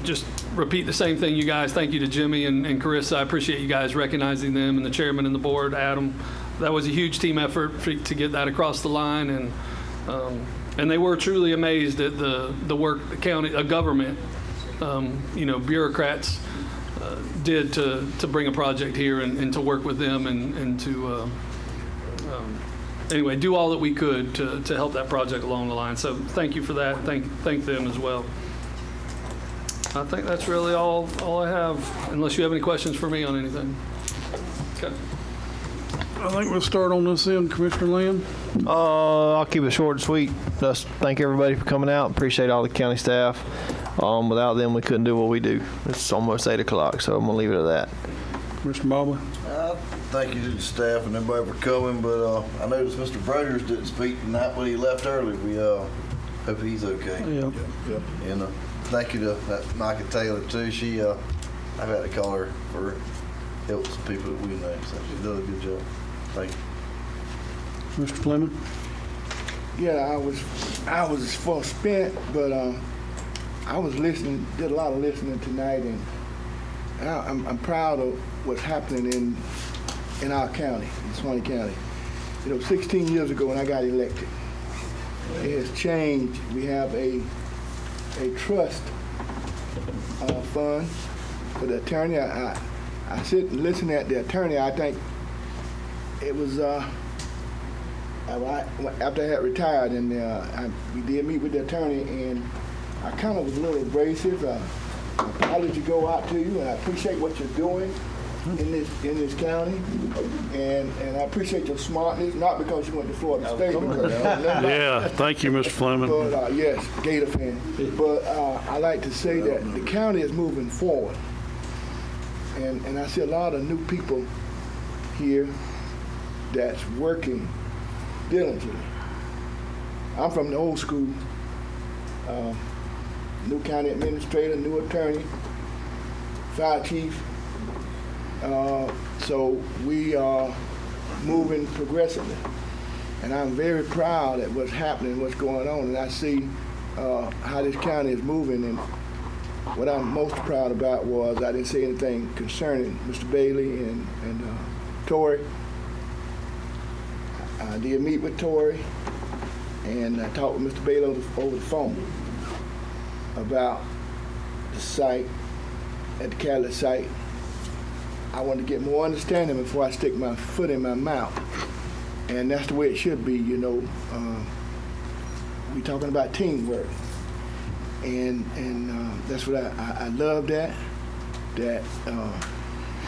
Just repeat the same thing, you guys. Thank you to Jimmy and Carissa. I appreciate you guys recognizing them, and the chairman and the board, Adam. That was a huge team effort to get that across the line, and they were truly amazed at the work the county, government, bureaucrats did to bring a project here and to work with them and to anyway, do all that we could to help that project along the line. So thank you for that. Thank them as well. I think that's really all I have, unless you have any questions for me on anything. Okay. I think we'll start on this end, Commissioner Land. I'll keep it short and sweet. Just thank everybody for coming out. Appreciate all the county staff. Without them, we couldn't do what we do. It's almost 8 o'clock, so I'm going to leave it at that. Mr. Mobley. Thank you to the staff and everybody for coming, but I noticed Mr. Broders didn't speak tonight, but he left early. We hope he's okay. Yeah. And thank you to that Micah Taylor too. She, I've had to call her for help some people that we know, so she does a good job. Thank you. Mr. Fleming. Yeah, I was full spent, but I was listening, did a lot of listening tonight, and I'm proud of what's happening in our county, in Suwannee County. 16 years ago when I got elected, it has changed. We have a trust fund for the attorney. I sit and listen at the attorney. I think it was after I had retired, and we did meet with the attorney, and I kind of was a little abrasive. Apology go out to you, and I appreciate what you're doing in this county, and I appreciate your smartness, not because you went to Florida State. Yeah, thank you, Mr. Fleming. But yes, Gator fan. But I like to say that the county is moving forward, and I see a lot of new people here that's working diligently. I'm from the old school. New county administrator, new attorney, fire chief. So we are moving progressively. And I'm very proud at what's happening, what's going on, and I see how this county is moving. And what I'm most proud about was I didn't say anything concerning Mr. Bailey and Tory. I did meet with Tory, and I talked with Mr. Bailey over the phone about the site, at the Cadillac site, I want to get more understanding before I stick my foot in my mouth. And that's the way it should be, you know. We're talking about teamwork. And that's what I love that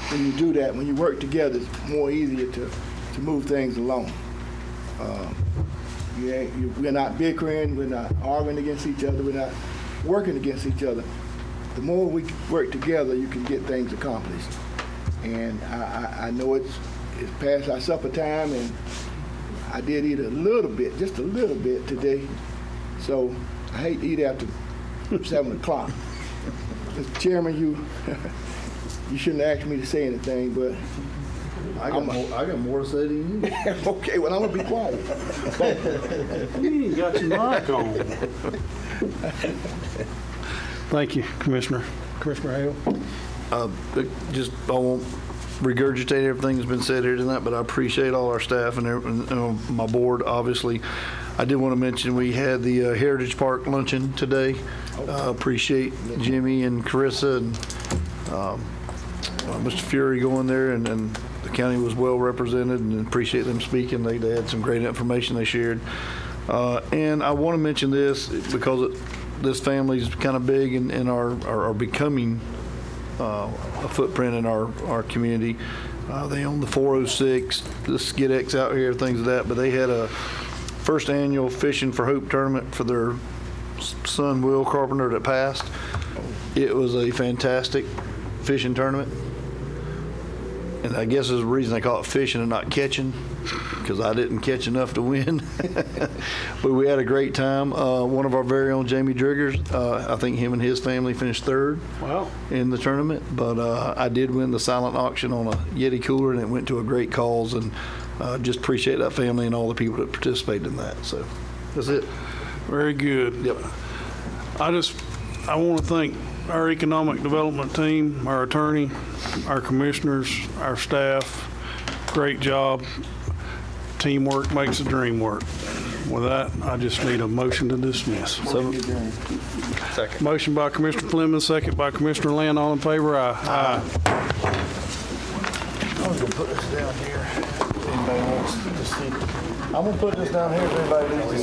when you do that, when you work together, it's more easier to move things along. We're not bickering, we're not arguing against each other, we're not working against each other. The more we work together, you can get things accomplished. And I know it's past our supper time, and I did eat a little bit, just a little bit today. So I hate to eat after 7 o'clock. Mr. Chairman, you shouldn't ask me to say anything, but I got more to say than you. Okay, well, I'm gonna be quiet. You ain't got your mic on. Thank you, Commissioner. Commissioner Hale. I won't regurgitate everything that's been said here tonight, but I appreciate all our staff and my board, obviously. I did want to mention we had the Heritage Park luncheon today. Appreciate Jimmy and Carissa and Mr. Fury going there, and the county was well represented, and appreciate them speaking. They had some great information they shared. And I want to mention this because this family is kind of big and are becoming a footprint in our community. They own the 406, the Skid-X out here, things like that, but they had a first annual Fishing for Hope tournament for their son, Will Carpenter, that passed. It was a fantastic fishing tournament. And I guess there's a reason they call it fishing and not catching, because I didn't catch enough to win. But we had a great time. One of our very own Jamie Driggers, I think him and his family finished third in the tournament. But I did win the silent auction on a Yeti cooler, and it went to a great cause. And just appreciate that family and all the people that participated in that. So that's it. Very good. Yep. I want to thank our economic development team, our attorney, our commissioners, our staff. Great job. Teamwork makes the dream work. With that, I just need a motion to dismiss. Second. Motion by Commissioner Fleming, second by Commissioner Land. All in favor? Aye. Aye. I'm going to put this down here. If anybody wants to see it. I'm going to put this down here if anybody needs to see it.